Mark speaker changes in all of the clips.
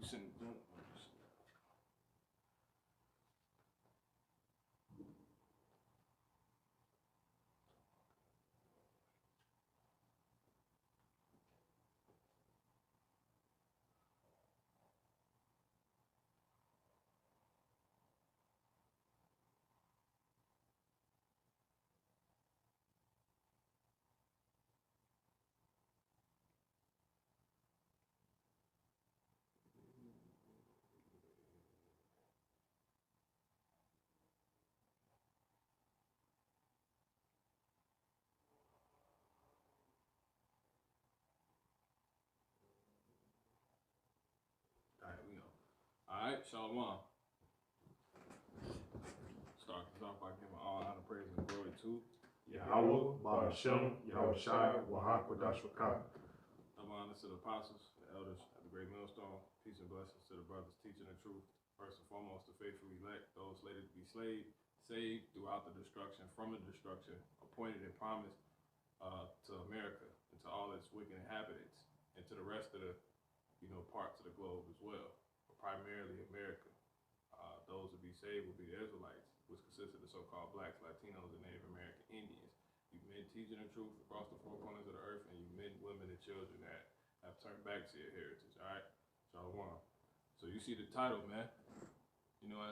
Speaker 1: send it. All right, we go. All right, Shalom. Start this off by giving all honor, praise, and glory to
Speaker 2: Yahweh, Ba'ashem, Yahweh Shai, Wahak, Wadash, Wakah.
Speaker 1: Double honor to the apostles, the elders at the great millstone. Peace and blessings to the brothers teaching the truth. First and foremost, the faithful elect, those later to be saved throughout the destruction, from the destruction, appointed and promised to America and to all its wicked inhabitants, and to the rest of the parts of the globe as well, but primarily America. Those to be saved will be the Israelites, which consist of the so-called blacks, Latinos, and Native American Indians. You men teaching the truth across the four corners of the earth, and you men, women, and children that have turned back to your heritage. All right, Shalom. So you see the title, man.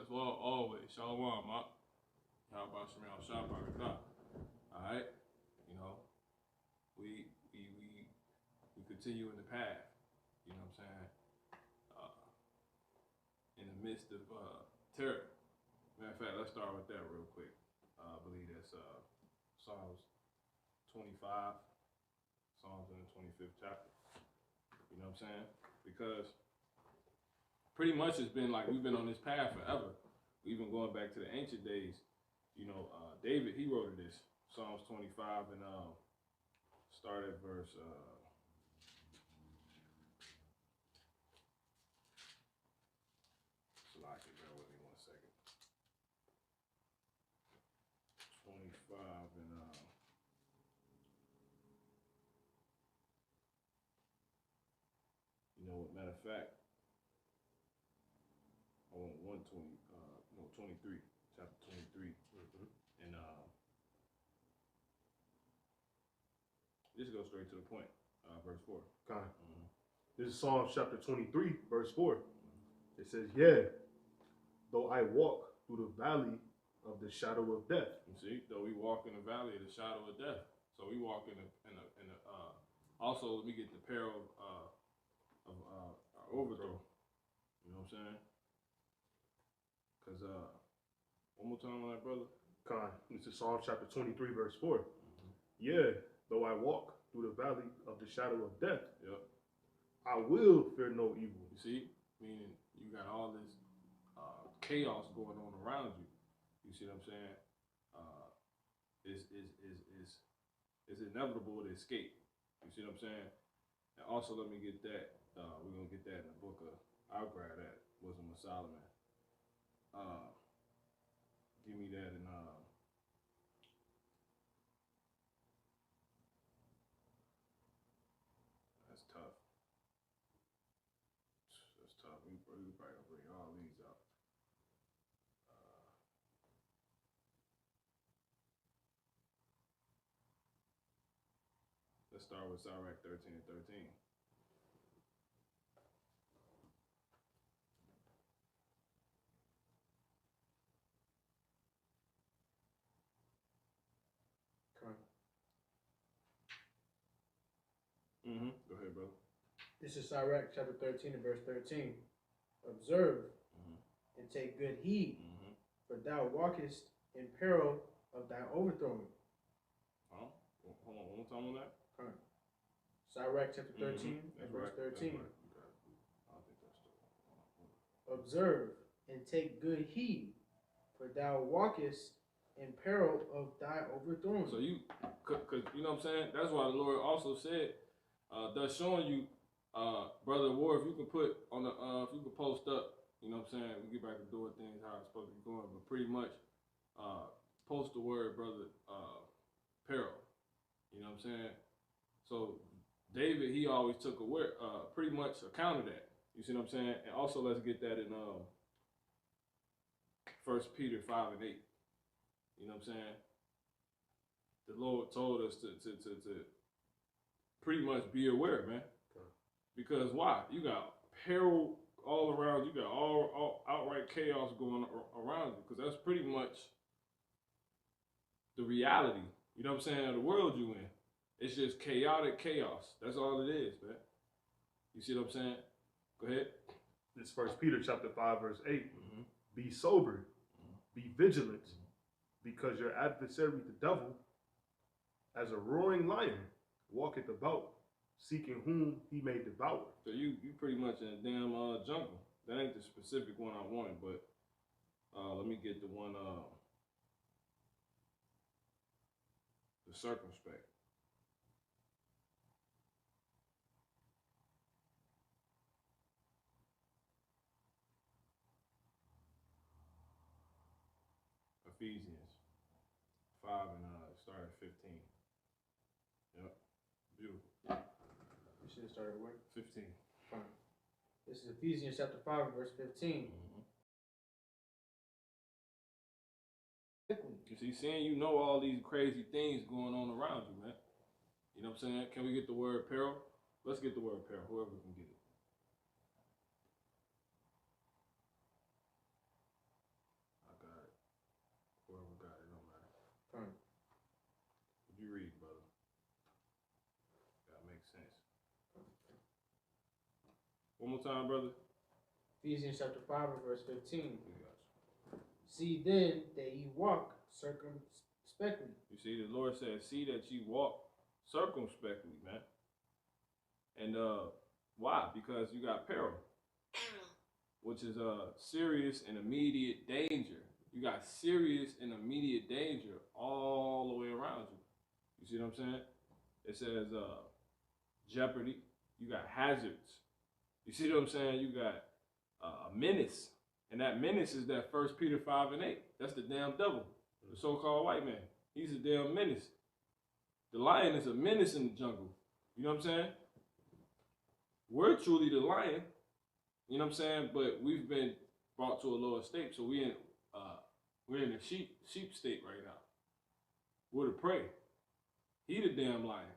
Speaker 1: As well, always Shalom, Mak. How about Shemel Shabbat? All right, we continue in the path. You know what I'm saying? In the midst of terror. Matter of fact, let's start with that real quick. I believe that's Psalms 25, Psalms in the 25th chapter. You know what I'm saying? Because pretty much it's been like we've been on this path forever. We've been going back to the ancient days. David, he wrote this, Psalms 25, and started verse bear with me 1 second. 25 and matter of fact, I want 23, chapter 23, and just go straight to the point, verse 4.
Speaker 2: Okay. This is Psalm chapter 23, verse 4. It says, "Yeah, though I walk through the valley of the shadow of death."
Speaker 1: You see, though we walk in the valley of the shadow of death. So we walk in a also let me get the peril of our overthrow. You know what I'm saying? Because one more time on that, brother.
Speaker 2: Okay. This is Psalm chapter 23, verse 4. Yeah, though I walk through the valley of the shadow of death,
Speaker 1: Yep.
Speaker 2: I will fear no evil.
Speaker 1: You see, meaning you got all this chaos going on around you. You see what I'm saying? It's inevitable to escape. You see what I'm saying? And also, let me get that. We're gonna get that in the book of. I'll grab that. Wisdom of Solomon. Give me that in That's tough. That's tough. We probably gonna bring all these out. Let's start with Sirach 13 and 13. Go ahead, brother.
Speaker 3: This is Sirach chapter 13 and verse 13. Observe and take good heed, for thou walkest in peril of thy overthrowing.
Speaker 1: Hold on, one more time on that.
Speaker 3: Sirach chapter 13 and verse 13.
Speaker 1: Right. I think that's the one.
Speaker 3: Observe and take good heed, for thou walkest in peril of thy overthrowing.
Speaker 1: So cause you know what I'm saying? That's why the Lord also said, thus showing you, Brother War, if you could put on the, if you could post up, you know what I'm saying? We get back to doing things how it's supposed to be going, but pretty much, post the word, brother, peril. You know what I'm saying? So David, he always took pretty much account of that. You see what I'm saying? And also let's get that in 1 Peter 5 and 8. You know what I'm saying? The Lord told us to pretty much be aware, man.
Speaker 2: Okay.
Speaker 1: Because why? You got peril all around. You got all outright chaos going around you. Because that's pretty much the reality. You know what I'm saying? Of the world you in. It's just chaotic chaos. That's all it is, man. You see what I'm saying? Go ahead.
Speaker 2: This 1 Peter chapter 5, verse 8.
Speaker 1: Mm-hmm.
Speaker 2: Be sober, be vigilant, because your adversary, the devil, as a roaring lion, walketh about, seeking whom he may devour.
Speaker 1: So you pretty much in a damn jungle. That ain't the specific one I wanted, but let me get the one, the circumspect. Ephesians 5 and start at 15. Yep. Beautiful.
Speaker 3: We should have started with
Speaker 1: 15.
Speaker 3: fine. This is Ephesians chapter 5, verse 15.
Speaker 1: You see, seeing you know all these crazy things going on around you, man. You know what I'm saying? Can we get the word peril? Let's get the word peril, whoever can get it. I got it. Whoever got it, don't matter.
Speaker 3: Fine.
Speaker 1: What you read, brother? Gotta make sense. One more time, brother.
Speaker 3: Ephesians chapter 5, verse 15.
Speaker 1: We got you.
Speaker 3: See then that ye walk circumspectly.
Speaker 1: You see, the Lord said, see that ye walk circumspectly, man. And why? Because you got peril, which is serious and immediate danger. You got serious and immediate danger all the way around you. You see what I'm saying? It says jeopardy. You got hazards. You see what I'm saying? You got a menace. And that menace is that 1 Peter 5 and 8. That's the damn devil, the so-called white man. He's a damn menace. The lion is a menace in the jungle. You know what I'm saying? We're truly the lion. You know what I'm saying? But we've been brought to a lower state, so we're in a sheep state right now. We're the prey. He the damn lion.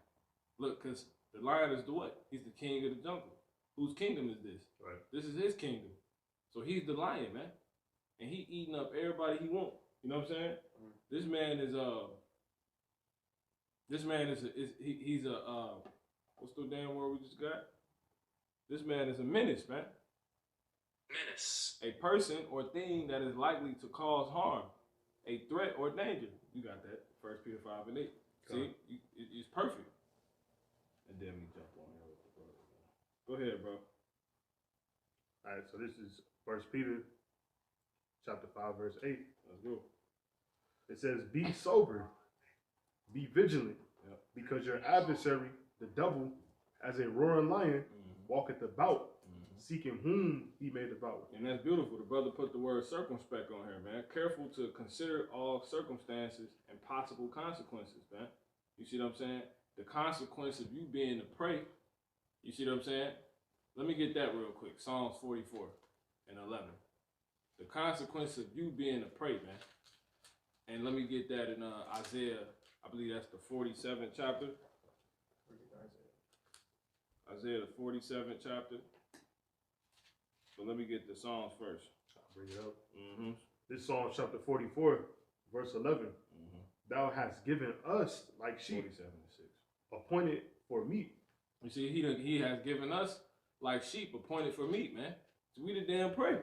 Speaker 1: Look, because the lion is the what? He's the king of the jungle. Whose kingdom is this?
Speaker 2: Right.
Speaker 1: This is his kingdom. So he's the lion, man. And he eating up everybody he want. You know what I'm saying? This man is he's a what's the damn word we just got? This man is a menace, man.
Speaker 4: Menace.
Speaker 1: A person or thing that is likely to cause harm, a threat or danger. You got that. 1 Peter 5 and 8. See, it's perfect. And then we jump on here with the brother. Go ahead, bro.
Speaker 2: All right, so this is 1 Peter chapter 5, verse 8.
Speaker 1: Let's go.
Speaker 2: It says, be sober, be vigilant, because your adversary, the devil, as a roaring lion, walketh about, seeking whom he may devour.
Speaker 1: And that's beautiful. The brother put the word circumspect on here, man. Careful to consider all circumstances and possible consequences, man. You see what I'm saying? The consequence of you being the prey. You see what I'm saying? Let me get that real quick. Psalms 44 and 11. The consequence of you being a prey, man. And let me get that in Isaiah. I believe that's the 47th chapter. Isaiah the 47th chapter. But let me get the Psalms first.
Speaker 2: I'll bring it up. This Psalm chapter 44, verse 11. Thou hast given us like sheep,
Speaker 1: 47 and 6.
Speaker 2: appointed for meat.
Speaker 1: You see, he has given us like sheep appointed for meat, man. So we the damn prey.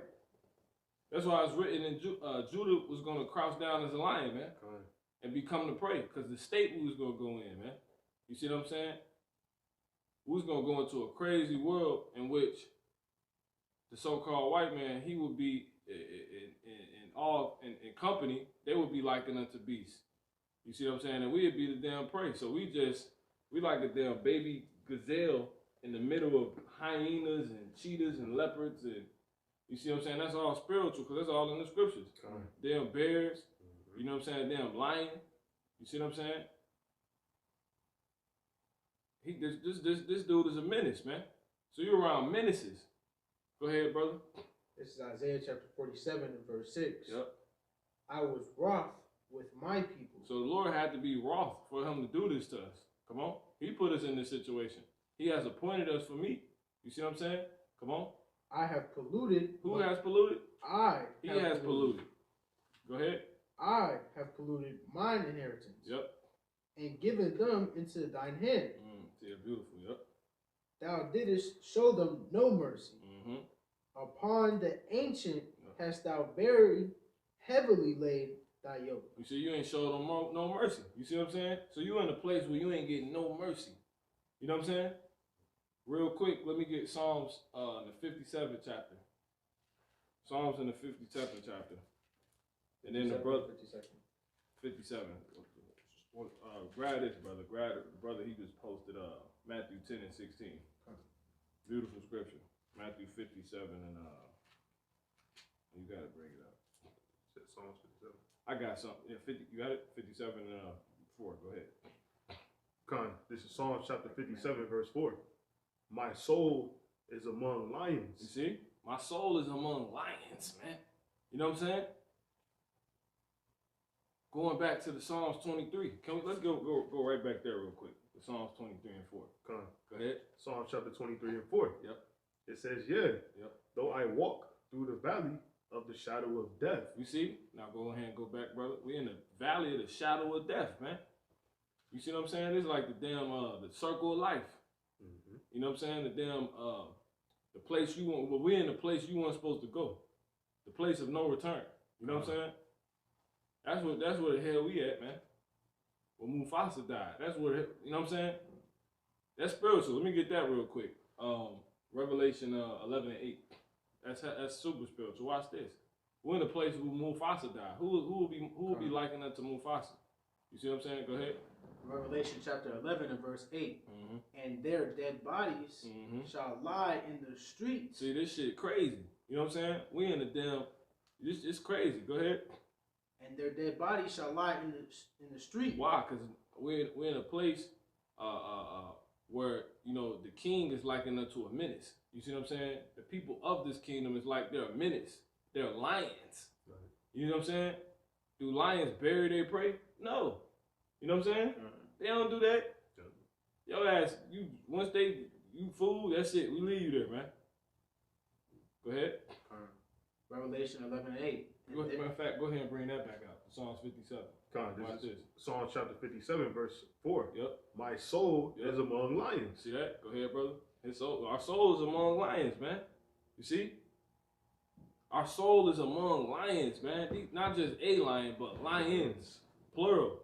Speaker 1: That's why it's written in Judah was going to crouch down as a lion, man, and become the prey, because the state we was going to go in, man. You see what I'm saying? We was going to go into a crazy world in which the so-called white man, he would be in company, they would be likened unto beasts. You see what I'm saying? And we'd be the damn prey. So we like a damn baby gazelle in the middle of hyenas and cheetahs and leopards, and you see what I'm saying? That's all spiritual, because that's all in the scriptures. Damn bears, you know what I'm saying? Damn lion, you see what I'm saying? This dude is a menace, man. So you're around menaces. Go ahead, brother.
Speaker 3: This is Isaiah chapter 47 and verse 6.
Speaker 1: Yep.
Speaker 3: I was wroth with my people.
Speaker 1: So the Lord had to be wroth for him to do this to us. Come on. He put us in this situation. He has appointed us for me. You see what I'm saying? Come on.
Speaker 3: I have polluted.
Speaker 1: Who has polluted? He
Speaker 3: have
Speaker 1: has polluted. Go ahead.
Speaker 3: I have polluted mine inheritance.
Speaker 1: Yep.
Speaker 3: And given them into thine hand.
Speaker 1: See, beautiful. Yep.
Speaker 3: Thou didst show them no mercy.
Speaker 1: Mm-hmm.
Speaker 3: Upon the ancient hast thou very heavily laid thy yoke.
Speaker 1: You see, you ain't showed them no mercy. You see what I'm saying? So you in a place where you ain't getting no mercy. You know what I'm saying? Real quick, let me get Psalms in the 57th chapter. Psalms in the 57th chapter. And then the brother 57. Grab this, brother. Grab the brother. He just posted Matthew 10 and 16. Beautiful scripture. Matthew 57 and you gotta bring it up.
Speaker 2: Psalms 57.
Speaker 1: I got something. Yeah, 50. You got it? 57 and 4. Go ahead.
Speaker 2: Con, this is Psalms chapter 57, verse 4. My soul is among lions.
Speaker 1: You see? My soul is among lions, man. You know what I'm saying? Going back to the Psalms 23. Let's go right back there real quick. The Psalms 23 and 4.
Speaker 2: Con.
Speaker 1: Go ahead.
Speaker 2: Psalms chapter 23 and 4.
Speaker 1: Yep.
Speaker 2: It says, yeah,
Speaker 1: Yep.
Speaker 2: though I walk through the valley of the shadow of death.
Speaker 1: You see? Now go ahead and go back, brother. We're in the valley of the shadow of death, man. You see what I'm saying? It's like the damn the circle of life.
Speaker 2: Mm-hmm.
Speaker 1: You know what I'm saying? The damn the place you want. Well, we're in the place you weren't supposed to go. The place of no return. You know what I'm saying? That's where the hell we at, man. When Mufasa died. That's where you know what I'm saying? That's spiritual. Let me get that real quick. Revelation 11 and 8. That's super spiritual. Watch this. We're in a place where Mufasa died. Who will be likened unto Mufasa? You see what I'm saying? Go ahead.
Speaker 3: Revelation chapter 11 and verse 8.
Speaker 1: Mm-hmm.
Speaker 3: And their dead bodies shall lie in the streets.
Speaker 1: See, this shit crazy. You know what I'm saying? We in the damn. It's crazy. Go ahead.
Speaker 3: And their dead bodies shall lie in the street.
Speaker 1: Why? Because we're in a place where you know the king is likened unto a menace. You see what I'm saying? The people of this kingdom is like they're a menace. They're lions.
Speaker 2: Right.
Speaker 1: You know what I'm saying? Do lions bury their prey? No. You know what I'm saying? They don't do that. Yo ass, once you fool, that's it. We leave you there, man. Go ahead.
Speaker 3: Revelation 11 and 8.
Speaker 1: Matter of fact, go ahead and bring that back out. Psalms 57.
Speaker 2: Watch this. Psalms chapter 57, verse 4.
Speaker 1: Yep.
Speaker 2: My soul is among lions.
Speaker 1: See that? Go ahead, brother. Our soul is among lions, man. You see? Our soul is among lions, man. Not just a lion, but lions. Plural.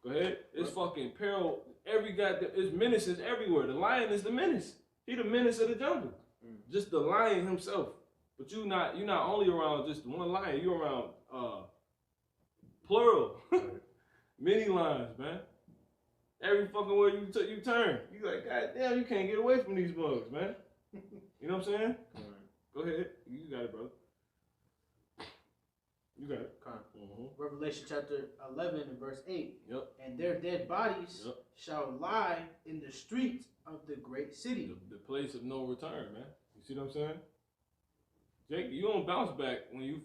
Speaker 1: Go ahead. It's fucking peril. It's menaces everywhere. The lion is the menace. He the menace of the jungle. Just the lion himself. But you're not only around just one lion. You're around plural. Many lions, man. Every fucking way you turn. You like, God damn, you can't get away from these bugs, man. You know what I'm saying? Go ahead. You got it, brother. You got it.
Speaker 3: Revelation chapter 11 and verse 8.
Speaker 1: Yep.
Speaker 3: And their dead bodies shall lie in the streets of the great city.
Speaker 1: The place of no return, man. You see what I'm saying? Jake, you don't bounce back when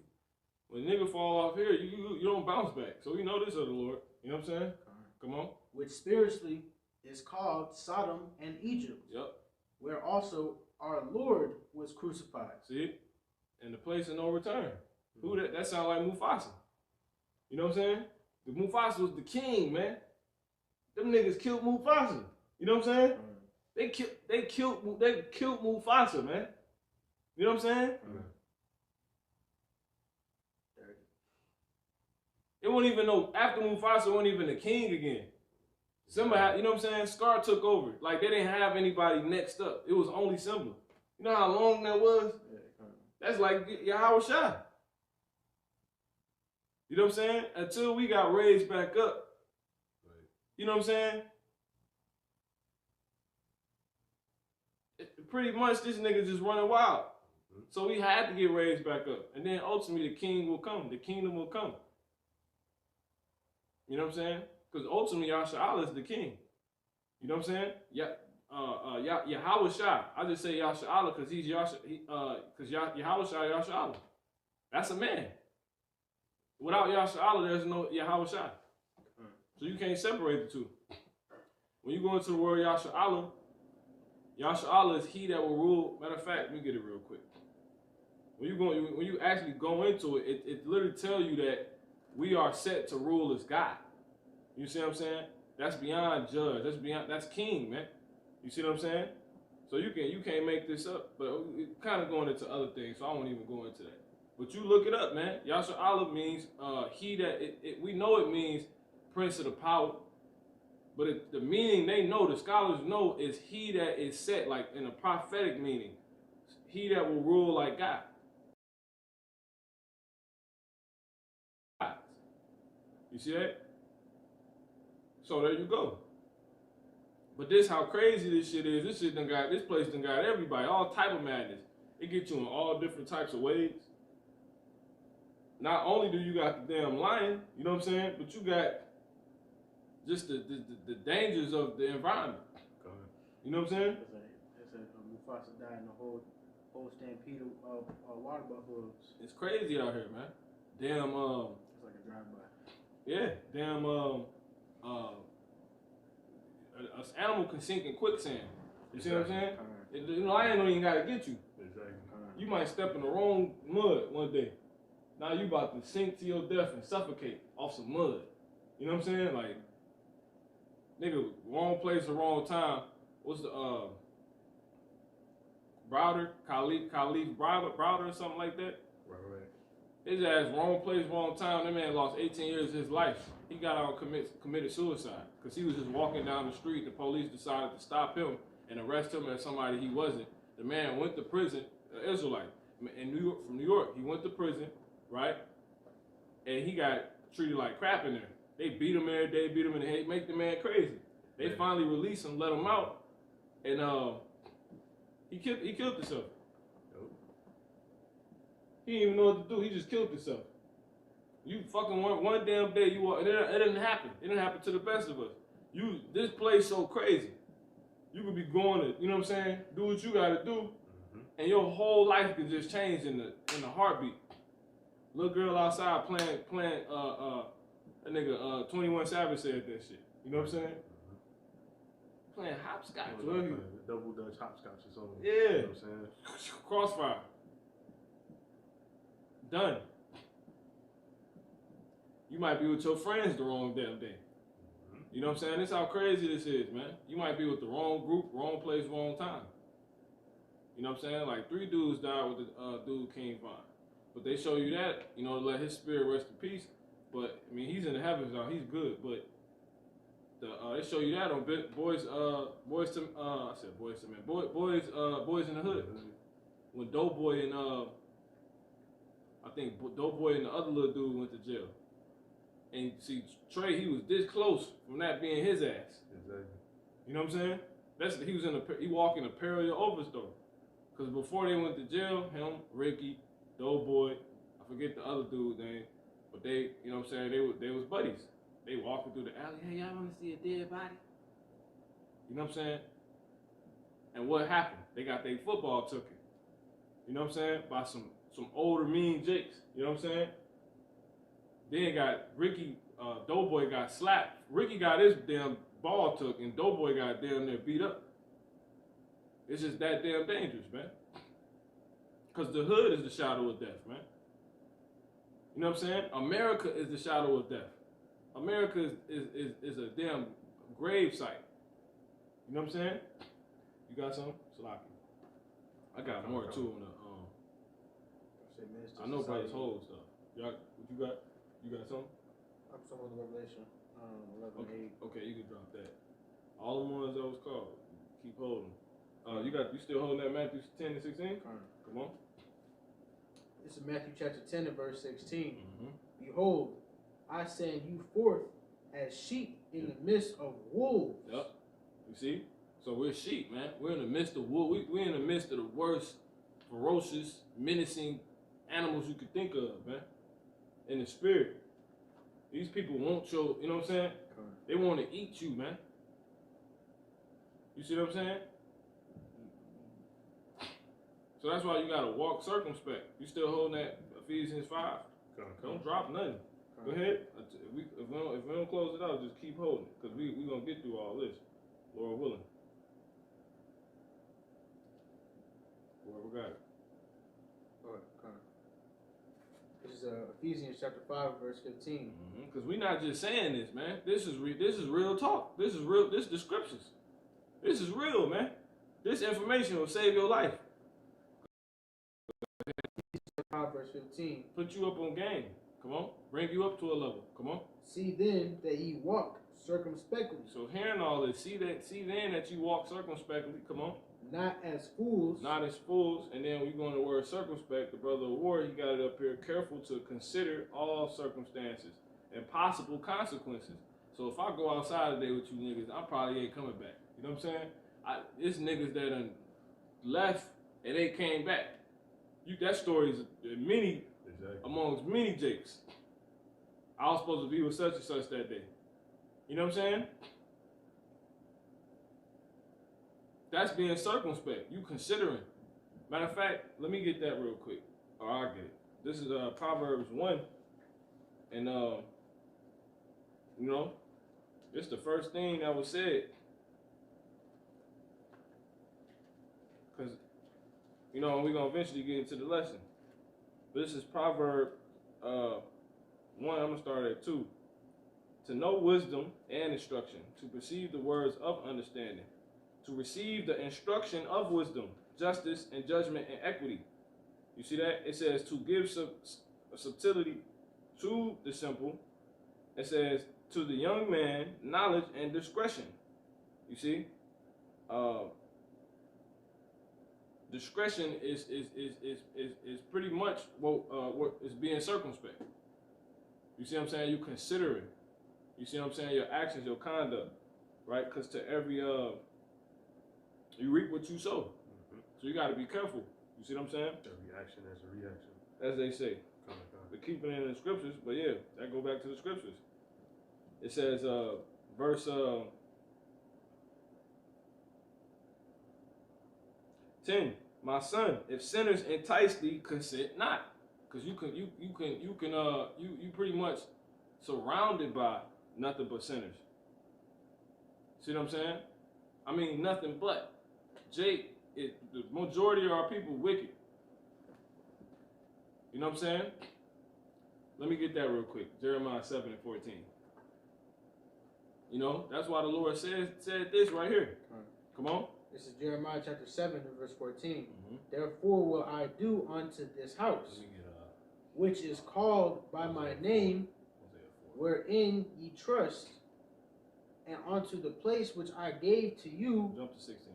Speaker 1: nigga fall off here. You don't bounce back. So you know this of the Lord. You know what I'm saying? Come on.
Speaker 3: Which spiritually is called Sodom and Egypt.
Speaker 1: Yep.
Speaker 3: Where also our Lord was crucified.
Speaker 1: See? In the place of no return. Who that sound like Mufasa. You know what I'm saying? The Mufasa was the king, man. Them niggas killed Mufasa. You know what I'm saying? They killed Mufasa, man. You know what I'm saying? It wasn't even after Mufasa wasn't even the king again. Somebody, you know what I'm saying? Scar took over. Like they didn't have anybody next up. It was only Simba. You know how long that was? That's like Yahweh Shah. You know what I'm saying? Until we got raised back up. You know what I'm saying? Pretty much this nigga just running wild. So we had to get raised back up. And then ultimately the king will come. The kingdom will come. You know what I'm saying? Because ultimately Yahshua is the king. You know what I'm saying? Yeah. Yahweh Shai. I just say Yasha'Allah because he's because Yahweh Shai Yasha'Allah. That's a man. Without Yasha'Allah, there's no Yahweh Shai. So you can't separate the two. When you go into the word Yasha'Allah, Yasha'Allah is he that will rule. Matter of fact, let me get it real quick. When you actually go into it, it literally tells you that we are set to rule as God. You see what I'm saying? That's beyond judge. That's king, man. You see what I'm saying? So you can't make this up. But it kind of going into other things, so I won't even go into that. But you look it up, man. Yasha'Allah means he that we know it means prince of the power. But the meaning they know, the scholars know, is he that is set, like in a prophetic meaning. He that will rule like God. You see that? So there you go. But this how crazy this shit is. This place done got everybody, all type of madness. It gets you in all different types of ways. Not only do you got the damn lion, you know what I'm saying, but you got just the dangers of the environment. You know what I'm saying?
Speaker 3: It's a Mufasa died in the whole stampede of water buffaloes.
Speaker 1: It's crazy out here, man. Damn.
Speaker 3: It's like a drive-by.
Speaker 1: Yeah, damn. An animal can sink in quicksand. You see what I'm saying? The lion don't even gotta get you.
Speaker 2: Exactly.
Speaker 1: You might step in the wrong mud one day. Now you about to sink to your death and suffocate off some mud. You know what I'm saying? Like, nigga, wrong place or wrong time. What's the Browder? Khalif Browder or something like that?
Speaker 2: Right.
Speaker 1: His ass, wrong place, wrong time. That man lost 18 years of his life. He got out and committed suicide because he was just walking down the street. The police decided to stop him and arrest him as somebody he wasn't. The man went to prison, an Israelite in New York, from New York. He went to prison, right? And he got treated like crap in there. They beat him every day, beat him in the head, make the man crazy. They finally released him, let him out, and he killed himself. He didn't even know what to do. He just killed himself. You fucking one damn day you walk. It didn't happen. It didn't happen to the best of us. This place so crazy. You could be going to, you know what I'm saying, do what you gotta do, and your whole life could just change in the heartbeat. Little girl outside playing that nigga 21 Savage said that shit. You know what I'm saying? Playing hopscotch.
Speaker 2: Double Dutch hopscotch or something.
Speaker 1: Yeah.
Speaker 2: You know what I'm saying?
Speaker 1: Crossfire. Done. You might be with your friends the wrong damn day. You know what I'm saying? This how crazy this is, man. You might be with the wrong group, wrong place, wrong time. You know what I'm saying? Like 3 dudes died with the dude King Von. But they show you that, you know, let his spirit rest in peace. But I mean, he's in the heavens now. He's good. But they show you that on Boys in the Hood. When Doughboy and I think Doughboy and the other little dude went to jail. And see, Trey, he was this close from that being his ass.
Speaker 2: Exactly.
Speaker 1: You know what I'm saying? He walked in a parallel overstory. Because before they went to jail, him, Ricky, Doughboy, I forget the other dude's name, but they, you know what I'm saying, they was buddies. They walking through the alley, hey, y'all want to see a dead body? You know what I'm saying? And what happened? They got their football took it. You know what I'm saying? By some older mean jakes. You know what I'm saying? Then got Ricky, Doughboy got slapped. Ricky got his damn ball took, and Doughboy got damn near beat up. It's just that damn dangerous, man. Because the hood is the shadow of death, man. You know what I'm saying? America is the shadow of death. America is a damn grave site. You know what I'm saying? You got something? Salaki. I got more too on the I know brothers hold stuff. Y'all, what you got? You got something?
Speaker 3: I'm somewhere in Revelation 11:8.
Speaker 1: Okay, you can drop that. All the ones that was called. Keep holding. You still holding that Matthew 10 and 16? Come on.
Speaker 3: This is Matthew chapter 10 and verse 16. Behold, I send you forth as sheep in the midst of wolves.
Speaker 1: Yep. You see? So we're sheep, man. We're in the midst of wolves. We're in the midst of the worst, ferocious, menacing animals you could think of, man. In the spirit. These people want your, you know what I'm saying? They want to eat you, man. You see what I'm saying? So that's why you gotta walk circumspect. You still holding that Ephesians 5? Don't drop nothing. Go ahead. If we don't close it out, just keep holding it, because we gonna get through all this, Lord willing. Whoever got it.
Speaker 3: All right, come. This is Ephesians chapter 5, verse 15.
Speaker 1: Because we're not just saying this, man. This is real talk. This is real. This is the scriptures. This is real, man. This information will save your life.
Speaker 3: 5, verse 15.
Speaker 1: Put you up on game. Come on. Bring you up to a level. Come on.
Speaker 3: See then that ye walk circumspectly.
Speaker 1: So hearing all this, see then that you walk circumspectly. Come on.
Speaker 3: Not as fools.
Speaker 1: Not as fools. And then we go into the word circumspect. The brother of war, he got it up here. Careful to consider all circumstances and possible consequences. So if I go outside today with you niggas, I probably ain't coming back. You know what I'm saying? It's niggas that done left and they came back. That story is amongst many Jakes. I was supposed to be with such and such that day. You know what I'm saying? That's being circumspect. You considering. Matter of fact, let me get that real quick. Or I'll get it. This is Proverbs 1. And, it's the first thing that was said. Because, we're going to eventually get into the lesson. This is Proverb 1. I'm going to start at 2. To know wisdom and instruction, to perceive the words of understanding, to receive the instruction of wisdom, justice and judgment and equity. You see that? It says to give subtlety to the simple. It says to the young man knowledge and discretion. You see? Discretion is pretty much what is being circumspect. You see what I'm saying? You considering. You see what I'm saying? Your actions, your conduct, right? Because to every you reap what you sow. So you got to be careful. You see what I'm saying?
Speaker 2: Every action has a reaction,
Speaker 1: as they say. But keeping it in the scriptures. But yeah, that go back to the scriptures. It says, verse 10. My son, if sinners entice thee, consent not. Because you pretty much surrounded by nothing but sinners. See what I'm saying? I mean, nothing but. The majority of our people wicked. You know what I'm saying? Let me get that real quick. Jeremiah 7 and 14. That's why the Lord said this right here. Come on.
Speaker 3: This is Jeremiah chapter 7 and verse 14. Therefore will I do unto this house, which is called by my name, wherein ye trust, and unto the place which I gave to you.
Speaker 1: Jump to 16.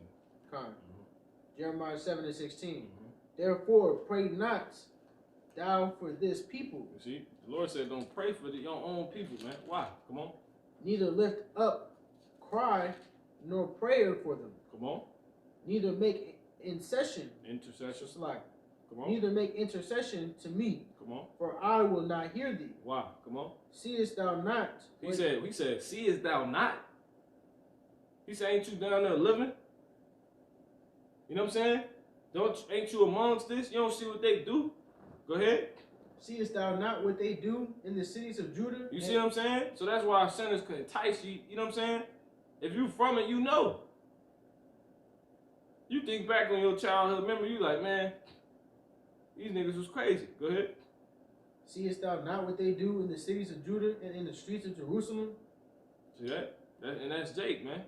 Speaker 3: Jeremiah 7 and 16. Therefore pray not thou for this people.
Speaker 1: You see, the Lord said don't pray for your own people, man. Why? Come on.
Speaker 3: Neither lift up cry nor prayer for them.
Speaker 1: Come on.
Speaker 3: Neither make intercession.
Speaker 1: Come on.
Speaker 3: Neither make intercession to me.
Speaker 1: Come on.
Speaker 3: For I will not hear thee.
Speaker 1: Why? Come on.
Speaker 3: Seest thou not?
Speaker 1: He said, seest thou not? He said, ain't you down there living? You know what I'm saying? Ain't you amongst this? You don't see what they do? Go ahead.
Speaker 3: Seest thou not what they do in the cities of Judah?
Speaker 1: You see what I'm saying? So that's why sinners can entice you. You know what I'm saying? If you from it, you know. You think back on your childhood memory, you like, man, these niggas was crazy. Go ahead.
Speaker 3: Seest thou not what they do in the cities of Judah and in the streets of Jerusalem?
Speaker 1: See that? And that's Jake, man.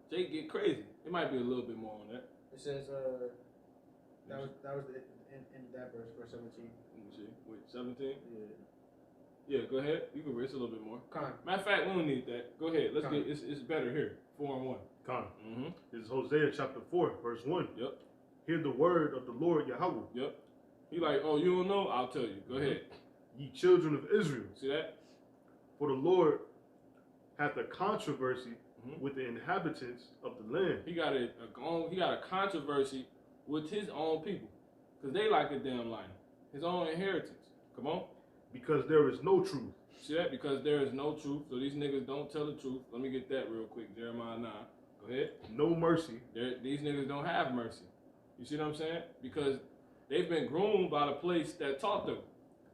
Speaker 1: Jake get crazy. It might be a little bit more on that.
Speaker 3: It says, that was the in that verse 17.
Speaker 1: Let me see. Wait, 17?
Speaker 3: Yeah.
Speaker 1: Yeah, go ahead. You can read a little bit more.
Speaker 3: Con.
Speaker 1: Matter of fact, we don't need that. Go ahead. Let's get it's better here. 4 and 1.
Speaker 2: Con. This is Hosea chapter 4, verse 1.
Speaker 1: Yep.
Speaker 2: Hear the word of the Lord Yahweh.
Speaker 1: Yep. He like, oh, you don't know? I'll tell you. Go ahead.
Speaker 2: Ye children of Israel.
Speaker 1: See that?
Speaker 2: For the Lord hath a controversy with the inhabitants of the land.
Speaker 1: He got a controversy with his own people. Because they like a damn lion. His own inheritance. Come on.
Speaker 2: Because there is no truth.
Speaker 1: See that? Because there is no truth. So these niggas don't tell the truth. Let me get that real quick. Jeremiah 9. Go ahead.
Speaker 2: No mercy.
Speaker 1: These niggas don't have mercy. You see what I'm saying? Because they've been groomed by the place that taught them,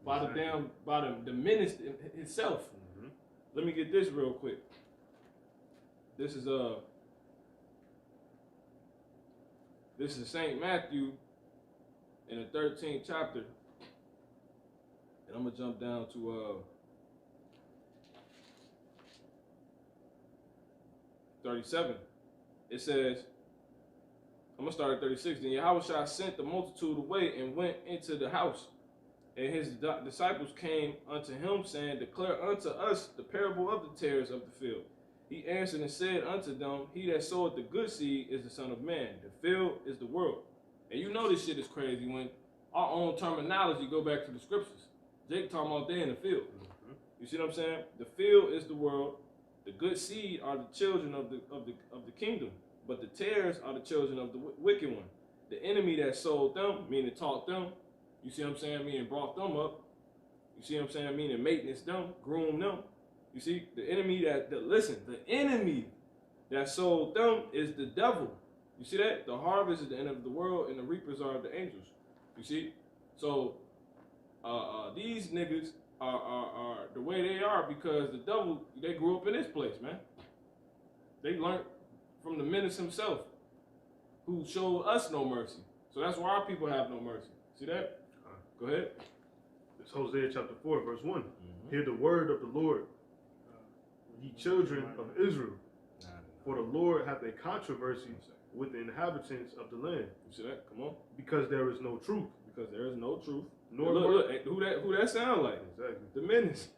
Speaker 1: by the menace itself.
Speaker 2: Mm-hmm.
Speaker 1: Let me get this real quick. This is St. Matthew in the 13th chapter. And I'm gonna jump down to 37. It says, I'm gonna start at 36. Then Yahweh sent the multitude away and went into the house. And his disciples came unto him, saying, Declare unto us the parable of the tares of the field. He answered and said unto them, He that soweth the good seed is the Son of Man. The field is the world. And you know this shit is crazy when our own terminology go back to the scriptures. Jake talking about they in the field.
Speaker 2: Mm-hmm.
Speaker 1: You see what I'm saying? The field is the world. The good seed are the children of the kingdom. But the tares are the children of the wicked one. The enemy that sold them, meaning taught them. You see what I'm saying? Meaning brought them up. You see what I'm saying? Meaning maintenance them, groom them. You see, the enemy the enemy that sold them is the devil. You see that? The harvest is the end of the world and the reapers are the angels. You see? So, these niggas are the way they are because the devil, they grew up in this place, man. They learned from the menace himself who showed us no mercy. So that's why our people have no mercy. See that? Go ahead.
Speaker 2: It's Hosea chapter 4, verse 1.
Speaker 1: Mm-hmm.
Speaker 2: Hear the word of the Lord, ye children of Israel. For the Lord hath a controversy with the inhabitants of the land.
Speaker 1: You see that? Come on.
Speaker 2: Because there is no truth.
Speaker 1: Because there is no truth.
Speaker 2: Nor
Speaker 1: look, who that sound like?
Speaker 2: Exactly.
Speaker 1: The menace.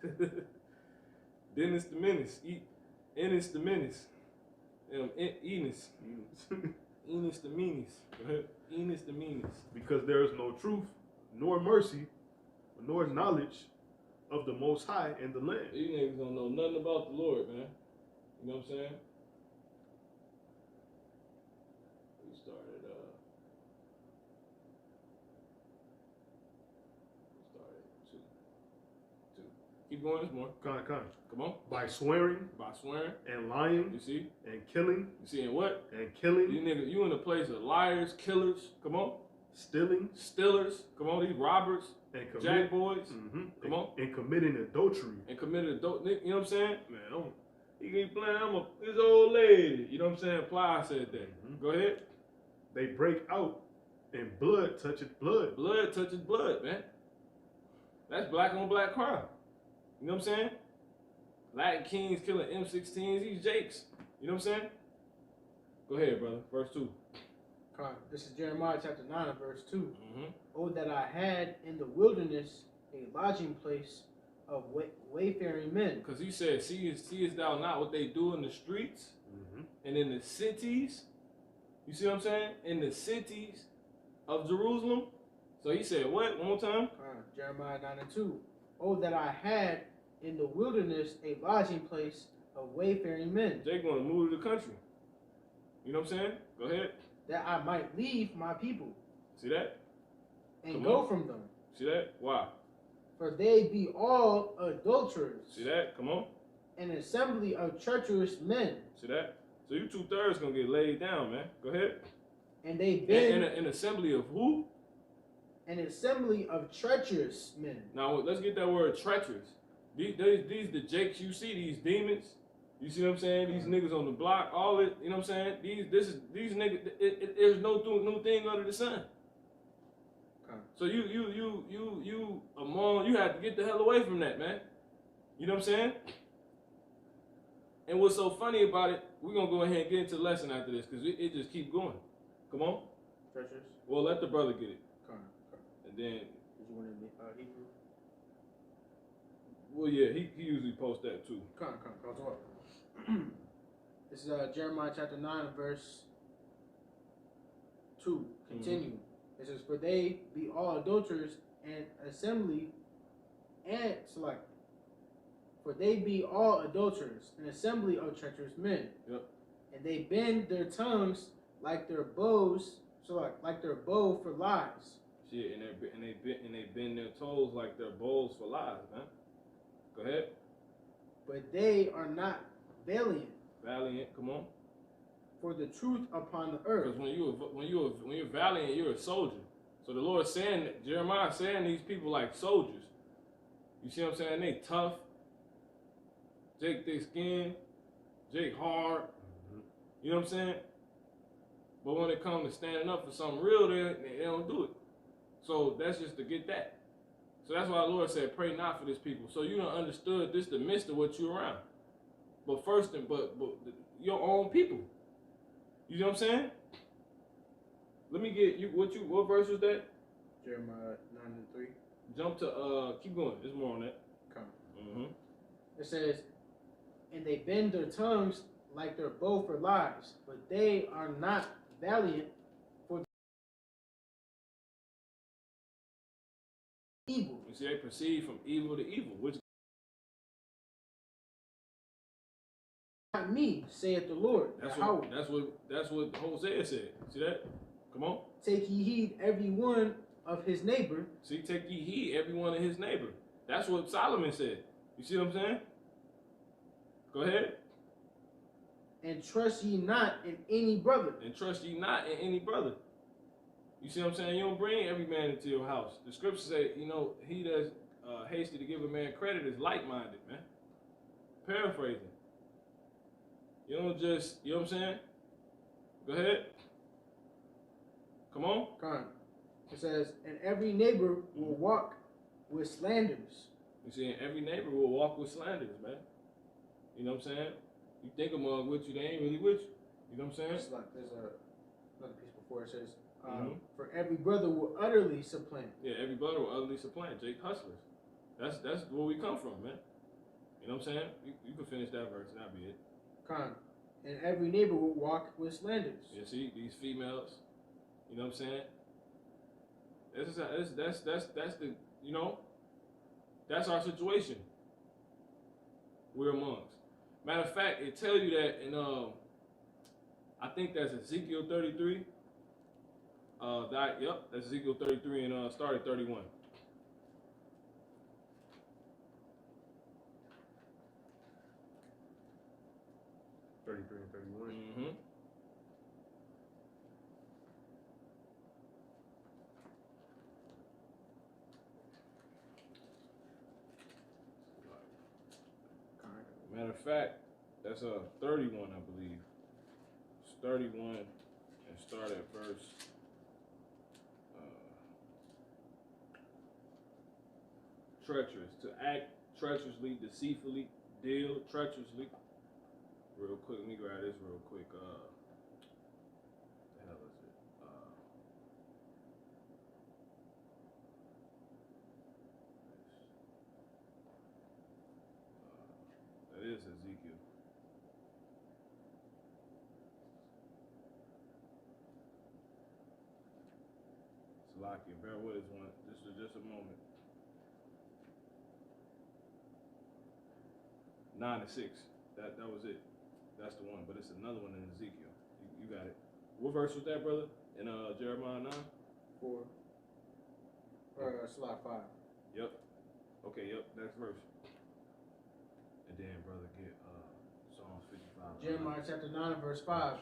Speaker 1: Dennis the menace. Ennis the menace. Enos. Enos the menace. Go ahead. Enos the menace.
Speaker 2: Because there is no truth, nor mercy, nor knowledge of the Most High in the land.
Speaker 1: These niggas don't know nothing about the Lord, man. You know what I'm saying? We started two. Keep going, there's more. Come on.
Speaker 2: By swearing and lying
Speaker 1: You see?
Speaker 2: and killing
Speaker 1: You see in what?
Speaker 2: and killing,
Speaker 1: These niggas, you in a place of liars, killers, come on.
Speaker 2: stealing
Speaker 1: Stealers, come on, these robbers,
Speaker 2: and
Speaker 1: jack boys,
Speaker 2: come on, and committing adultery.
Speaker 1: and committed adult, you know what I'm saying?
Speaker 2: Man,
Speaker 1: He keep playing, his old lady. You know what I'm saying? Ply said that. Go ahead.
Speaker 2: they break out and blood toucheth blood.
Speaker 1: Blood touches blood, man. That's black on black crime. You know what I'm saying? Latin Kings killing M16s, these Jakes. You know what I'm saying? Go ahead, brother. Verse 2.
Speaker 3: This is Jeremiah chapter 9 verse 2.
Speaker 1: Mm-hmm.
Speaker 3: Oh, that I had in the wilderness a lodging place of wayfaring men.
Speaker 1: Because he said, seest thou not what they do in the streets and in the cities? You see what I'm saying? In the cities of Jerusalem. So he said, what? One more time?
Speaker 3: Jeremiah 9 and 2. Oh, that I had in the wilderness a lodging place of wayfaring men.
Speaker 1: They're going to move to the country. You know what I'm saying? Go ahead.
Speaker 3: That I might leave my people.
Speaker 1: See that?
Speaker 3: And go from them.
Speaker 1: See that? Why?
Speaker 3: For they be all adulterers.
Speaker 1: See that? Come on.
Speaker 3: An assembly of treacherous men.
Speaker 1: See that? So you 2/3 going to get laid down, man. Go ahead.
Speaker 3: And they been
Speaker 1: an assembly of who?
Speaker 3: An assembly of treacherous men.
Speaker 1: Now let's get that word treacherous. These the Jakes you see, these demons. You see what I'm saying? These niggas on the block, all it. You know what I'm saying? These niggas. There's no new thing under the sun. So you among you have to get the hell away from that, man. You know what I'm saying? And what's so funny about it, we're gonna go ahead and get into the lesson after this because it just keep going. Come on.
Speaker 3: Treacherous.
Speaker 1: Well, let the brother get it. And then.
Speaker 3: Did you want to Hebrew?
Speaker 1: Well, yeah, he usually posts that too.
Speaker 3: Come. This is Jeremiah chapter 9 verse 2. Continue. It says, for they be all adulterers and assembly and select. For they be all adulterers, an assembly of treacherous men.
Speaker 1: Yep.
Speaker 3: And they bend their tongues like their bows, like their bow for lies.
Speaker 1: Shit, and they bend their toes like their bowls for lies, man. Go ahead.
Speaker 3: But they are not valiant.
Speaker 1: Valiant, come on.
Speaker 3: for the truth upon the earth.
Speaker 1: Because when you're valiant, you're a soldier. So the Lord saying, Jeremiah saying these people like soldiers. You see what I'm saying? They tough. Jake thick skin. Jake hard. You know what I'm saying? But when it comes to standing up for something real, they don't do it. So that's just to get that. So that's why the Lord said, pray not for this people. So you done understood this the midst of what you're around. But first, but your own people. You know what I'm saying? Let me get you what verse was that?
Speaker 3: Jeremiah 9:3.
Speaker 1: Jump to keep going. There's more on that.
Speaker 3: Come.
Speaker 1: Mm-hmm.
Speaker 3: It says, and they bend their tongues like their bow for lies, but they are not valiant for evil.
Speaker 1: You see, they proceed from evil to evil, which
Speaker 3: not me, saith the Lord.
Speaker 1: that's what Hosea said. See that? Come on.
Speaker 3: Take ye heed every one of his neighbor.
Speaker 1: See, take ye heed every one of his neighbor. That's what Solomon said. You see what I'm saying? Go ahead.
Speaker 3: And trust ye not in any brother.
Speaker 1: And trust ye not in any brother. You see what I'm saying? You don't bring every man into your house. The scriptures say, you know, he that's hasty to give a man credit is like-minded, man. Paraphrasing. You don't just, you know what I'm saying? Go ahead. Come on.
Speaker 3: Come. It says, and every neighbor will walk with slanders.
Speaker 1: You see, every neighbor will walk with slanders, man. You know what I'm saying? You think a mug with you, they ain't really with you. You know what I'm saying?
Speaker 3: It's like there's another piece before it says, for every brother will utterly supplant.
Speaker 1: Yeah, every brother will utterly supplant. Jake Hustlers. That's where we come from, man. You know what I'm saying? You can finish that verse, and that'll be it.
Speaker 3: Con. And every neighbor will walk with slanders.
Speaker 1: You see, these females, you know what I'm saying? That's the, you know, that's our situation. We're amongst. Matter of fact, it tells you that in I think that's Ezekiel 33. That's Ezekiel 33 and start at 31.
Speaker 2: And 31.
Speaker 1: Mm-hmm. Matter of fact, that's 31, I believe. It's 31 and start at verse. Treacherous, to act treacherously, deceitfully, deal treacherously. Real quick, let me grab this real quick. The hell is it? That is Ezekiel. Salakia, bear with us one. Just a moment. 9 and 6. That was it. That's the one. But it's another one in Ezekiel. You got it. What verse was that, brother? In Jeremiah 9?
Speaker 3: 4. Or slide 5.
Speaker 1: Yep. Okay, yep. Next verse. And then, brother, get Psalms 55.
Speaker 3: Jeremiah chapter 9 verse 5.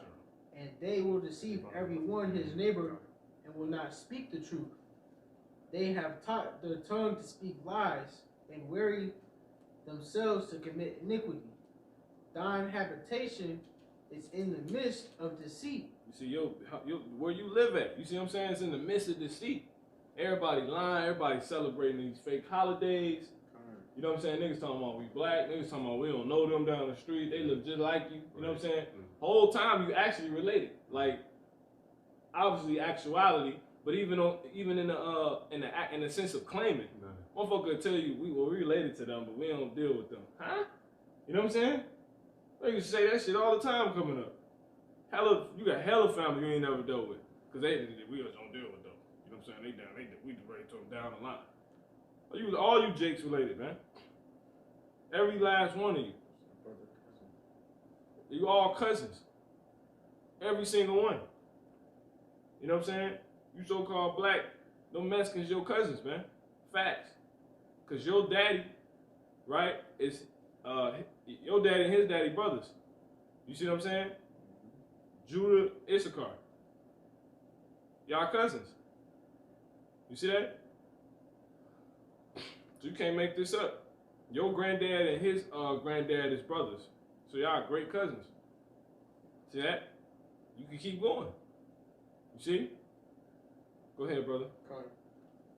Speaker 3: And they will deceive every one his neighbor and will not speak the truth. They have taught their tongue to speak lies and weary themselves to commit iniquity. Thine habitation is in the midst of deceit.
Speaker 1: You see, where you live at. You see what I'm saying? It's in the midst of deceit. Everybody lying. Everybody celebrating these fake holidays. You know what I'm saying? Niggas talking about we black. Niggas talking about we don't know them down the street. They look just like you. You know what I'm saying? Whole time you actually related. Like, obviously actuality, but even in the sense of claiming. Motherfucker will tell you we related to them, but we don't deal with them. Huh? You know what I'm saying? They used to say that shit all the time coming up. You got hella family you ain't never dealt with. Because we just don't deal with them. You know what I'm saying? We ready to them down the line. All you Jakes related, man. Every last one of you. You all cousins. Every single one. You know what I'm saying? You so-called black, them Mexicans your cousins, man. Facts. Because your daddy, right, is your daddy and his daddy brothers. You see what I'm saying? Judah, Issachar. Y'all cousins. You see that? So you can't make this up. Your granddad and his granddad is brothers. So y'all great cousins. See that? You can keep going. You see? Go ahead, brother.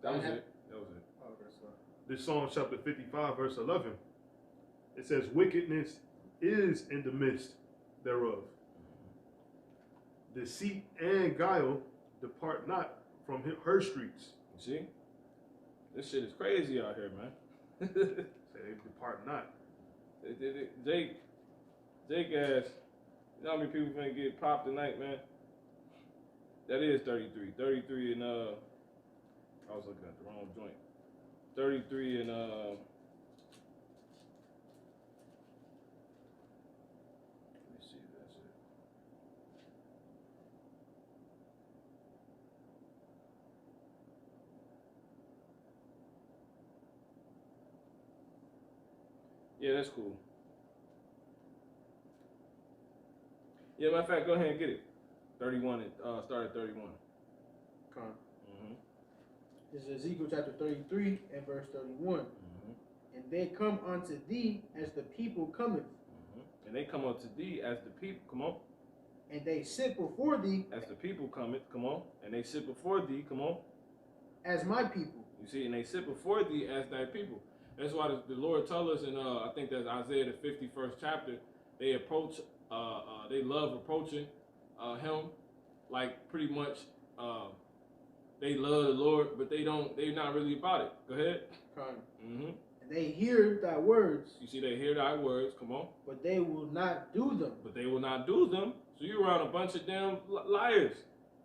Speaker 1: That was it. That was it.
Speaker 3: Okay, so.
Speaker 2: This Psalm chapter 55, verse 11. It says, wickedness is in the midst thereof. Deceit and guile depart not from her streets.
Speaker 1: You see? This shit is crazy out here, man.
Speaker 2: Say they depart not.
Speaker 1: Jake asked, you know how many people finna get popped tonight, man? That is 33. 33 and, I was looking at the wrong joint. 33 and, let me see, that's it. Yeah, that's cool. Yeah, matter of fact, go ahead and get it. 31 and start at 31.
Speaker 3: Come.
Speaker 1: Mm-hmm.
Speaker 3: This is Ezekiel chapter 33 and verse 31.
Speaker 1: Mm-hmm.
Speaker 3: And they come unto thee as the people cometh.
Speaker 1: Mm-hmm. And they come unto thee as the people, come on.
Speaker 3: And they sit before thee
Speaker 1: As the people cometh, come on. And they sit before thee, come on.
Speaker 3: as my people.
Speaker 1: You see, and they sit before thee as thy people. That's why the Lord told us in, I think that's Isaiah the 51st chapter, they approach, they love approaching him, like pretty much they love the Lord, but they're not really about it. Go ahead.
Speaker 3: Come.
Speaker 1: Mm-hmm.
Speaker 3: And they hear thy words,
Speaker 1: You see, they hear thy words, come on,
Speaker 3: but they will not do them.
Speaker 1: but they will not do them. So you're around a bunch of damn liars.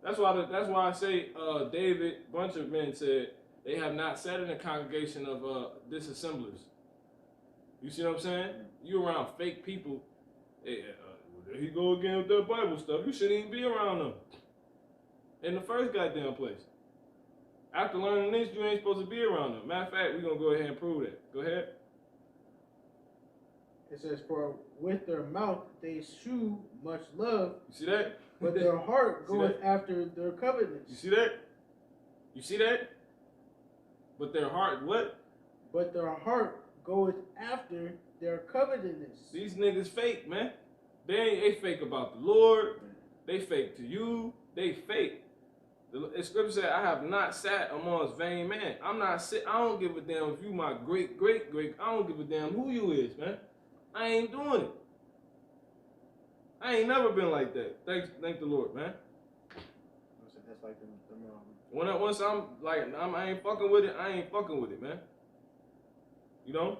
Speaker 1: That's why I say David, bunch of men said, they have not sat in the congregation of disassemblers. You see what I'm saying? You around fake people. Hey, there he go again with that Bible stuff. You shouldn't even be around them. In the first goddamn place. After learning this, you ain't supposed to be around them. Matter of fact, we're going to go ahead and prove that. Go ahead.
Speaker 3: It says, for with their mouth they shew much love,
Speaker 1: You see that?
Speaker 3: but their heart
Speaker 1: See
Speaker 3: goeth
Speaker 1: that?
Speaker 3: after their covetousness.
Speaker 1: You see that? You see that? But their heart, what?
Speaker 3: But their heart goeth after their covetousness.
Speaker 1: These niggas fake, man. They fake about the Lord. They fake to you. They fake. The scripture said, I have not sat amongst vain men. I don't give a damn if you my great. I don't give a damn who you is, man. I ain't doing it. I ain't never been like that. Thank the Lord, man.
Speaker 3: That's like them
Speaker 1: Once I'm like, I ain't fucking with it, I ain't fucking with it, man. You know?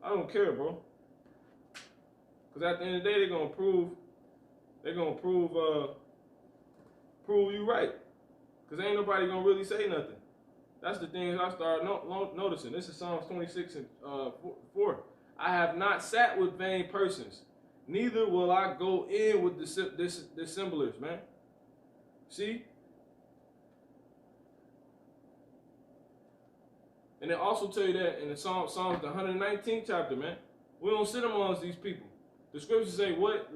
Speaker 1: I don't care, bro. Because at the end of the day, they're going to prove you right. Because ain't nobody going to really say nothing. That's the things I started noticing. This is Psalms 26 and 4. I have not sat with vain persons, neither will I go in with dissemblers, man. See? And it also tell you that in the Psalms, the 119th chapter, man. We don't sit amongst these people. The scriptures say what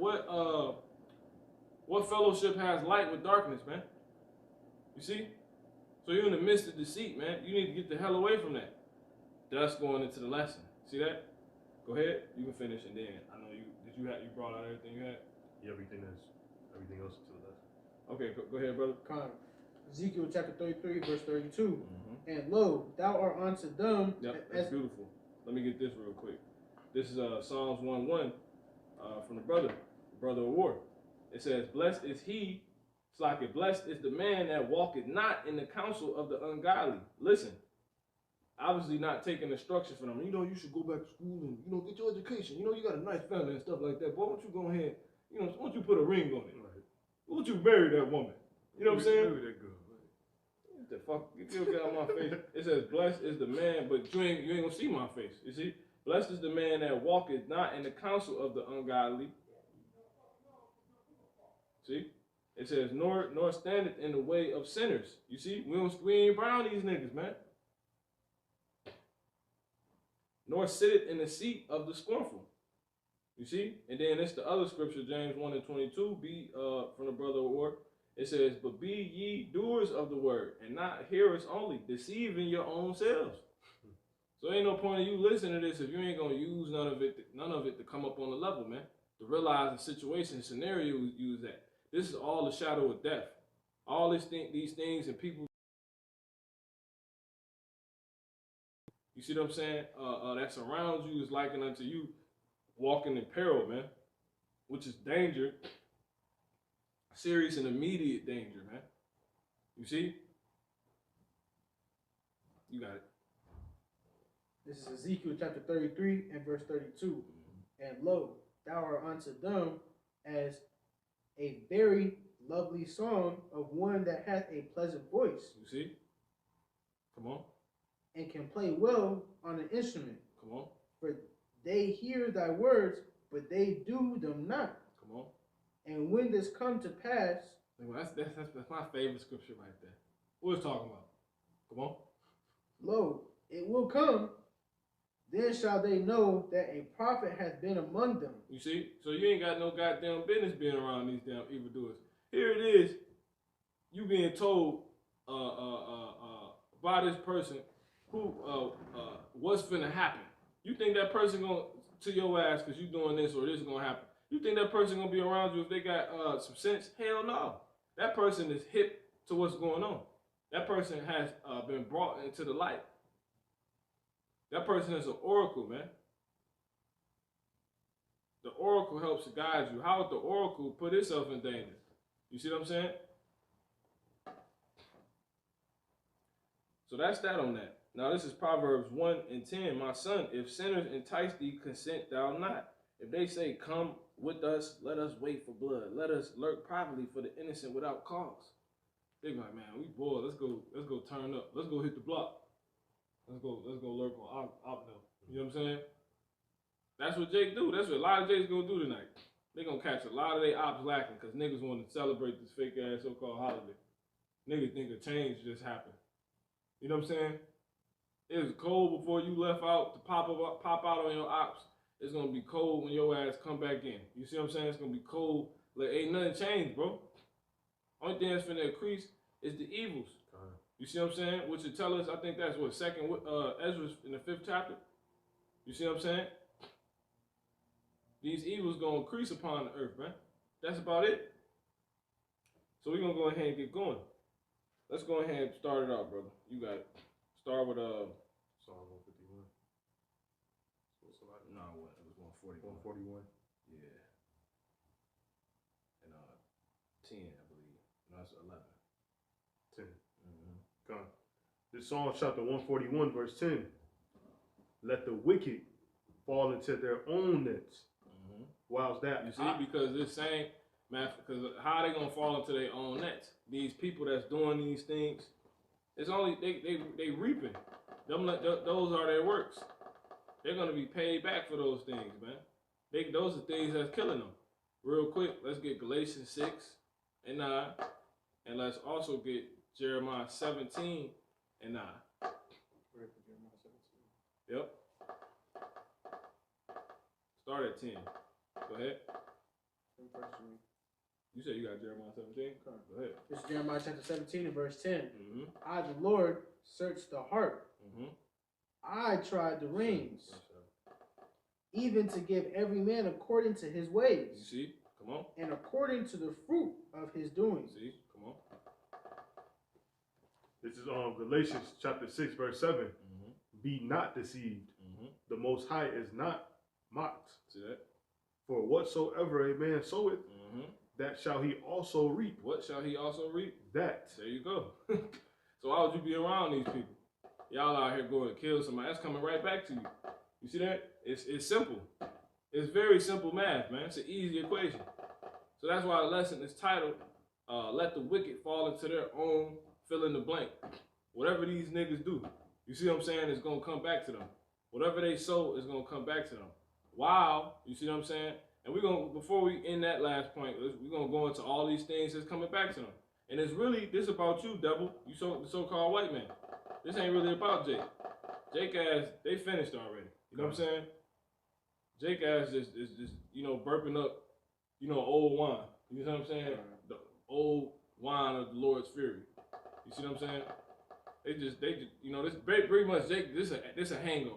Speaker 1: fellowship has light with darkness, man. You see? So you're in the midst of deceit, man. You need to get the hell away from that. Thus going into the lesson. See that? Go ahead. You can finish, and then I know you brought out everything you had.
Speaker 2: Yeah, everything else to the lesson.
Speaker 1: Okay, go ahead, brother.
Speaker 3: Come. Ezekiel chapter 33, verse 32.
Speaker 1: Mm-hmm.
Speaker 3: And lo, thou art unto them.
Speaker 1: Yep, that's beautiful. Let me get this real quick. This is Psalms 1:1 from the brother of war. It says, blessed is he, blessed is the man that walketh not in the counsel of the ungodly. Listen, obviously not taking instruction from them. You know, you should go back to school and, get your education. You got a nice family and stuff like that. But why don't you go ahead, why don't you put a ring on it? Right. Why don't you marry that woman? You know what I'm saying?
Speaker 2: Marry that girl.
Speaker 1: What the fuck? Get your guy on my face. It says, blessed is the man, but you ain't gonna see my face. You see? Blessed is the man that walketh not in the counsel of the ungodly. See? It says, nor standeth in the way of sinners. You see? We ain't brown these niggas, man. Nor sitteth in the seat of the scornful. You see? And then it's the other scripture, James 1 and 22, from the brother of war. It says, but be ye doers of the word, and not hearers only, deceiving your own selves. So ain't no point in you listening to this if you ain't gonna use none of it to come up on the level, man. To realize the situation, scenario you use that. This is all the shadow of death. All these things and people. You see what I'm saying? That surrounds you is likened unto you walking in peril, man. Which is danger. Serious and immediate danger, man. You see? You got it.
Speaker 3: This is Ezekiel chapter 33 and verse 32. And lo, thou art unto them as a very lovely song of one that hath a pleasant voice.
Speaker 1: You see? Come on.
Speaker 3: And can play well on an instrument.
Speaker 1: Come on.
Speaker 3: For they hear thy words, but they do them not.
Speaker 1: Come on.
Speaker 3: And when this come to pass,
Speaker 1: that's my favorite scripture right there. What it's talking about? Come on.
Speaker 3: Lo, it will come. Then shall they know that a prophet hath been among them.
Speaker 1: You see? So you ain't got no goddamn business being around these damn evildoers. Here it is. You being told by this person who what's finna happen. You think that person gonna to your ass because you doing this or this is gonna happen. You think that person gonna be around you if they got some sense? Hell no. That person is hip to what's going on. That person has been brought into the light. That person is an oracle, man. The oracle helps to guide you. How would the oracle put itself in danger? You see what I'm saying? So that's that on that. Now this is Proverbs 1 and 10. My son, if sinners entice thee, consent thou not. If they say, come with us, let us wait for blood. Let us lurk privately for the innocent without cause. They be like, man, we bored. Let's go turn up. Let's go hit the block. Let's go lurk on Opno. You know what I'm saying? That's what Jake do. That's what a lot of Jakes gonna do tonight. They gonna catch a lot of their ops lacking because niggas want to celebrate this fake ass so-called holiday. Niggas think a change just happened. You know what I'm saying? It was cold before you left out to pop out on your ops. It's gonna be cold when your ass come back in. You see what I'm saying? It's gonna be cold. Like ain't nothing changed, bro. Only thing that's finna increase is the evils. You see what I'm saying? Which would tell us, I think that's what, second Ezra in the 5th chapter. You see what I'm saying? These evils gonna increase upon the earth, man. That's about it. So we're gonna go ahead and get going. Let's go ahead and start it out, brother. You got it. Start with
Speaker 2: Psalm 151.
Speaker 1: No, what? It was 141.
Speaker 2: 141.
Speaker 1: Yeah. And 10, I believe. No, it's 11.
Speaker 2: 10. God. This Psalm chapter 141, verse 10. Let the wicked fall into their own nets. Why's that?
Speaker 1: You see, because this same math, because how are they gonna fall into their own nets? These people that's doing these things, it's only they reaping. Those are their works. They're gonna be paid back for those things, man. Those are things that's killing them. Real quick, let's get Galatians 6 and 9, and let's also get Jeremiah 17 and 9. Yep. Start at 10. Go ahead. You said you got Jeremiah 17? Go ahead.
Speaker 3: This is Jeremiah chapter 17 and verse 10. I, the Lord, search the heart. I tried the reins, even to give every man according to his ways.
Speaker 1: You see? Come on.
Speaker 3: And according to the fruit of his doing.
Speaker 1: See? Come on.
Speaker 2: This is Galatians chapter 6, verse 7. Be not deceived. The Most High is not mocked.
Speaker 1: See that?
Speaker 2: For whatsoever a man soweth, that shall he also reap.
Speaker 1: What shall he also reap?
Speaker 2: That.
Speaker 1: There you go. So why would you be around these people? Y'all out here going to kill somebody. That's coming right back to you. You see that? It's simple. It's very simple math, man. It's an easy equation. So that's why the lesson is titled, Let the Wicked Fall into Their Own Fill in the Blank. Whatever these niggas do, you see what I'm saying, it's going to come back to them. Whatever they sow is going to come back to them. Wow, you see what I'm saying? And we're going to, before we end that last point, we're going to go into all these things that's coming back to them. And it's really, this about you, devil. You the so-called white man. This ain't really about Jake. Jake ass, they finished already. You know what I'm saying? Jake ass is just burping up, old wine. You know what I'm saying?
Speaker 3: Right.
Speaker 1: The old wine of the Lord's fury. You see what I'm saying? They just this pretty much Jake. This a hangover.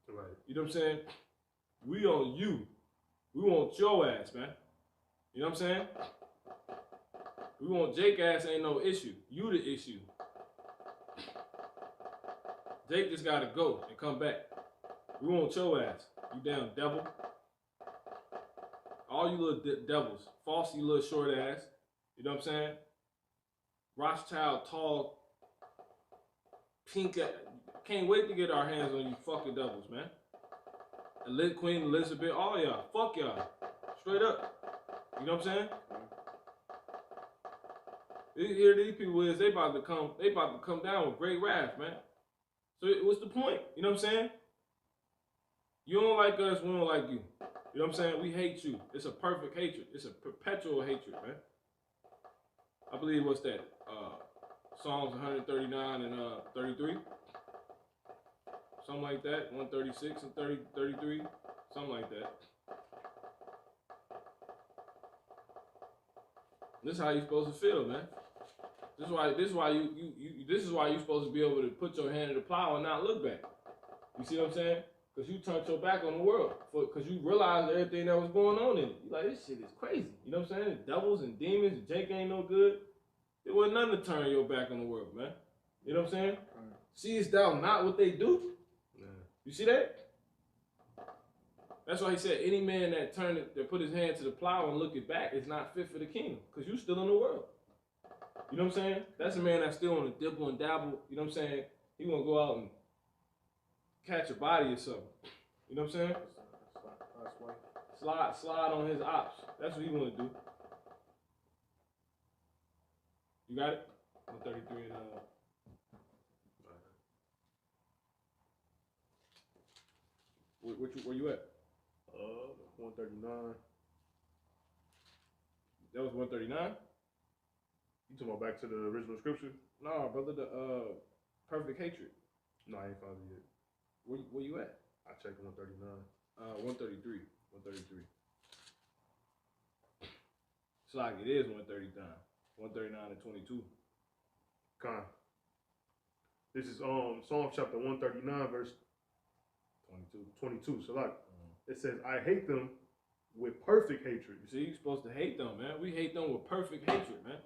Speaker 2: Right.
Speaker 1: You know what I'm saying? We on you. We want your ass, man. You know what I'm saying? We want Jake ass ain't no issue. You the issue. Jake just gotta go and come back. We want your ass. You damn devil. All you little devils. Falsy little short ass. You know what I'm saying? Rothschild tall. Pink. Can't wait to get our hands on you fucking devils, man. Queen Elizabeth, all y'all. Fuck y'all. Straight up. You know what I'm saying? Here these people is, they about to come down with great wrath, man. So what's the point? You know what I'm saying? You don't like us, we don't like you. You know what I'm saying? We hate you. It's a perfect hatred. It's a perpetual hatred, man. I believe what's that? Psalms 139 and 33. Something like that. 136 and 33. Something like that. This is how you're supposed to feel, man. This is why you're supposed to be able to put your hand in the plow and not look back. You see what I'm saying? Because you turned your back on the world. Because you realized everything that was going on in it. You're like, this shit is crazy. You know what I'm saying? The devils and demons and Jake ain't no good. There wasn't nothing to turn your back on the world, man. You know what I'm saying? Seest thou not what they do? Yeah. You see that? That's why he said, any man that put his hand to the plow and look it back is not fit for the kingdom. Because you still in the world. You know what I'm saying? That's a man that's still on the dibble and dabble. You know what I'm saying? He want to go out and catch a body or something. You know what I'm saying? Slide on his ops. That's what he want to do. You got it? 133 and where you at?
Speaker 2: 139.
Speaker 1: That was 139?
Speaker 2: You talking about back to the original scripture?
Speaker 1: No, brother, the perfect hatred.
Speaker 2: No, I ain't found it yet.
Speaker 1: Where you at?
Speaker 2: I checked 139.
Speaker 1: 133. 133. It's like it is 139. 139 and 22.
Speaker 2: Con. This is Psalm chapter 139, verse 22. So like it says, I hate them with perfect hatred.
Speaker 1: You see, you're supposed to hate them, man. We hate them with perfect hatred, man.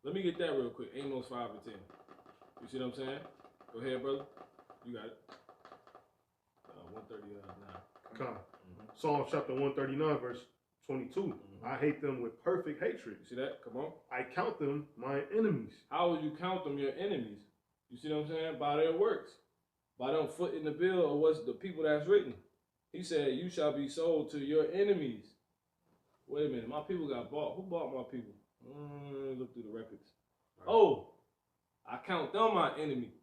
Speaker 1: Let me get that real quick. Amos 5 and 10. You see what I'm saying? Go ahead, brother. You got it. 139.
Speaker 2: Con. Psalm chapter 139, verse 22. I hate them with perfect hatred.
Speaker 1: You see that? Come on.
Speaker 2: I count them my enemies.
Speaker 1: How would you count them your enemies? You see what I'm saying? By their works. By them foot in the bill or what's the people that's written. He said, you shall be sold to your enemies. Wait a minute. My people got bought. Who bought my people? Look through the records. Right. Oh, I count them my enemy.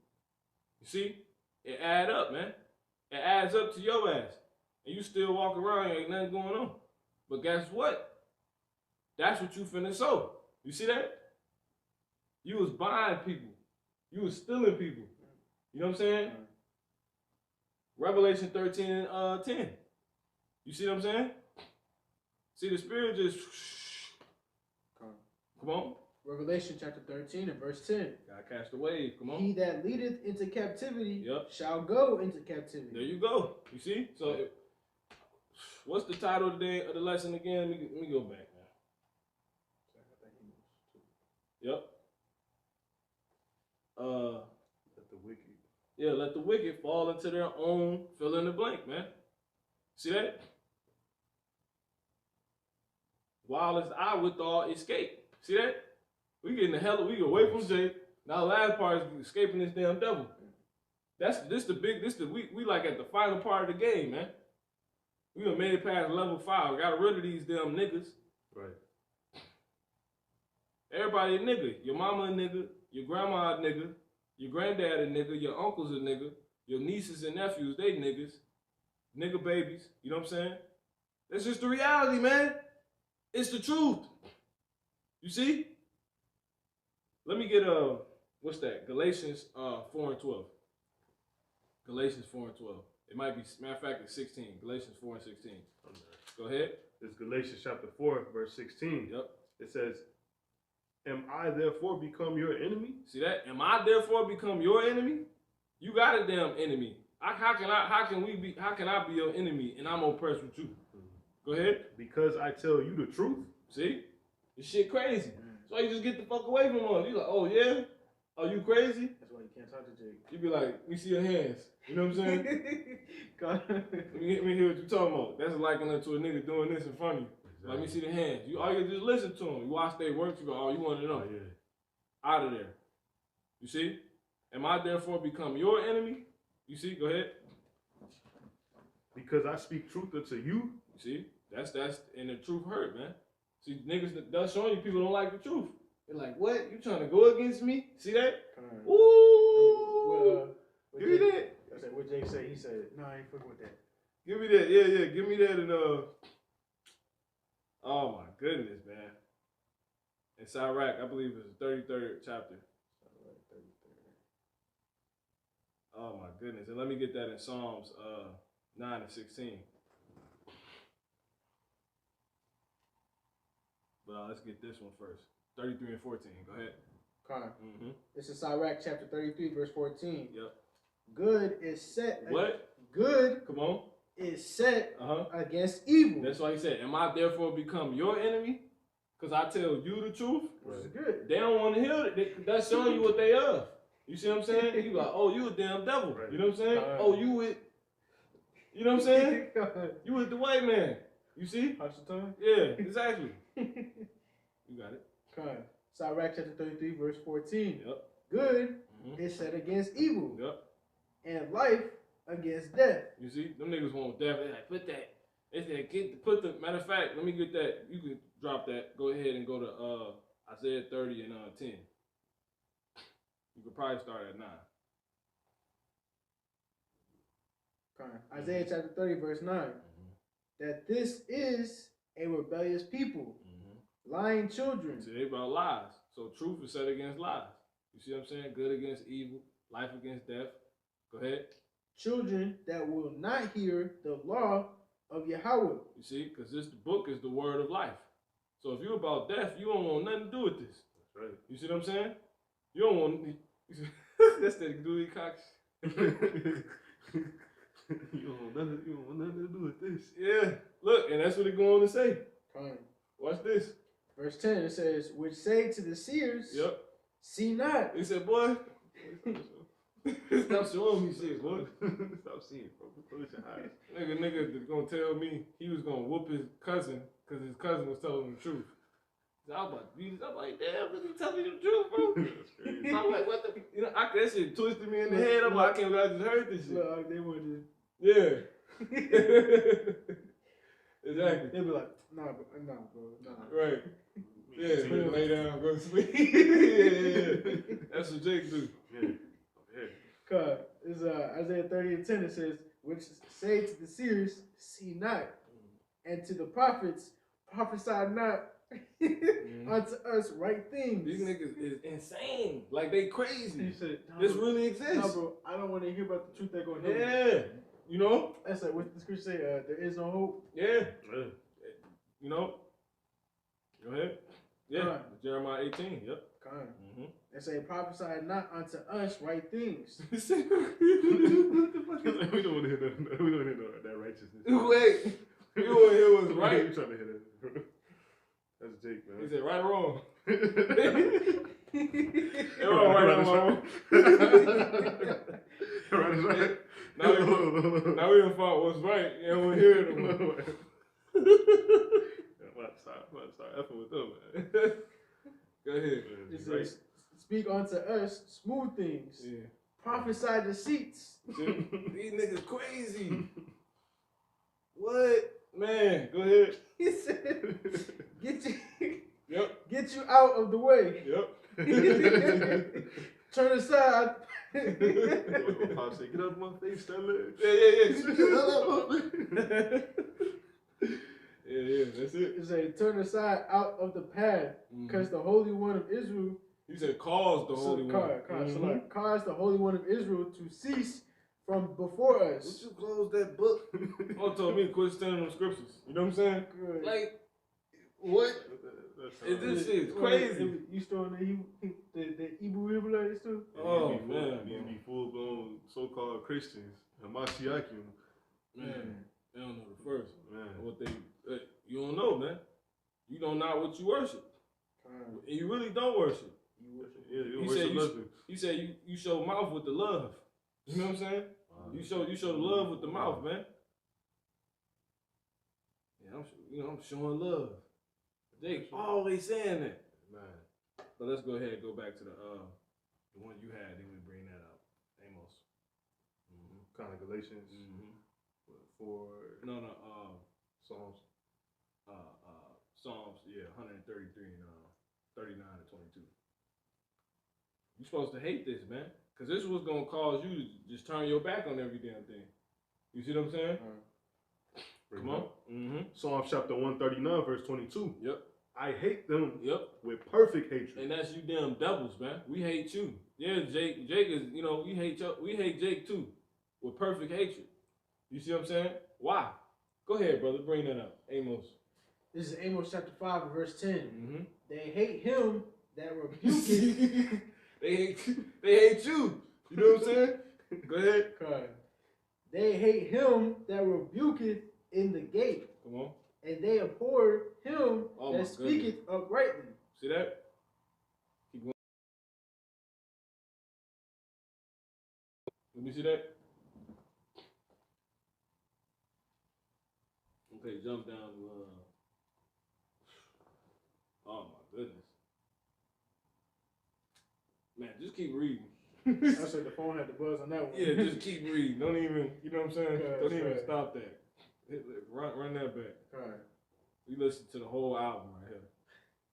Speaker 1: You see? It add up, man. It adds up to your ass. And you still walk around, ain't nothing going on. But guess what? That's what you finna sow. You see that? You was buying people. You was stealing people. You know what I'm saying? Revelation 13 and 10. You see what I'm saying? See, the spirit just... Come on.
Speaker 3: Revelation chapter 13 and verse 10.
Speaker 1: Gotta catch the wave. Come on.
Speaker 3: He that leadeth into captivity
Speaker 1: Yep.
Speaker 3: shall go into captivity.
Speaker 1: There you go. You see? So, what's the title of the lesson again? Let me go back now. Yep.
Speaker 2: Let the wicked.
Speaker 1: Yeah, let the wicked fall into their own fill in the blank, man. See that? While as I withal escape. See that? We getting the hell, we get away from Jay. Now the last part is escaping this damn devil. We like at the final part of the game, man. We done made it past level 5. We got rid of these damn niggas.
Speaker 2: Right.
Speaker 1: Everybody a nigga. Your mama a nigga. Your grandma a nigga. Your granddad a nigga. Your uncles a nigga. Your nieces and nephews, they niggas. Nigga babies. You know what I'm saying? That's just the reality, man. It's the truth. You see? Let me get what's that? Galatians 4 and 12. Galatians 4 and 12. It might be, matter of fact, it's 16. Galatians 4 and 16. Go ahead.
Speaker 2: It's Galatians chapter 4, verse 16.
Speaker 1: Yep.
Speaker 2: It says, am I therefore become your enemy?
Speaker 1: See that? Am I therefore become your enemy? You got a damn enemy. How can I be your enemy and I'm oppressed with you? Go ahead.
Speaker 2: Because I tell you the truth.
Speaker 1: See? This shit crazy. So you just get the fuck away from her. You like, oh yeah? Are you crazy?
Speaker 3: That's why you can't talk to Jake.
Speaker 1: You be like, let me see your hands. You know what I'm saying? let me hear what you talking about. That's likening to a nigga doing this in front of you. Exactly. Let me see the hands. All you just listen to them. You watch their work, you go, oh, you want to know.
Speaker 2: Oh, yeah.
Speaker 1: Out of there. You see? Am I therefore become your enemy? You see? Go ahead.
Speaker 2: Because I speak truth unto you.
Speaker 1: You see? That's and the truth hurt, man. See, niggas, that's showing you people don't like the truth. They're like, what? You trying to go against me? See that? Ooh! Give me that.
Speaker 3: I said, what Jake said? He said, no, I ain't fucking with that.
Speaker 1: Give me that. Yeah. Give me that and oh my goodness, man. In Sirach, I believe it's the 33rd chapter. Oh my goodness. And let me get that in Psalms 9 and 16. But let's get this one first. 33 and 14. Go ahead.
Speaker 3: Connor. This is Sirach chapter 33, verse 14.
Speaker 1: Yep.
Speaker 3: Good is set.
Speaker 1: What?
Speaker 3: Good.
Speaker 1: Come on.
Speaker 3: Is set against evil.
Speaker 1: That's why he said, am I therefore become your enemy? Because I tell you the truth.
Speaker 3: Which is good.
Speaker 1: They don't want to hear it. That's showing you what they are. You see what I'm saying? You like, oh, you a damn devil. Right. You know what I'm saying? Oh, you with, you know what I'm saying? You with the white man. You see? Yeah, exactly. You got it.
Speaker 3: Okay. Sirach chapter 33, verse 14.
Speaker 1: Yep.
Speaker 3: Good is set against evil.
Speaker 1: Yep.
Speaker 3: And life against death.
Speaker 1: You see? Them niggas want death. They like, put that. They said, matter of fact, let me get that. You can drop that. Go ahead and go to Isaiah 30 and 10. You could probably start at 9.
Speaker 3: Okay. Isaiah chapter 30, verse 9. That this is a rebellious people. Lying children.
Speaker 1: See, they about lies. So truth is set against lies. You see what I'm saying? Good against evil, life against death. Go ahead.
Speaker 3: Children that will not hear the law of Yahweh.
Speaker 1: You see, because this book is the word of life. So if you're about death, you don't want nothing to do with this.
Speaker 2: That's right.
Speaker 1: You see what I'm saying? You don't want. That's that Dewey Cox.
Speaker 2: You don't want nothing to do with this.
Speaker 1: Yeah. Look, and that's what it going on to say.
Speaker 3: Fine.
Speaker 1: Watch this.
Speaker 3: Verse 10, it says, which say to the seers,
Speaker 1: Yep.
Speaker 3: See not.
Speaker 1: He said, boy, stop showing me shit, boy.
Speaker 2: Stop seeing, bro. Close your eyes.
Speaker 1: Nigga gonna tell me he was gonna whoop his cousin because his cousin was telling him the truth. So I was like, damn, really telling you the truth, bro?
Speaker 2: That's crazy.
Speaker 1: I'm like, what the, that shit twisted me in the head. I'm like, I can't believe I just heard this shit.
Speaker 3: Look, they want to.
Speaker 1: Yeah. Exactly.
Speaker 3: They'll be like, nah, bro.
Speaker 1: Right. Yeah, lay down, go to sleep. yeah. That's what Jake do.
Speaker 2: Yeah.
Speaker 3: Cause it's Isaiah 30 and 10. It says, which say to the seers, see not, and to the prophets, prophesy not unto us right things.
Speaker 1: These niggas is insane. Like they crazy.
Speaker 3: He said,
Speaker 1: this really exists.
Speaker 3: No, bro, I don't want to hear about the truth that going to
Speaker 1: Yeah. You know?
Speaker 3: That's like what the scripture say, there is no hope.
Speaker 1: Yeah. You know? Go ahead. Yeah. Jeremiah 18. Yep.
Speaker 3: They say, prophesy not unto us right things.
Speaker 2: We don't want to hear that. We don't want to hear that righteousness.
Speaker 1: Wait. You want to hear what's right?
Speaker 2: You trying to hear that? That's Jake, man.
Speaker 1: He said, right or wrong?
Speaker 2: Right is right.
Speaker 1: Now we done fought what's right. You don't want to hear it no more.
Speaker 2: Start effing with them, man.
Speaker 1: Go ahead.
Speaker 3: It says, speak unto us smooth things.
Speaker 1: Yeah.
Speaker 3: Prophesy deceits.
Speaker 1: These niggas crazy. What? Man, go ahead.
Speaker 3: He said, get you out of the way.
Speaker 1: Yep.
Speaker 3: Turn aside.
Speaker 2: Pop said, get out of my face, Stanley.
Speaker 1: Yeah, that's it.
Speaker 3: It said, turn aside out of the path, because the Holy One of Israel.
Speaker 1: You said cause the Holy One.
Speaker 3: So cause the Holy One of Israel to cease from before
Speaker 1: Would
Speaker 3: us.
Speaker 1: you close that book? Paul told me to quit standing on scriptures. You know what I'm saying?
Speaker 3: Good.
Speaker 1: Like, what? This is crazy.
Speaker 3: You still in the Hebrew Israelites too?
Speaker 1: Oh,
Speaker 2: These
Speaker 1: man,
Speaker 2: These
Speaker 1: bro.
Speaker 2: be full-blown so-called Christians. Hamashiach.
Speaker 1: Man, they don't know the first.
Speaker 2: Man.
Speaker 1: What they, you don't know, man. You don't know what you worship. And you really don't worship.
Speaker 2: Yeah,
Speaker 1: You say you show mouth with the love. You know what I'm saying? You show the love with the mouth, man. Yeah, I'm showing love. They always saying that.
Speaker 2: Man.
Speaker 1: But let's go ahead and go back to the one you had. Then we bring that up. Amos.
Speaker 2: Kind of Galatians. For
Speaker 1: No,
Speaker 2: Psalms.
Speaker 1: Psalms, 133 and 39 and 22. You're supposed to hate this, man, because this was gonna cause you to just turn your back on every damn thing. You see what I'm saying? Come on.
Speaker 2: Psalms chapter 139, verse 22.
Speaker 1: Yep.
Speaker 2: I hate them
Speaker 1: Yep.
Speaker 2: with perfect hatred.
Speaker 1: And that's you damn devils, man. We hate you. Yeah, Jake is, we hate Jake too. With perfect hatred. You see what I'm saying? Why? Go ahead, brother. Bring that up. Amos.
Speaker 3: This is Amos chapter 5 verse 10.
Speaker 1: Mm-hmm.
Speaker 3: They hate him that rebuketh.
Speaker 1: They hate you. You know what I'm saying? Go ahead.
Speaker 3: They hate him that rebuketh in the gate.
Speaker 1: Come on.
Speaker 3: And they abhor him that speaketh uprightly.
Speaker 1: See that? Keep going. Let me see that. Okay, jump down to oh my goodness. Man, just keep reading.
Speaker 3: I said the phone had the buzz on that one.
Speaker 1: Yeah, just keep reading. Don't even, you know what I'm saying? Don't even
Speaker 3: right.
Speaker 1: stop that. Run that back.
Speaker 3: Right.
Speaker 1: We listen to the whole album right here.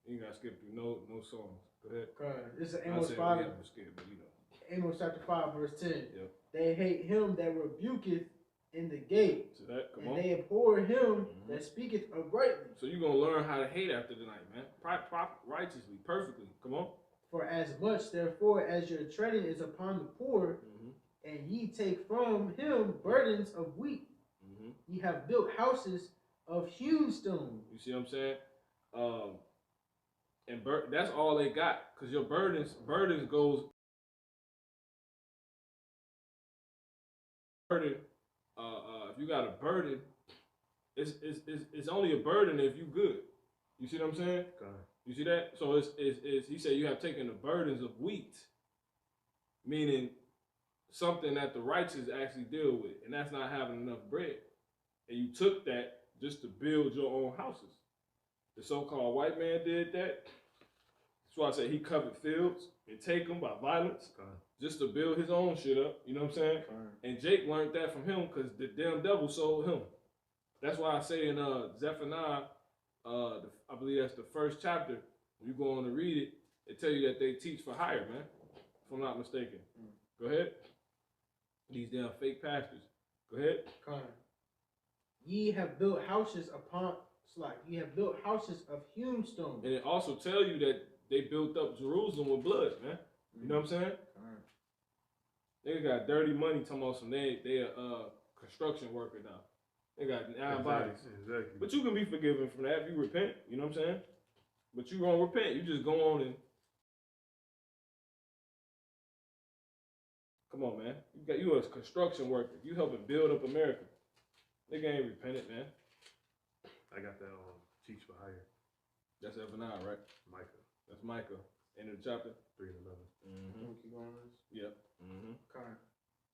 Speaker 1: You ain't gotta skip through no songs. Go ahead.
Speaker 3: This is
Speaker 1: I
Speaker 3: Amos
Speaker 1: said
Speaker 3: 5.
Speaker 1: we haven't skipped, but you know.
Speaker 3: Amos chapter 5 verse 10.
Speaker 1: Yep.
Speaker 3: They hate him that rebuketh in the gate.
Speaker 1: So that, come
Speaker 3: and
Speaker 1: on.
Speaker 3: they abhor him that speaketh uprightly.
Speaker 1: So you're gonna learn how to hate after tonight, man. Righteously, perfectly. Come on.
Speaker 3: For as much therefore as your treading is upon the poor, and ye take from him burdens of wheat, ye have built houses of hewn stone.
Speaker 1: You see what I'm saying? That's all they got, cause your burdens goes. Burden. If you got a burden, it's only a burden if you good. You see what I'm saying? You see that? So it's he said you have taken the burdens of wheat, meaning something that the righteous actually deal with, and that's not having enough bread. And you took that just to build your own houses. The so-called white man did that. That's why I say he covered fields and take them by violence just to build his own shit up. You know what I'm saying? And Jake learned that from him because the damn devil sold him. That's why I say in Zephaniah, I believe that's the first chapter. When you go on to read it, it tell you that they teach for hire, man. If I'm not mistaken. Go ahead. These damn fake pastors. Go ahead.
Speaker 3: Ye have built houses upon ye have built houses of hewn stone.
Speaker 1: And it also tell you that they built up Jerusalem with blood, man. You know what I'm saying? They got dirty money talking about some they a construction worker now. They got 9 bodies.
Speaker 2: Exactly.
Speaker 1: But you can be forgiven from that if you repent. You know what I'm saying? But you gonna repent. You just go on and come on, man. You a construction worker. You helping build up America. Nigga ain't repented, man.
Speaker 2: I got that teach for hire.
Speaker 1: That's Zephaniah, right?
Speaker 2: Micah.
Speaker 1: That's Micah. End of the chapter.
Speaker 2: 3 and 11.
Speaker 3: Keep going on this.
Speaker 1: Yep.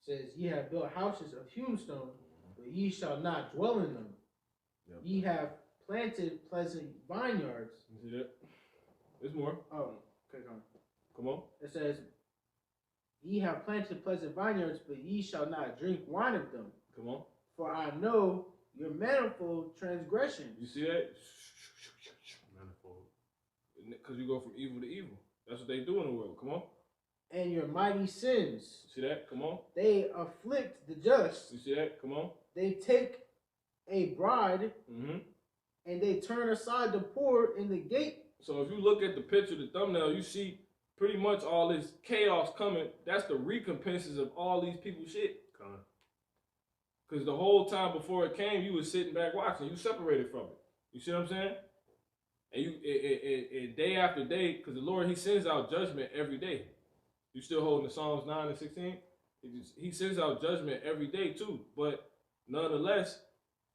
Speaker 3: Says, ye have built houses of hewn stone, but ye shall not dwell in them.
Speaker 1: Yep.
Speaker 3: Ye have planted pleasant vineyards.
Speaker 1: You see that? There's more.
Speaker 3: Oh, okay,
Speaker 1: come on.
Speaker 3: It says, ye have planted pleasant vineyards, but ye shall not drink wine of them.
Speaker 1: Come on.
Speaker 3: For I know your manifold transgressions.
Speaker 1: You see that?
Speaker 2: Manifold.
Speaker 1: Because you go from evil to evil. That's what they do in the world. Come on.
Speaker 3: And your mighty sins.
Speaker 1: See that? Come on.
Speaker 3: They afflict the just.
Speaker 1: You see that? Come on.
Speaker 3: They take a bride, and they turn aside the poor in the gate.
Speaker 1: So if you look at the picture, the thumbnail, you see pretty much all this chaos coming. That's the recompenses of all these people's shit. Because the whole time before it came, you was sitting back watching. You separated from it. You see what I'm saying? And and day after day, because the Lord, he sends out judgment every day. You still holding the Psalms 9 and 16? He sends out judgment every day too. But nonetheless,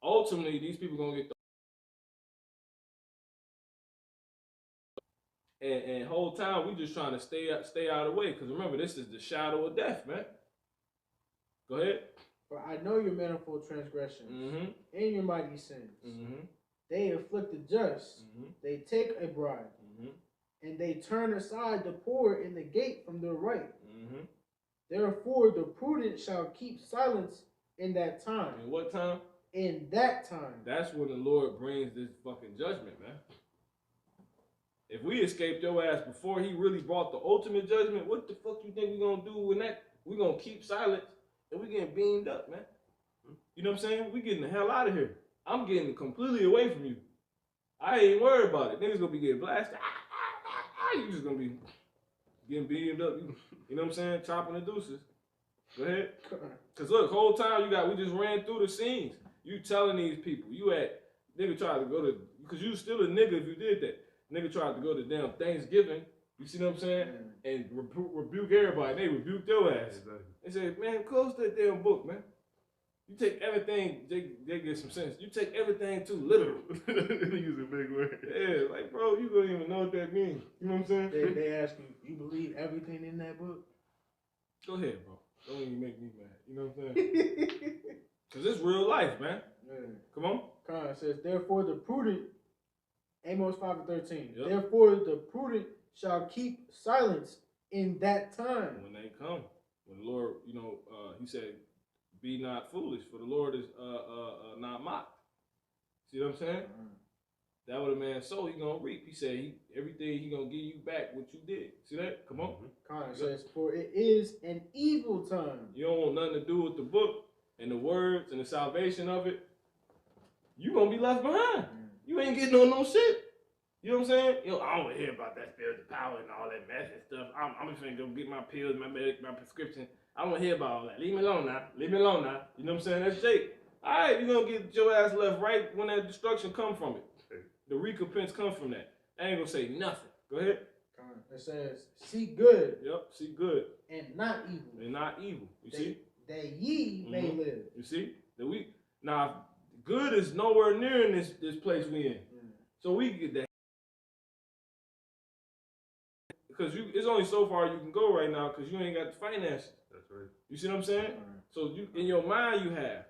Speaker 1: ultimately, these people going to get and whole time we just trying to stay out of the way. Because remember, this is the shadow of death, man. Go ahead.
Speaker 3: For I know your manifold transgressions and your mighty sins. They afflict the just. They take a bribe. And they turn aside the poor in the gate from their right. Therefore, the prudent shall keep silence in that time.
Speaker 1: In what time?
Speaker 3: In that time.
Speaker 1: That's when the Lord brings this fucking judgment, man. If we escaped your ass before he really brought the ultimate judgment, what the fuck you think we gonna do when that? We gonna keep silent and we getting beamed up, man. You know what I'm saying? We getting the hell out of here. I'm getting completely away from you. I ain't worried about it. Niggas gonna be getting blasted. You just gonna be getting beamed up. You know what I'm saying? Chopping the deuces. Go ahead. Cause look, whole time we just ran through the scenes. You telling these people, nigga tried to go to, cause you still a nigga if you did that. Nigga tried to go to damn Thanksgiving. You see what I'm saying? And rebuke everybody. They rebuked your ass.
Speaker 2: Exactly.
Speaker 1: They said, man, close that damn book, man. You take everything, they get some sense. You take everything too literal.
Speaker 2: They use a big word.
Speaker 1: Yeah, like, bro, you don't even know what that means. You know what I'm saying?
Speaker 3: They ask you believe everything in that book?
Speaker 1: Go ahead, bro. Don't even make me mad. You know what I'm saying? Because it's real life, man.
Speaker 3: Yeah.
Speaker 1: Come on.
Speaker 3: Con says, therefore the prudent, Amos 5:13.
Speaker 1: Yep.
Speaker 3: Therefore the prudent shall keep silence in that time.
Speaker 1: When they come. When the Lord, he said, be not foolish, for the Lord is not mocked. See what I'm saying? That what a man sow, he gonna reap. He said everything he gonna give you back what you did. See that? Come on.
Speaker 3: Con says, for it is an evil time.
Speaker 1: You don't want nothing to do with the book and the words and the salvation of it. You gonna be left behind. You ain't getting on no shit. You know what I'm saying? I don't want to hear about that spiritual power and all that mess and stuff. I'm just finna go get my pills, my prescription. I don't want to hear about all that. Leave me alone now. Leave me alone now. You know what I'm saying? That's Jake. All right, you're going to get your ass left right when that destruction come from it. The recompense come from that. I ain't going to say nothing. Go ahead.
Speaker 3: It says, seek good.
Speaker 1: Yep, seek good.
Speaker 3: And not evil.
Speaker 1: And not evil. You see?
Speaker 3: That ye may live.
Speaker 1: You see? Now, good is nowhere near in this place we in. So we get that. Because it's only so far you can go right now because you ain't got the finances.
Speaker 2: That's right.
Speaker 1: You see what I'm saying? So you in your mind you have.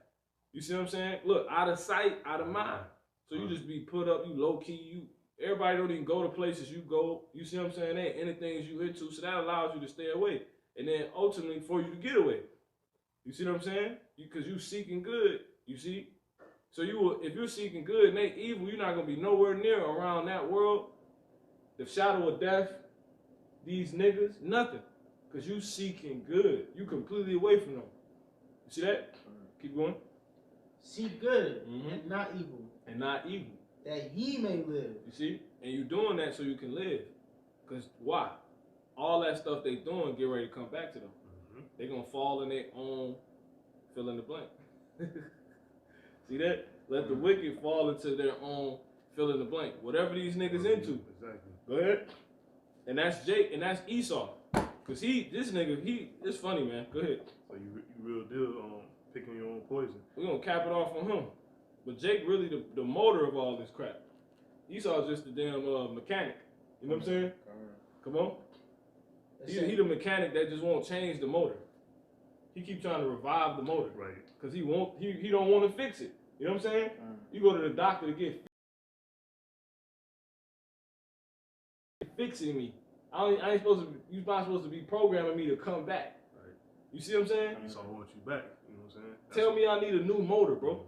Speaker 1: You see what I'm saying? Look, out of sight, out of mind. So you just be put up, you low key, everybody don't even go to places you go. You see what I'm saying? There ain't anything you into, so that allows you to stay away. And then ultimately for you to get away. You see what I'm saying? Because you seeking good, you see? So if you're seeking good and they evil, you're not gonna be nowhere near around that world, the shadow of death, these niggas, nothing. Because you seeking good. You completely away from them. You see that? Keep going.
Speaker 3: Seek good and not evil.
Speaker 1: And not evil.
Speaker 3: That ye may live.
Speaker 1: You see? And you doing that so you can live. Because why? All that stuff they doing get ready to come back to them. They're going to fall in their own fill in the blank. See that? Let the wicked fall into their own fill in the blank. Whatever these niggas into.
Speaker 2: Exactly.
Speaker 1: Go ahead. And that's Jake, and that's Esau. Cause it's funny, man. Go ahead.
Speaker 2: So you real deal picking your own poison.
Speaker 1: We're gonna cap it off on him. But Jake really the motor of all this crap. Esau's just the damn mechanic. You know what I'm saying? Come on. He the mechanic that just won't change the motor. He keep trying to revive the motor.
Speaker 2: Right. Cause
Speaker 1: he don't want to fix it. You know what I'm saying? You go to the doctor to get fixing me. I ain't supposed to. You're not supposed to be programming me to come back.
Speaker 2: Right.
Speaker 1: You see what I'm saying?
Speaker 2: So I want you back. You know what I'm saying?
Speaker 1: Tell me I need a new motor, bro.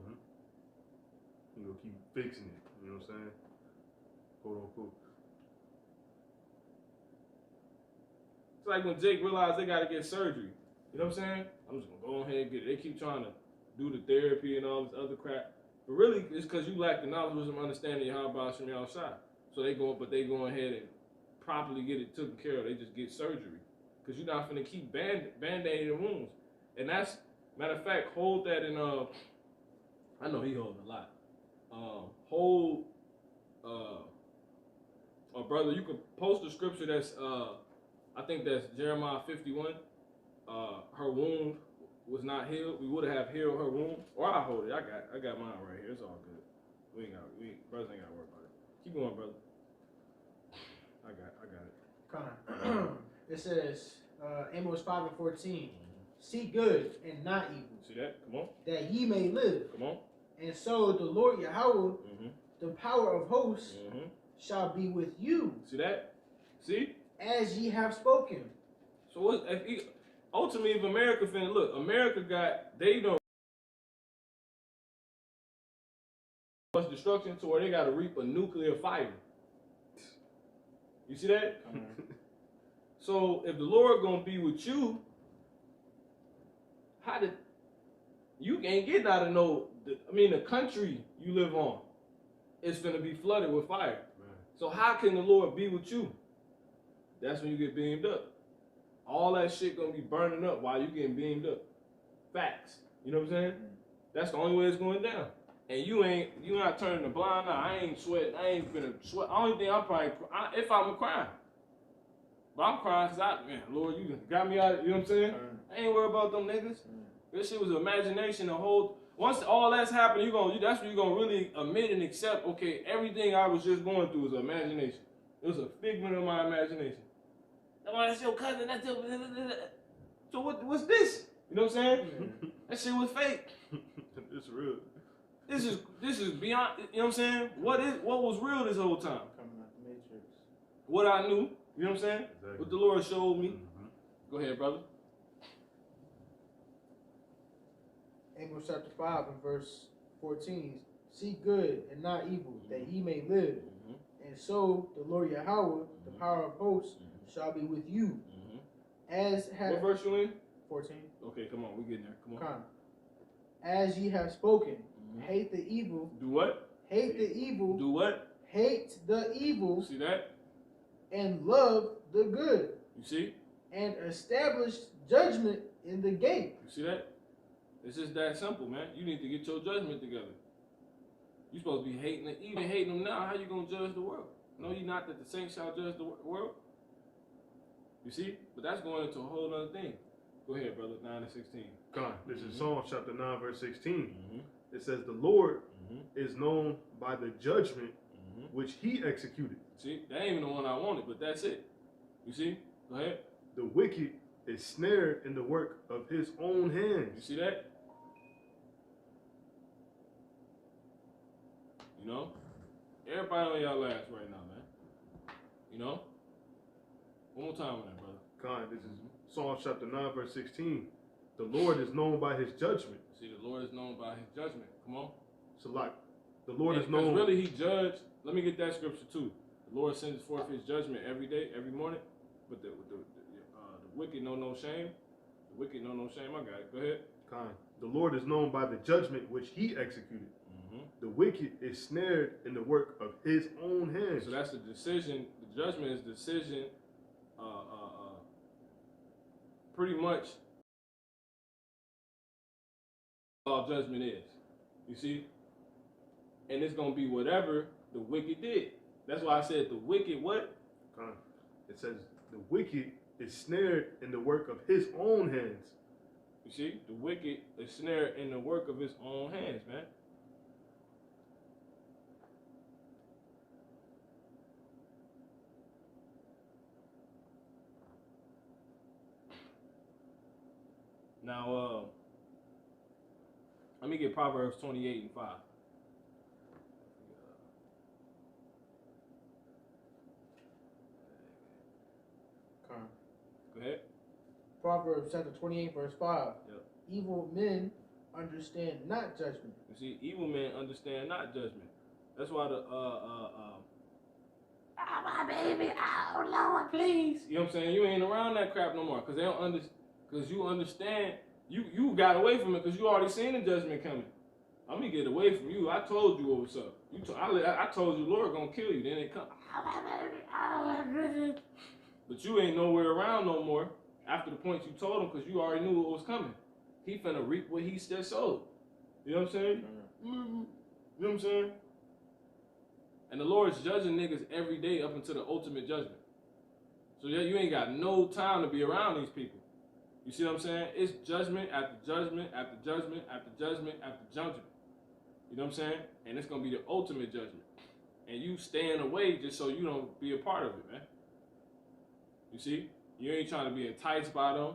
Speaker 2: You gonna keep fixing it. You know what I'm saying? Quote unquote.
Speaker 1: It's like when Jake realized they got to get surgery. You know what I'm saying? I'm just gonna go ahead and get it. They keep trying to do the therapy and all this other crap, but really it's because you lack the knowledge, wisdom, understanding of how about from the outside. So they go ahead and properly get it taken care of. They just get surgery because you're not gonna keep band-aiding the wounds. And that's matter of fact, hold that in I know he holding a lot. Brother, you can post the scripture that's I think that's Jeremiah 51. Her wound was not healed. We would have healed her wound. Or I hold it. I got mine right here. It's all good. Brothers ain't gotta worry about it. Keep going, brother. I got it.
Speaker 3: Come on. It says Amos 5:14. See good and not evil.
Speaker 1: See that? Come on.
Speaker 3: That ye may live.
Speaker 1: Come on.
Speaker 3: And so the Lord Yahweh, the power of hosts, shall be with you.
Speaker 1: See that? See?
Speaker 3: As ye have spoken.
Speaker 1: So what? Ultimately, if America they don't much destruction to where they got to reap a nuclear fire. You see that? So if the Lord gonna be with you, you ain't getting out of the country you live on, it's gonna be flooded with fire. Right. So how can the Lord be with you? That's when you get beamed up. All that shit gonna be burning up while you getting beamed up. Facts. You know what I'm saying? That's the only way it's going down. And you not turning a blind eye. I ain't sweating. I ain't finna sweat. Only thing I'm probably, if I'm crying. But I'm crying because Lord, you got me out. You know what I'm saying? I ain't worried about them niggas. This shit was imagination. Once all that's happened, that's when you're gonna really admit and accept. Okay, everything I was just going through was imagination. It was a figment of my imagination. Oh, that's your cousin. That's your. So what's this? You know what I'm saying? That shit was fake.
Speaker 2: It's real.
Speaker 1: This is beyond. You know what I'm saying? What was real this whole time?
Speaker 3: Coming out the Matrix.
Speaker 1: What I knew. You know what I'm saying?
Speaker 2: Exactly.
Speaker 1: What the Lord showed me. Go ahead, brother.
Speaker 3: Amos chapter 5 and verse 14. See good and not evil, that ye may live. And so the Lord Yahweh, the power of hosts, shall be with you. As have
Speaker 1: What verse you in?
Speaker 3: 14.
Speaker 1: Okay, come on, we getting there. Come on.
Speaker 3: As ye have spoken, hate the evil.
Speaker 1: Do what?
Speaker 3: Hate the evil.
Speaker 1: Do what?
Speaker 3: Hate the evil.
Speaker 1: See that?
Speaker 3: And love the good.
Speaker 1: You see?
Speaker 3: And establish judgment in the gate.
Speaker 1: You see that? It's just that simple, man. You need to get your judgment together. You're supposed to be even hating them now. How you going to judge the world? No, you're not that the saints shall judge the world. You see? But that's going into a whole other thing. Go ahead, brother. 9 and 16.
Speaker 2: God, this is Psalm chapter 9, verse 16. It says, the Lord is known by the judgment which he executed.
Speaker 1: See? That ain't even the one I wanted, but that's it. You see? Go ahead.
Speaker 2: The wicked is snared in the work of his own hands.
Speaker 1: You see that? You know? Everybody on y'all ass right now, man. You know? One more time with that, brother.
Speaker 2: God, this is Psalm chapter 9, verse 16. The Lord is known by his judgment.
Speaker 1: See, the Lord is known by his judgment. Come on.
Speaker 2: So like, the Lord is known.
Speaker 1: Really, he judged. Let me get that scripture too. The Lord sends forth his judgment every day, every morning. But the wicked know no shame. The wicked know no shame. I got it. Go ahead.
Speaker 2: God, the Lord is known by the judgment which he executed. The wicked is snared in the work of his own hands.
Speaker 1: So that's the decision. The judgment is decision. Pretty much all judgment is. You see? And it's going to be whatever the wicked did. That's why I said the wicked what?
Speaker 2: It says the wicked is snared in the work of his own hands.
Speaker 1: You see? The wicked is snared in the work of his own hands, man. Now, let me get Proverbs 28 and 5. Go ahead.
Speaker 3: Proverbs chapter 28, verse 5.
Speaker 1: Yep.
Speaker 3: Evil men understand not judgment.
Speaker 1: You see, evil men understand not judgment. That's why my baby, oh Lord, please. You know what I'm saying? You ain't around that crap no more, because they don't understand. Because you understand, you got away from it because you already seen the judgment coming. I'm going to get away from you. I told you what was up. I told you Lord going to kill you. Then it come. But you ain't nowhere around no more after the point you told him because you already knew what was coming. He finna reap what he still sowed. You know what I'm saying? You know what I'm saying? And the Lord's judging niggas every day up until the ultimate judgment. So yeah, you ain't got no time to be around these people. You see what I'm saying? It's judgment after judgment after judgment after judgment after judgment. You know what I'm saying? And it's gonna be the ultimate judgment. And you staying away just so you don't be a part of it, man. You see? You ain't trying to be enticed by them.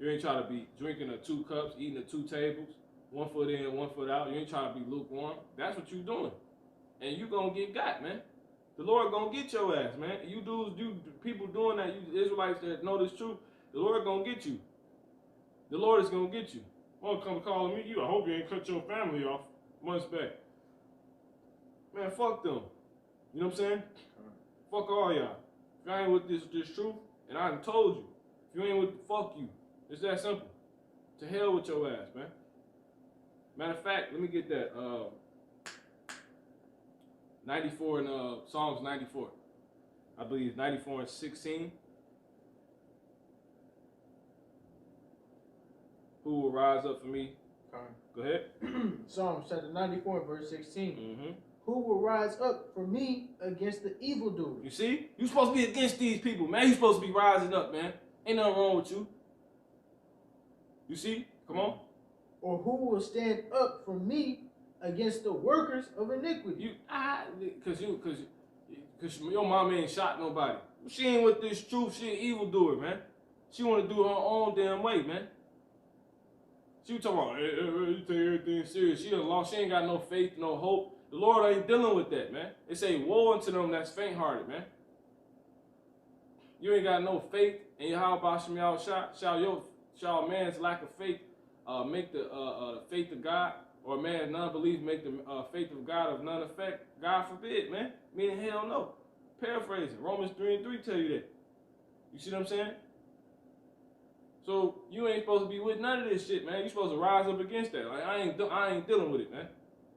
Speaker 1: You ain't trying to be drinking the 2 cups, eating the 2 tables, 1 foot in, 1 foot out. You ain't trying to be lukewarm. That's what you doing. And you gonna get got, man. The Lord gonna get your ass, man. You dudes, people doing that, you Israelites that know this truth, the Lord gonna get you. The Lord is gonna get you. Won't come calling me, I hope you ain't cut your family off months back. Man, fuck them. You know what I'm saying? Fuck all y'all. If y'all ain't with this truth, and I done told you, if you ain't with fuck you. It's that simple. To hell with your ass, man. Matter of fact, let me get that 94 in Psalms 94. I believe 94 and 16. Who will rise up for me? Go ahead.
Speaker 3: Psalms chapter 94, verse 16.
Speaker 1: Mm-hmm.
Speaker 3: Who will rise up for me against the evildoers?
Speaker 1: You see? You supposed to be against these people, man. You supposed to be rising up, man. Ain't nothing wrong with you. You see? Come on.
Speaker 3: Or who will stand up for me against the workers of iniquity?
Speaker 1: Cause your mama ain't shot nobody. She ain't with this truth. She an evildoer, man. She want to do her own damn way, man. She was talking about, you take everything serious. She done lost. She ain't got no faith, no hope. The Lord ain't dealing with that, man. It say, woe unto them that's faint-hearted, man. You ain't got no faith, and Yahweh Shem shall a man's lack of faith make the faith of God, or a man's non-belief make the faith of God of none effect? God forbid, man. Meaning hell no. Paraphrasing, Romans 3 and 3 tell you that. You see what I'm saying? So you ain't supposed to be with none of this shit, man. You supposed to rise up against that. Like I ain't dealing with it, man.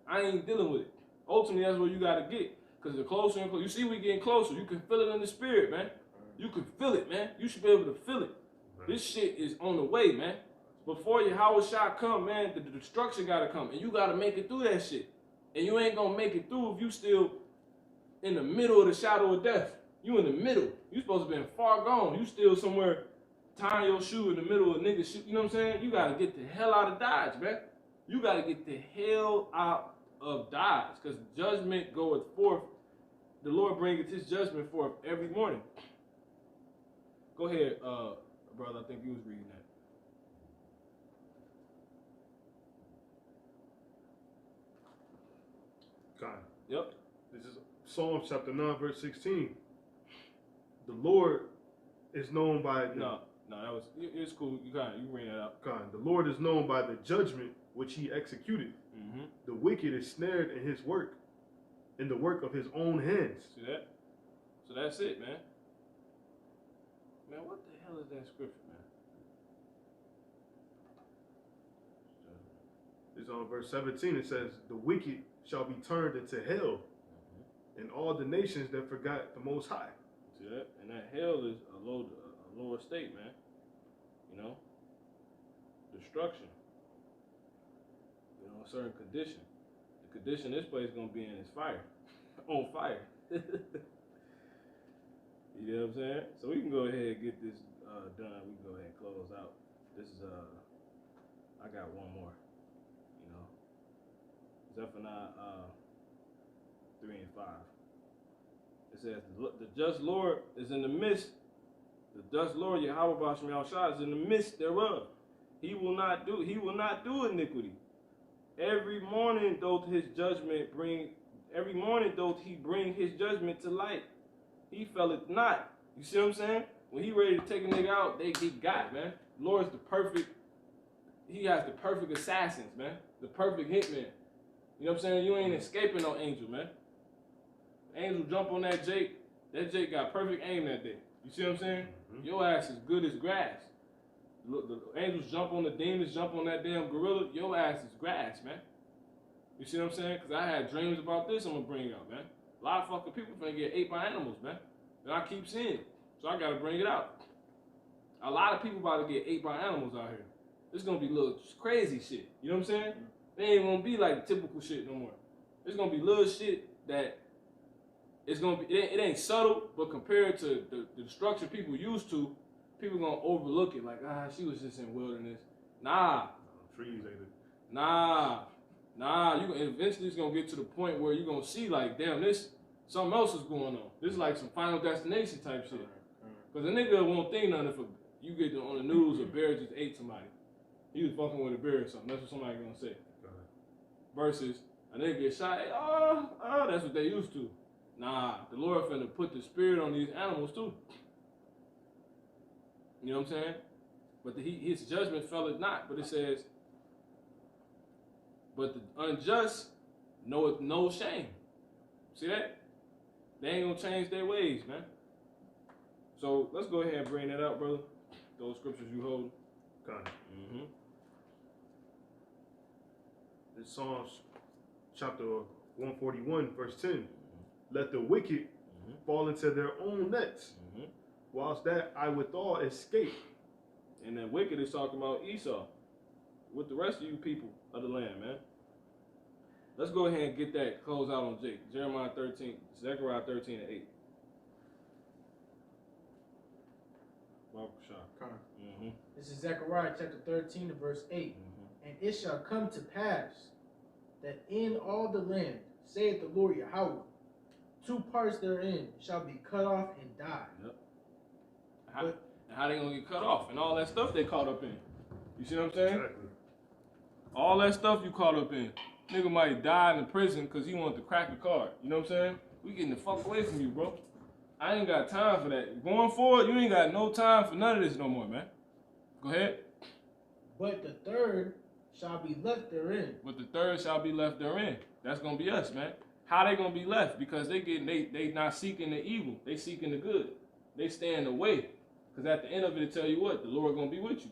Speaker 1: I ain't dealing with it. Ultimately, that's where you gotta get. Cause the closer and closer, you see we getting closer. You can feel it in the spirit, man. You can feel it, man. You should be able to feel it. This shit is on the way, man. Before Yahweh shot come, man, the destruction gotta come, and you gotta make it through that shit. And you ain't gonna make it through if you still in the middle of the shadow of death. You in the middle. You supposed to be far gone. You still somewhere tying your shoe in the middle of niggas' shoe. You know what I'm saying? You gotta get the hell out of Dodge, man. You gotta get the hell out of Dodge, because judgment goeth forth. The Lord bringeth his judgment forth every morning. Go ahead, brother. I think you was reading that.
Speaker 2: God.
Speaker 1: Yep.
Speaker 2: This is Psalm chapter 9, verse 16. The Lord is known by the...
Speaker 1: No, it's cool. You bring that up.
Speaker 2: God. The Lord is known by the judgment which he executed.
Speaker 1: Mm-hmm.
Speaker 2: The wicked is snared in his work, in the work of his own hands.
Speaker 1: See that? So that's it, man. Man, what the hell is that scripture, man?
Speaker 2: It's on verse 17. It says, the wicked shall be turned into hell, and all the nations that forgot the Most High.
Speaker 1: See that? And that hell is a lower state, man. You know? Destruction. You know, a certain condition. The condition this place is going to be in is fire. On fire. You know what I'm saying? So we can go ahead and get this done. We can go ahead and close out. This is, I got one more. You know? Zephaniah 3 and 5. It says, the just Lord is in the midst. The just Lord, Yahweh Bashem Yahushua, is in the midst thereof. He will not do iniquity. Every morning doth he bring his judgment to light. He fell it not. You see what I'm saying? When he ready to take a nigga out, they got, man. The Lord's the perfect, he has the perfect assassins, man. The perfect hitman. You know what I'm saying? You ain't escaping no angel, man. Angel jump on that Jake got perfect aim that day. You see what I'm saying? Mm-hmm. Your ass is good as grass. Look, the angels jump on the demons, jump on that damn gorilla. Your ass is grass, man. You see what I'm saying? Because I had dreams about this I'm going to bring out, man. A lot of fucking people finna get ate by animals, man. And I keep seeing it. So I got to bring it out. A lot of people about to get ate by animals out here. It's going to be little crazy shit. You know what I'm saying? They ain't gonna be like typical shit no more. It's gonna be little shit that it's gonna be. It ain't subtle, but compared to the structure people used to, people gonna overlook it. Like, she was just in wilderness. Nah,
Speaker 2: trees ain't it.
Speaker 1: Nah. You eventually it's gonna get to the point where you gonna see like, damn, this something else is going on. This is like some Final Destination type shit. Cause a nigga won't think nothing if you get on the news a bear just ate somebody. He was fucking with a bear or something. That's what somebody gonna say. Versus a nigga get shot. That's what they used to. Nah, the Lord finna put the spirit on these animals too. You know what I'm saying? But his judgment fell it not. But it says, but the unjust knoweth no shame. See that? They ain't gonna change their ways, man. So let's go ahead and bring that out, brother. Those scriptures you hold.
Speaker 2: Okay. It's Psalms chapter 141, verse 10. Let the wicked fall into their own nets, whilst that I withal escape.
Speaker 1: And that wicked is talking about Esau with the rest of you people of the land, man. Let's go ahead and get that close out on Jake. Zechariah 13 and 8.
Speaker 3: This is Zechariah chapter 13 and verse 8. And it shall come to pass that in all the land, saith the Lord Yahweh, 2 parts therein shall be cut off and die.
Speaker 1: Yep. How they gonna get cut off? And all that stuff they caught up in. You see what I'm saying?
Speaker 2: Exactly.
Speaker 1: All that stuff you caught up in. Nigga might die in the prison because he wanted to crack the card. You know what I'm saying? We getting the fuck away from you, bro. I ain't got time for that. Going forward, you ain't got no time for none of this no more, man. Go ahead.
Speaker 3: But the third shall be left therein.
Speaker 1: But the third shall be left therein. That's gonna be us, man. How they gonna be left? Because they not seeking the evil. They seeking the good. They staying away. Because at the end of it, it tell you what? The Lord gonna be with you.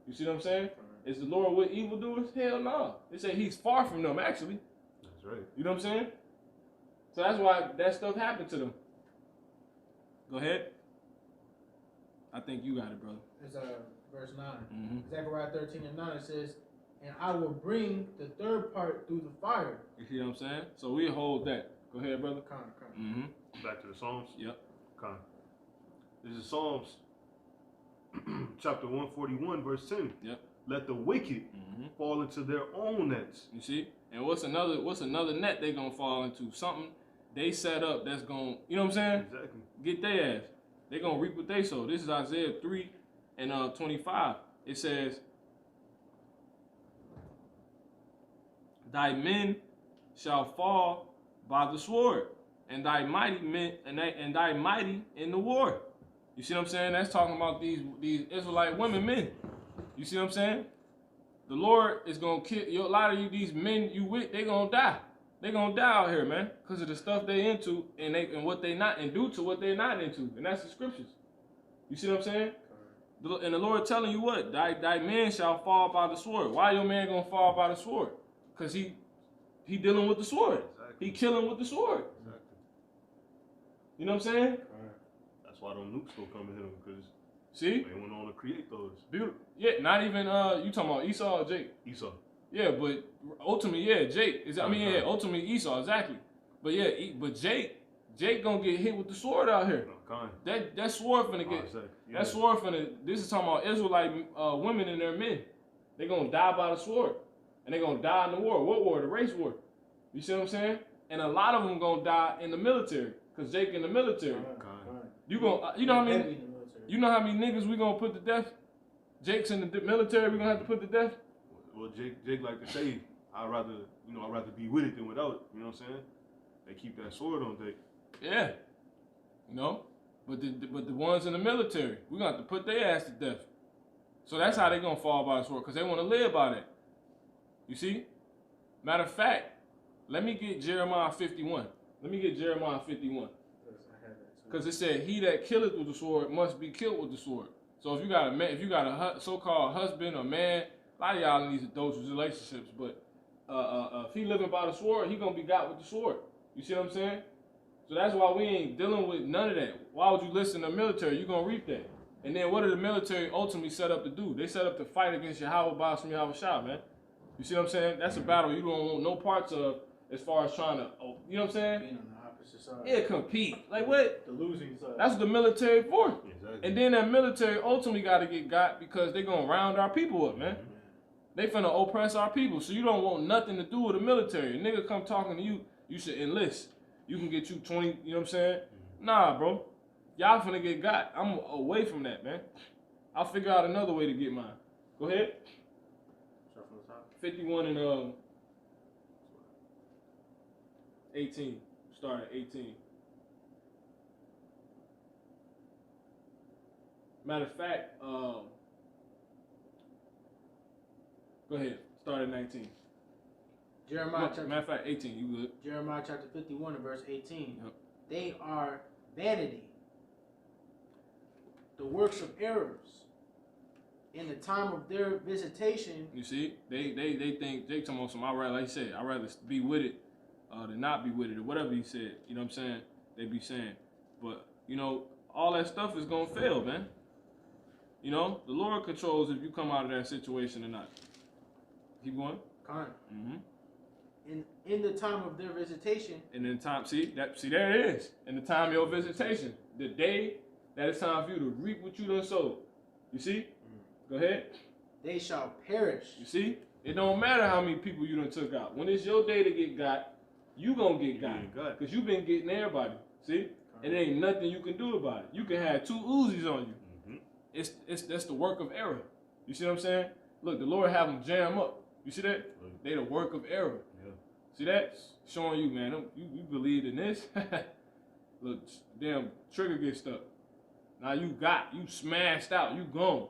Speaker 1: You see what I'm saying? Is the Lord with evildoers? Hell no. They say he's far from them, actually.
Speaker 2: That's right.
Speaker 1: You know what I'm saying? So that's why that stuff happened to them. Go ahead. I think you got it, brother.
Speaker 3: It's verse 9. Zechariah 13 and 9, it says, and I will bring the third part through the fire.
Speaker 1: You see what I'm saying? So we hold that. Go ahead, brother.
Speaker 2: Back to the Psalms.
Speaker 1: Yep.
Speaker 2: Okay. This is Psalms chapter 141, verse 10.
Speaker 1: Yep.
Speaker 2: Let the wicked fall into their own nets.
Speaker 1: You see? And what's another net they gonna fall into? Something they set up that's gonna, you know what I'm saying?
Speaker 2: Exactly.
Speaker 1: Get their ass. They gonna reap what they sow. This is Isaiah 3 and 25. It says, thy men shall fall by the sword, and thy mighty men and thy mighty in the war. You see what I'm saying? That's talking about these Israelite women, men. You see what I'm saying? The Lord is gonna kill a lot of you. These men you with, they gonna die. They gonna die out here, man, because of the stuff they into and what they not and due to what they're not into, and that's the scriptures. You see what I'm saying? And the Lord telling you what? Thy man shall fall by the sword. Why your man gonna fall by the sword? Because he dealing with the sword. Exactly. He killing with the sword. Exactly. You know what I'm saying?
Speaker 2: That's why them nukes still coming here, because
Speaker 1: see,
Speaker 2: they went on to create those.
Speaker 1: Beautiful. Yeah, not even you talking about Esau or Jake?
Speaker 2: Esau.
Speaker 1: Yeah, but ultimately, yeah, Jake is. I mean, yeah, ultimately Esau, exactly. But yeah, but Jake gonna get hit with the sword out here. That sword finna get. Exactly. Yeah. That sword finna. This is talking about Israelite women and their men. They gonna die by the sword, and they gonna die in the war. What war? The race war. You see what I'm saying? And a lot of them gonna die in the military, cause Jake in the military. You gonna, you know how many? You know how many niggas we gonna put to death? Jake's in the military. We gonna have to put to death.
Speaker 2: Well, Jake like to say, I'd rather be with it than without it. You know what I'm saying? They keep that sword on Jake.
Speaker 1: Yeah. You know? But the ones in the military, we gonna have to put their ass to death. So that's how they gonna fall by the sword, because they want to live by that. You see? Matter of fact, let me get Jeremiah 51. Let me get Jeremiah 51. Because it said, he that killeth with the sword must be killed with the sword. So if you got a so-called husband or man, a lot of y'all in those relationships, but if he living by the sword, he gonna be got with the sword. You see what I'm saying? So that's why we ain't dealing with none of that. Why would you listen to the military? You gonna reap that. And then what did the military ultimately set up to do? They set up to fight against Yahweh Bas from Yahweh Shah, man. You see what I'm saying? That's a battle you don't want no parts of as far as trying to, you know what I'm saying?
Speaker 3: Being on the opposite side.
Speaker 1: Yeah, compete. Like what?
Speaker 2: The losing side.
Speaker 1: That's the military for.
Speaker 2: Exactly.
Speaker 1: And then that military ultimately got to get got because they going to round our people up, man. They finna oppress our people. So you don't want nothing to do with the military. A nigga come talking to you, you should enlist. You can get you 20, you know what I'm saying? Nah, bro. Y'all finna get got. I'm away from that, man. I'll figure out another way to get mine. Go ahead. 51 and 18. Start at 18. Matter of fact, go ahead. Start at 19.
Speaker 3: Jeremiah chapter,
Speaker 1: matter of fact, 18. You good?
Speaker 3: Jeremiah chapter 51 and verse 18.
Speaker 1: Yep.
Speaker 3: They are vanity, the works of errors. In the time of their visitation,
Speaker 1: You see, they think they talking about some. I rather, like you said, I'd rather be with it than not be with it, or whatever he said. You know what I'm saying? They be saying, but you know, all that stuff is gonna fail, man. You know, the Lord controls if you come out of that situation or not. Keep going.
Speaker 3: in the time of their visitation,
Speaker 1: And in time, see there it is. In the time of your visitation, the day that it's time for you to reap what you done sowed. You see? Go ahead.
Speaker 3: they shall perish.
Speaker 1: You see? It don't matter how many people you done took out. When it's your day to get got, you gonna get got. Because you been getting everybody. See? And there ain't nothing you can do about it. You can have 2 Uzis on you. That's the work of error. You see what I'm saying? Look, the Lord have them jam up. You see that? They the work of error.
Speaker 2: Yeah.
Speaker 1: See that? Showing you, man, you believe in this. Look, damn trigger get stuck. Now you smashed out. You gone.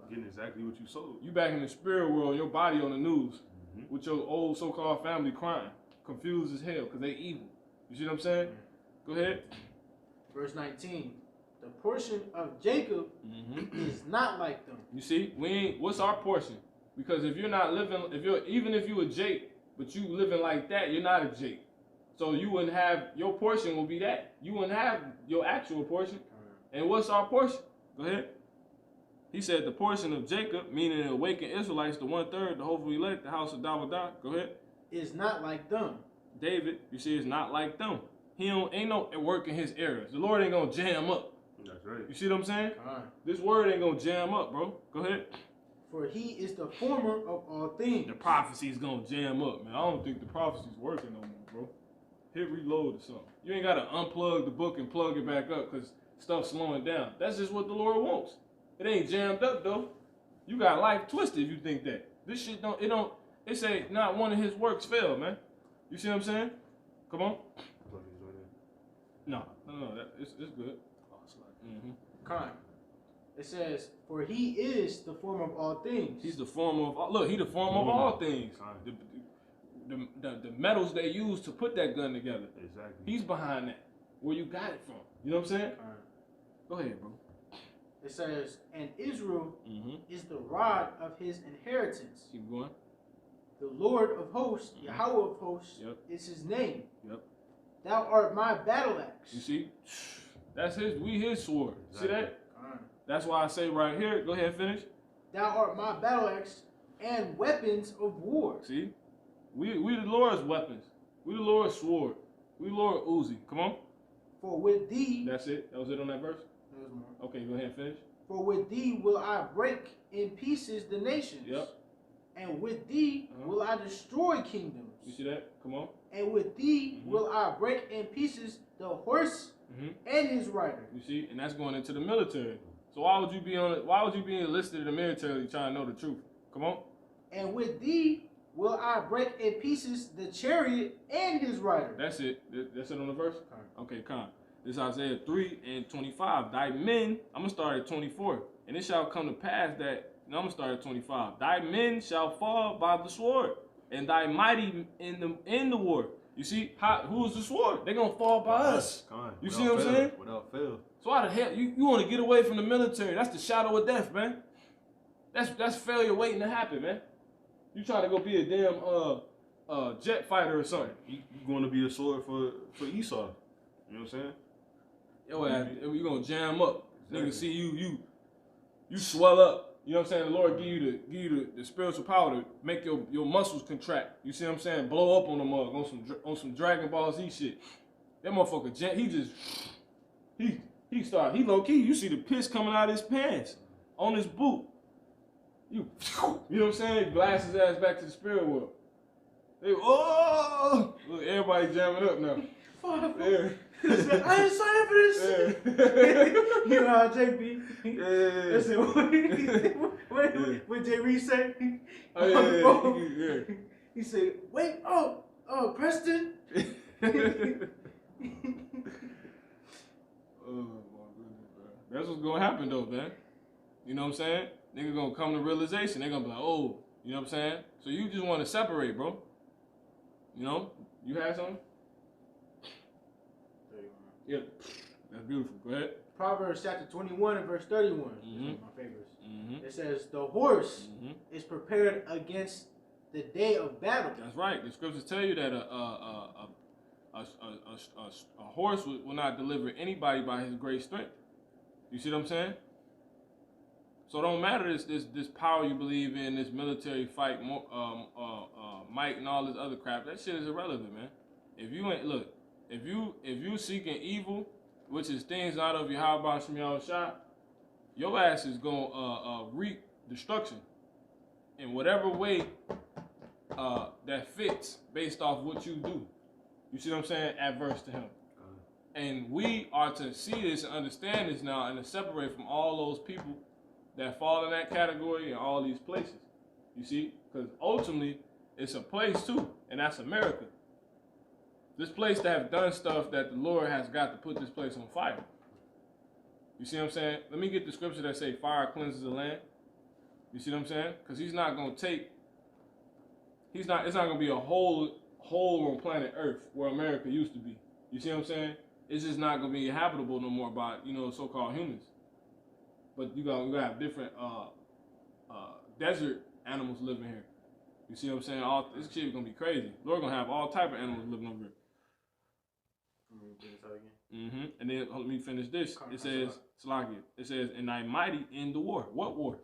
Speaker 2: Getting exactly what you sold.
Speaker 1: You back in the spirit world, your body on the news with your old so-called family crying, confused as hell because they evil. You see what I'm saying? Go ahead.
Speaker 3: Verse 19. The portion of Jacob is not like them.
Speaker 1: You see, what's our portion? Because if you're not living, even if you a Jake, but you living like that, you're not a Jake. So you wouldn't have, your portion will be that. You wouldn't have your actual portion. And what's our portion? Go ahead. He said the portion of Jacob, meaning the awakened Israelites, the 1/3, the hopefully elect, the house of David. Go ahead.
Speaker 3: Is not like them.
Speaker 1: David, you see, is not like them. He ain't no work in his errors. The Lord ain't gonna jam up.
Speaker 2: That's right.
Speaker 1: You see what I'm saying? This word ain't gonna jam up, bro. Go ahead.
Speaker 3: For he is the former of all things.
Speaker 1: The prophecy's gonna jam up, man. I don't think the prophecy's working no more, bro. Hit reload or something. You ain't gotta unplug the book and plug it back up because stuff's slowing down. That's just what the Lord wants. It ain't jammed up though. You got life twisted if you think that. This shit it say not one of his works failed, man. You see what I'm saying? Come on. No, it's good.
Speaker 3: It says, for he is the form of all things.
Speaker 1: He's the form of he the form of all things. The metals they use to put that gun together.
Speaker 2: Exactly.
Speaker 1: He's behind that. Where you got it from. You know what I'm saying? Go ahead, bro.
Speaker 3: It says, and Israel is the rod of his inheritance.
Speaker 1: Keep going.
Speaker 3: The Lord of hosts, Yahweh of hosts, is his name.
Speaker 1: Yep.
Speaker 3: Thou art my battle axe.
Speaker 1: You see? That's his sword.
Speaker 2: Exactly.
Speaker 1: See that? That's why I say right here, go ahead, finish.
Speaker 3: Thou art my battle axe and weapons of war.
Speaker 1: See? We the Lord's weapons. We the Lord's sword. We Lord Uzi. Come on.
Speaker 3: For with thee.
Speaker 1: That's it. That was it on that verse?
Speaker 3: There was more.
Speaker 1: Okay, go ahead and finish.
Speaker 3: For with thee will I break in pieces the nations.
Speaker 1: Yep.
Speaker 3: And with thee will I destroy kingdoms.
Speaker 1: You see that? Come on.
Speaker 3: And with thee will I break in pieces the horse and his rider.
Speaker 1: You see? And that's going into the military. So why would you be enlisted in the military trying to know the truth? Come on.
Speaker 3: And with thee will I break in pieces the chariot and his rider.
Speaker 1: That's it. That's it on the verse? Okay, come. This is Isaiah 3:25. Thy men, I'm going to start at 24. And it shall come to pass that, I'm going to start at 25. Thy men shall fall by the sword, and thy mighty in the war. You see, who is the sword? They're going to fall by us. You see what I'm saying?
Speaker 2: Without fail.
Speaker 1: So why the hell, you want to get away from the military. That's the shadow of death, man. That's failure waiting to happen, man. You trying to go be a damn jet fighter or something.
Speaker 2: You going to be a sword for Esau. You know what I'm saying?
Speaker 1: Yo, you gonna jam up. Exactly. Nigga see you swell up. You know what I'm saying? The Lord give you the spiritual power to make your muscles contract. You see what I'm saying? Blow up on the mug on some Dragon Ball Z shit. That motherfucker, he low key. You see the piss coming out of his pants on his boot. You know what I'm saying? Blast his ass back to the spirit world. Look, everybody jamming up now. Yeah.
Speaker 3: I ain't signed for this.
Speaker 1: Yeah.
Speaker 3: You know how JB.
Speaker 1: Yeah.
Speaker 3: Listen, what J Reed say?
Speaker 1: Yeah.
Speaker 3: He said, "Wait, Preston."
Speaker 1: Oh my goodness, bro. That's what's gonna happen though, man. You know what I'm saying? Nigga gonna come to realization. They're gonna be like, oh, you know what I'm saying? So you just want to separate, bro. You know? You had something? Yeah. That's beautiful. Go ahead.
Speaker 3: Proverbs chapter 21 and verse 31. One of my favorites. It says, "The horse is prepared against the day of battle."
Speaker 1: That's right. The scriptures tell you that a horse will not deliver anybody by his great strength. You see what I'm saying? So it don't matter this power you believe in, this military fight, might and all this other crap. That shit is irrelevant, man. If you ain't if you seeking evil, which is things out of Yahweh Shem Yahushua, your ass is gonna reap destruction in whatever way that fits based off what you do. You see what I'm saying? Adverse to him. And we are to see this and understand this now and to separate from all those people that fall in that category and all these places. You see? Because ultimately, it's a place too, and that's America. This place that have done stuff that the Lord has got to put this place on fire. You see what I'm saying? Let me get the scripture that say fire cleanses the land. You see what I'm saying? Because he's not going to take, it's not going to be a hole on planet Earth where America used to be. You see what I'm saying? It's just not going to be habitable no more by, so-called humans. But you got to have different desert animals living here. You see what I'm saying? This shit is going to be crazy. Lord going to have all type of animals living over here. And then let me finish this. It says, Salakia, it says, "And I mighty in the war." What war?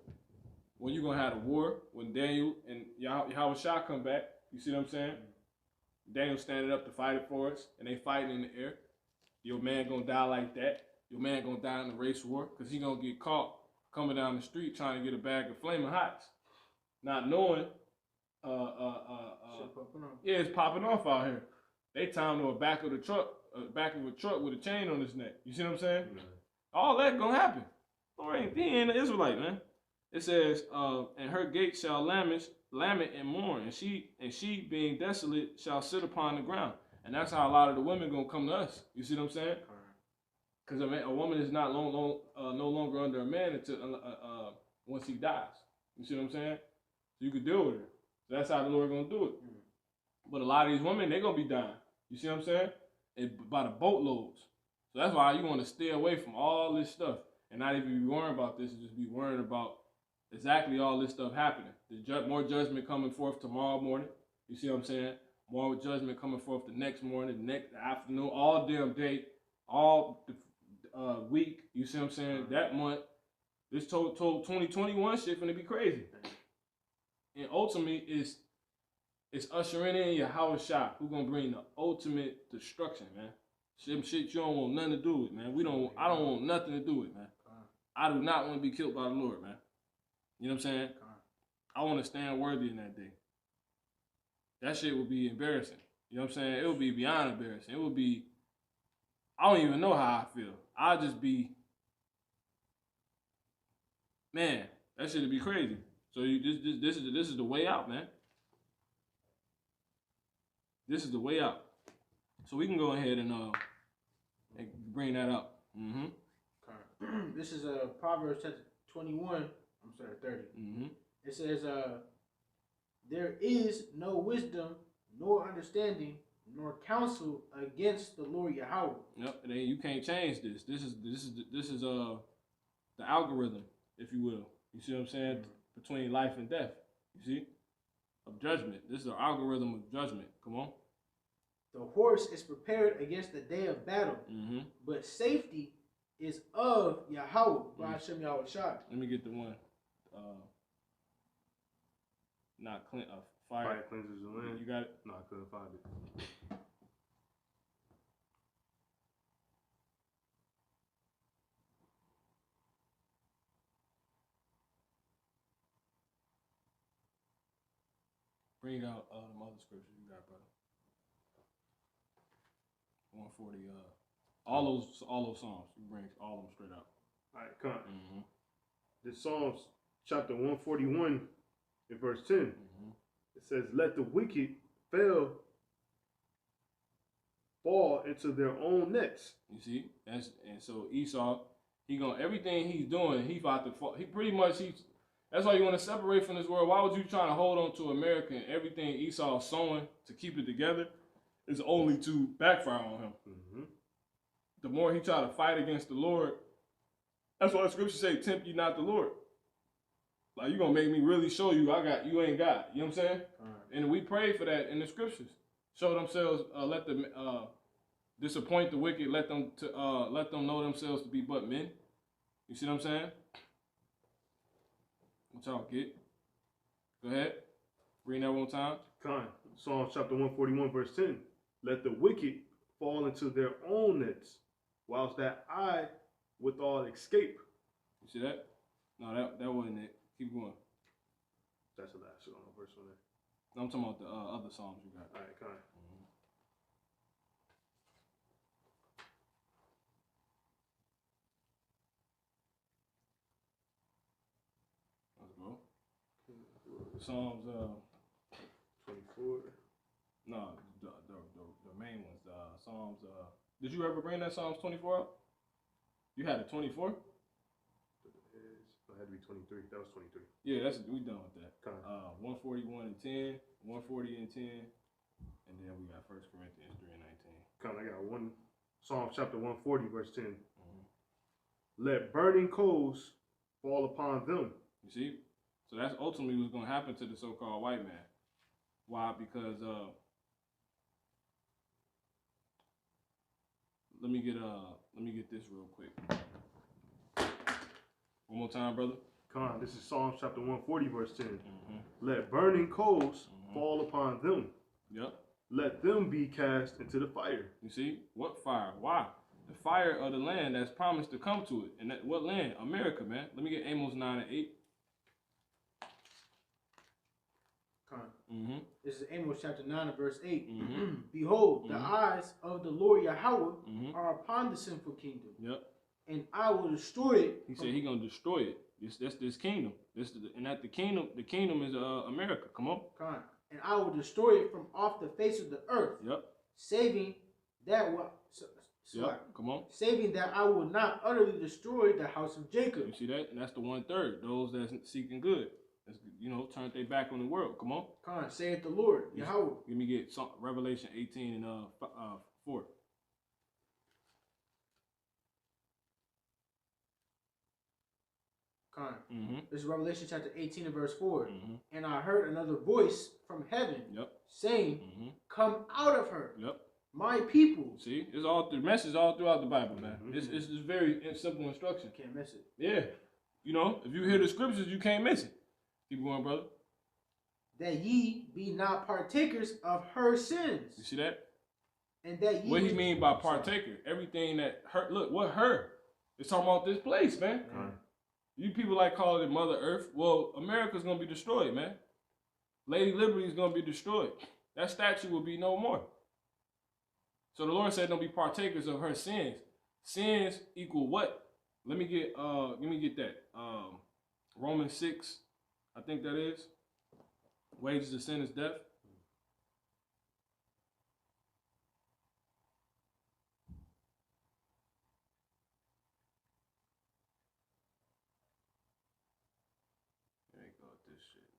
Speaker 1: When you gonna have a war? When Daniel and Yahweh Shah come back, you see what I'm saying? Daniel standing up to fight it for us, and they fighting in the air. Your man gonna die like that. Your man gonna die in the race war, because he gonna get caught coming down the street trying to get a bag of Flaming Hots, not knowing. Yeah, it's popping off out here. They tie him to a back of a truck with a chain on his neck. You see what I'm saying? All that gonna happen. He ain't an Israelite, man. It says, "And her gates shall lament and mourn, and she being desolate shall sit upon the ground." And that's how a lot of the women gonna come to us. You see what I'm saying? Because a woman is not no longer under a man until once he dies. You see what I'm saying? So you could deal with her. So that's how the Lord gonna do it. But a lot of these women, they gonna be dying. You see what I'm saying? By the boatloads. So that's why you want to stay away from all this stuff and not even be worrying about this and just be worrying about exactly all this stuff happening. More judgment coming forth tomorrow morning. You see what I'm saying? More judgment coming forth the next morning, the next afternoon, all damn day, all the week. You see what I'm saying? That month. This total 2021 shit finna be crazy. And ultimately, it's ushering in Yahweh Shah, who gonna bring the ultimate destruction, man. Shit you don't want nothing to do with, man. I don't want nothing to do with, man. I do not want to be killed by the Lord, man. You know what I'm saying? I want to stand worthy in that day. That shit would be embarrassing. You know what I'm saying? It would be beyond embarrassing. It would be, I don't even know how I feel. I'll just be, man, that shit would be crazy. So this is the way out, man. This is the way out. So we can go ahead and bring that up.
Speaker 3: This is Proverbs chapter 21. I'm sorry, 30. It says, "There is no wisdom, nor understanding, nor counsel against the Lord Yahweh."
Speaker 1: Yep, and you can't change this. This is the algorithm, if you will. You see what I'm saying? Between life and death. You see? Of judgment. This is the algorithm of judgment. Come on.
Speaker 3: "The horse is prepared against the day of battle, but safety is of Yahweh, by Hashem Yahweh Shai."
Speaker 1: Let me get the one. not
Speaker 2: Fire cleanses the land.
Speaker 1: You got it?
Speaker 2: No, I couldn't find it.
Speaker 1: Bring out the other scriptures you got, brother. 140. All those Psalms. You bring all of them straight out.
Speaker 2: All right, come on. This Psalms chapter 141 in verse 10. It says, "Let the wicked fall into their own nets."
Speaker 1: You see, and so Esau, he gonna everything he's doing, he about to fall. He pretty much that's why you want to separate from this world. Why would you try to hold on to America and everything Esau sowing to keep it together is only to backfire on him. The more he try to fight against the Lord, that's why the scriptures say, "Tempt you not the Lord." Like, you gonna make me really show you you ain't God. You know what I'm saying? And we pray for that in the scriptures. Show themselves, let them disappoint the wicked, let them know themselves to be but men. You see what I'm saying? What y'all get? Go ahead. Read that one time.
Speaker 2: Psalms chapter 141 verse 10. "Let the wicked fall into their own nets, whilst that I withal escape."
Speaker 1: You see that? No, that wasn't it. Keep going.
Speaker 2: That's the last verse on there.
Speaker 1: No, I'm talking about the other Psalms you got.
Speaker 2: All right, come on.
Speaker 1: Let's go. Psalms
Speaker 2: 24.
Speaker 1: No, the main ones. Psalms. Did you ever bring that Psalms 24 up? You had a 24?
Speaker 2: It had to be 23. That was 23.
Speaker 1: Yeah, we done with that.
Speaker 2: 141
Speaker 1: and 10, 140 and 10, and then we got 1 Corinthians 3 and 19.
Speaker 2: I got one. Psalm chapter 140 verse 10. "Let burning coals fall upon them."
Speaker 1: You see? So that's ultimately what's going to happen to the so-called white man. Why? Because let me get this real quick. One more time, brother.
Speaker 2: This is Psalms chapter 140 verse 10. "Let burning coals fall upon them.
Speaker 1: Yep.
Speaker 2: Let them be cast into the fire."
Speaker 1: You see? What fire? Why? The fire of the land that's promised to come to it. And what land? America, man. Let me get Amos 9 and 8.
Speaker 3: This is Amos chapter 9 and verse 8. "Behold, the eyes of the Lord Yahweh are upon the sinful kingdom.
Speaker 1: Yep.
Speaker 3: And I will destroy it."
Speaker 1: He said he gonna destroy it. That's this kingdom. The kingdom is America. Come on.
Speaker 3: "And I will destroy it from off the face of the earth."
Speaker 1: Yep.
Speaker 3: Saving that
Speaker 1: Come on.
Speaker 3: "Saving that I will not utterly destroy the house of Jacob."
Speaker 1: You see that? And that's the 1/3. Those that's seeking good. That's, turn their back on the world. Come on.
Speaker 3: Saith the Lord Yahweh.
Speaker 1: Let me get Revelation 18 and 4.
Speaker 3: This is Revelation chapter 18 and verse 4. "And I heard another voice from heaven saying, Come out of her, my people."
Speaker 1: See, it's all the message all throughout the Bible, man. It's just very simple instruction.
Speaker 3: Can't miss it.
Speaker 1: Yeah. If you hear the scriptures, you can't miss it. Keep going, brother.
Speaker 3: "That ye be not partakers of her sins."
Speaker 1: You see that?
Speaker 3: And that ye.
Speaker 1: What he mean by partaker? Everything that her. Look, what her? It's talking about this place, man. You people like calling it Mother Earth. Well, America's gonna be destroyed, man. Lady Liberty is gonna be destroyed. That statue will be no more. So the Lord said, "Don't be partakers of her sins." Sins equal what? Let me get that. Romans 6, I think that is. Wages of sin is death.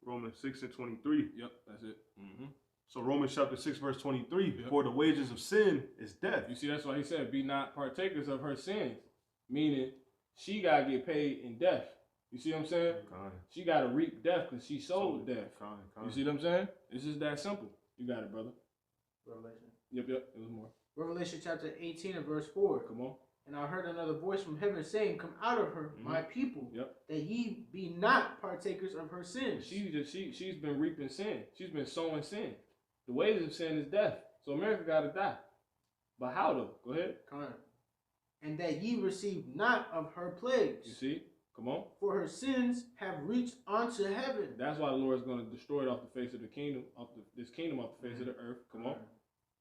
Speaker 2: Romans 6 and 23.
Speaker 1: Yep, that's it.
Speaker 2: So Romans chapter 6 verse 23. "For the wages of sin is death."
Speaker 1: You see, that's why he said, "Be not partakers of her sins," meaning she gotta get paid in death. You see what I'm saying? She gotta reap death because she sold death. You see what I'm saying? It's just that simple. You got it, brother.
Speaker 3: Revelation.
Speaker 1: Yep. It was more.
Speaker 3: Revelation chapter 18 and verse 4.
Speaker 1: Come on.
Speaker 3: And I heard another voice from heaven saying, "Come out of her, my people,
Speaker 1: Yep.
Speaker 3: that ye be not partakers of her sins."
Speaker 1: She's been reaping sin. She's been sowing sin. The wages of sin is death. So America got to die. But how though? Go ahead.
Speaker 3: Come on. "And that ye receive not of her plagues."
Speaker 1: You see? Come on.
Speaker 3: "For her sins have reached unto heaven."
Speaker 1: That's why the Lord is going to destroy it off the face of the kingdom, this kingdom off the face of the earth. Come on.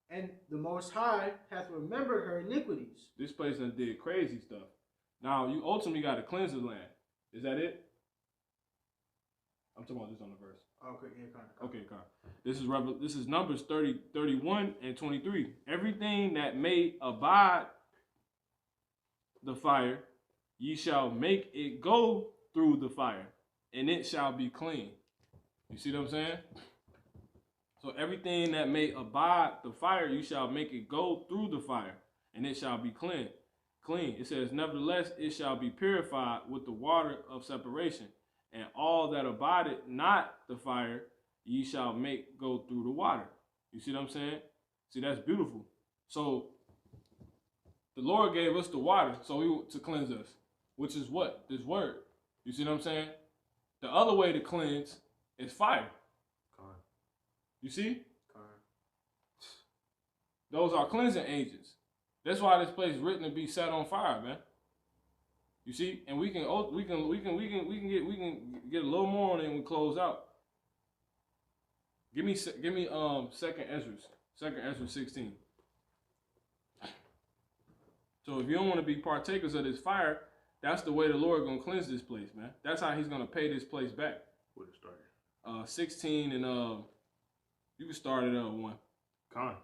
Speaker 3: "And the Most High hath remembered her iniquities."
Speaker 1: This place done did crazy stuff. Now, you ultimately got to cleanse the land. Is that it? I'm talking about this on the verse.
Speaker 3: Okay, yeah, kind of.
Speaker 1: Okay, God. This is Numbers 30, 31 and 23. "Everything that may abide the fire, ye shall make it go through the fire, and it shall be clean." You see what I'm saying? So everything that may abide the fire, you shall make it go through the fire, and it shall be clean. It says, "Nevertheless, it shall be purified with the water of separation, and all that abideth not the fire, ye shall make go through the water." You see what I'm saying? See, that's beautiful. So the Lord gave us the water to cleanse us, which is what? This word. You see what I'm saying? The other way to cleanse is fire. You see? Those are cleansing agents. That's why this place is written to be set on fire, man. You see? And we can get a little more on it and we close out. Give me Second Ezra 16. So if you don't want to be partakers of this fire, that's the way the Lord gonna cleanse this place, man. That's how he's gonna pay this place back.
Speaker 2: Where to start?
Speaker 1: 16 and you can start at 1.
Speaker 2: Con.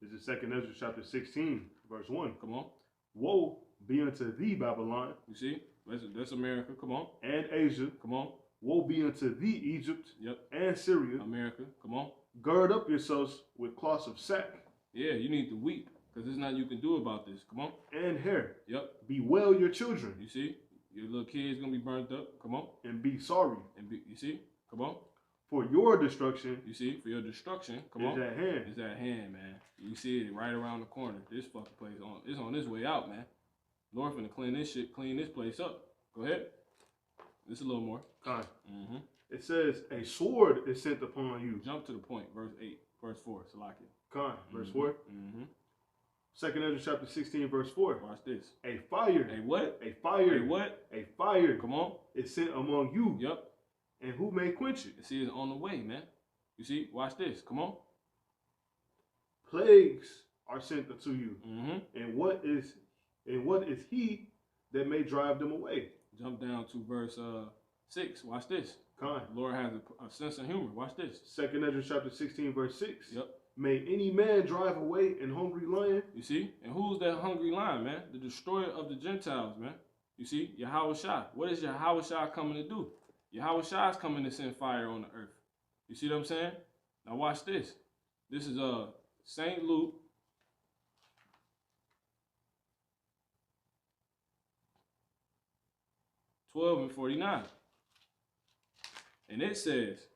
Speaker 2: This is 2nd Ezra chapter 16, verse 1.
Speaker 1: Come on.
Speaker 2: "Woe be unto thee, Babylon."
Speaker 1: You see? That's America. Come on.
Speaker 2: "And Asia."
Speaker 1: Come on.
Speaker 2: "Woe be unto thee, Egypt."
Speaker 1: Yep.
Speaker 2: "And Syria."
Speaker 1: America. Come on.
Speaker 2: "Gird up yourselves with cloths of sack."
Speaker 1: Yeah, you need to weep because there's nothing you can do about this. Come on.
Speaker 2: "And hair."
Speaker 1: Yep.
Speaker 2: "Bewail your children."
Speaker 1: You see? Your little kid's gonna be burnt up. Come on.
Speaker 2: "And be sorry."
Speaker 1: You see? Come on.
Speaker 2: "For your destruction."
Speaker 1: You see? For your destruction. Come
Speaker 2: "is
Speaker 1: on.
Speaker 2: at hand."
Speaker 1: It's at hand, man. You see it right around the corner. This fucking place it's on its way out, man. Lord finna clean this place up. Go ahead. Just a little more.
Speaker 2: Con.
Speaker 1: Mm-hmm.
Speaker 2: It says, "A sword is sent upon you."
Speaker 1: Jump to the point. Verse 4. Salakia.
Speaker 2: Con. Verse 4.
Speaker 1: Mm-hmm.
Speaker 2: 2nd Ezra chapter 16, verse 4.
Speaker 1: Watch this.
Speaker 2: "A fire."
Speaker 1: A what?
Speaker 2: "A fire."
Speaker 1: A what?
Speaker 2: "A fire."
Speaker 1: Come on.
Speaker 2: "Is sent among you."
Speaker 1: Yep.
Speaker 2: "And who may quench it?"
Speaker 1: See, it's on the way, man. You see? Watch this. Come on.
Speaker 2: "Plagues are sent unto you."
Speaker 1: Mm-hmm.
Speaker 2: And what is he that may drive them away?"
Speaker 1: Jump down to verse 6. Watch this.
Speaker 2: Con.
Speaker 1: The Lord has a sense of humor. Watch this.
Speaker 2: 2nd Ezra chapter 16, verse 6.
Speaker 1: Yep.
Speaker 2: "May any man drive away an hungry lion."
Speaker 1: You see? And who's that hungry lion, man? The destroyer of the Gentiles, man. You see? Yahweh Shai. What is Yahweh Shai coming to do? Yahweh Shai is coming to send fire on the earth. You see what I'm saying? Now watch this. This is St. Luke. and 49. And it says,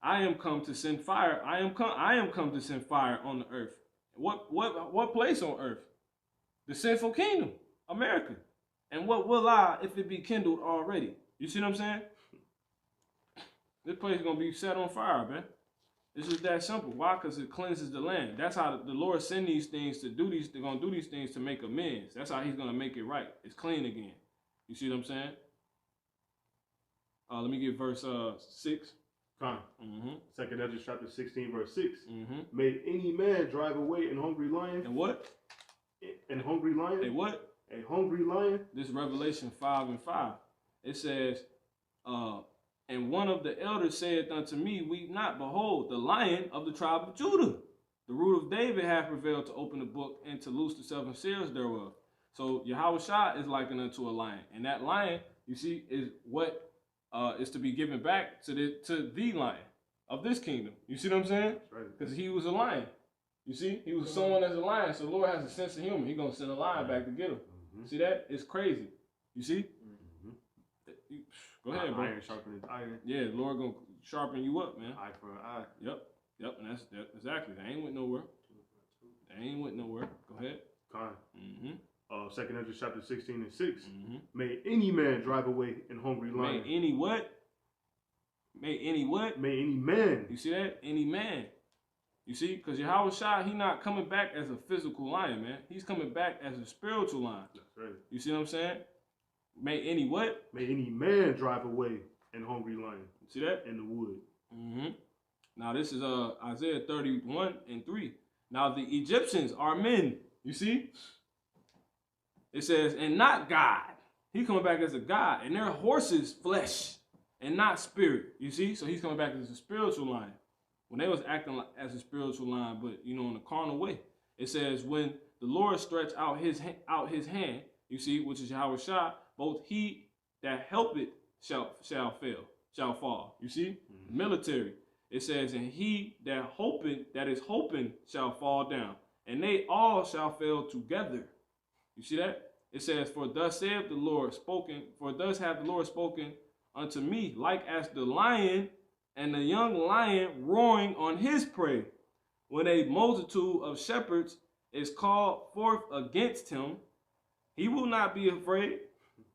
Speaker 1: "I am come to send fire. I am come to send fire on the earth." What place on earth? The sinful kingdom, America. "And what will I if it be kindled already?" You see what I'm saying? This place is gonna be set on fire, man. It's just that simple. Why? Because it cleanses the land. That's how the Lord send these things to do these. They're gonna do these things to make amends. That's how He's gonna make it right. It's clean again. You see what I'm saying? Let me get verse 6.
Speaker 2: Con. 2nd Ezra chapter 16, verse 6.
Speaker 1: Mm-hmm.
Speaker 2: "May any man drive away an hungry lion."
Speaker 1: And what?
Speaker 2: "An hungry lion."
Speaker 1: A what?
Speaker 2: "A hungry lion."
Speaker 1: This Revelation 5 and 5. It says, "And one of the elders saith unto me, Weep not, behold, the Lion of the tribe of Judah, the root of David, hath prevailed to open the book and to loose the 7 seals thereof." So Yahweh Shai is likened unto a lion, and that lion, you see, is what is to be given back to the lion of this kingdom. You see what I'm saying? Because he was a lion. You see, he was someone as a lion. So the Lord has a sense of humor. He's gonna send a lion back to get him. See that? It's crazy. You see? Go ahead, bro.
Speaker 2: Iron sharpeneth iron.
Speaker 1: Yeah, the Lord gonna sharpen you up, man.
Speaker 2: Eye for an eye.
Speaker 1: Yep, and that's exactly. They ain't went nowhere. They ain't went nowhere. Go ahead.
Speaker 2: Con. 2 Ezra chapter 16 and 6. May any man drive away an hungry lion.
Speaker 1: May any what? May any what?
Speaker 2: May any man.
Speaker 1: You see that? Any man. You see? Because Yahweh Shai, he not coming back as a physical lion, man. He's coming back as a spiritual lion.
Speaker 2: That's right.
Speaker 1: You see what I'm saying? May any what?
Speaker 2: May any man drive away an hungry lion.
Speaker 1: See that?
Speaker 2: In the wood.
Speaker 1: Now this is Isaiah 31 and 3. Now the Egyptians are men. You see? It says, and not God. He coming back as a God. And their horses flesh and not spirit. You see? So he's coming back as a spiritual lion. When they was acting as a spiritual lion, but you know, in a carnal way. It says, when the Lord stretched out his hand, you see, which is Yahweh Shai, both he that helpeth shall fall. You see? Military. It says, and he that is hoping shall fall down, and they all shall fail together. You see that? It says, for thus hath the Lord spoken unto me, like as the lion and the young lion roaring on his prey. When a multitude of shepherds is called forth against him, he will not be afraid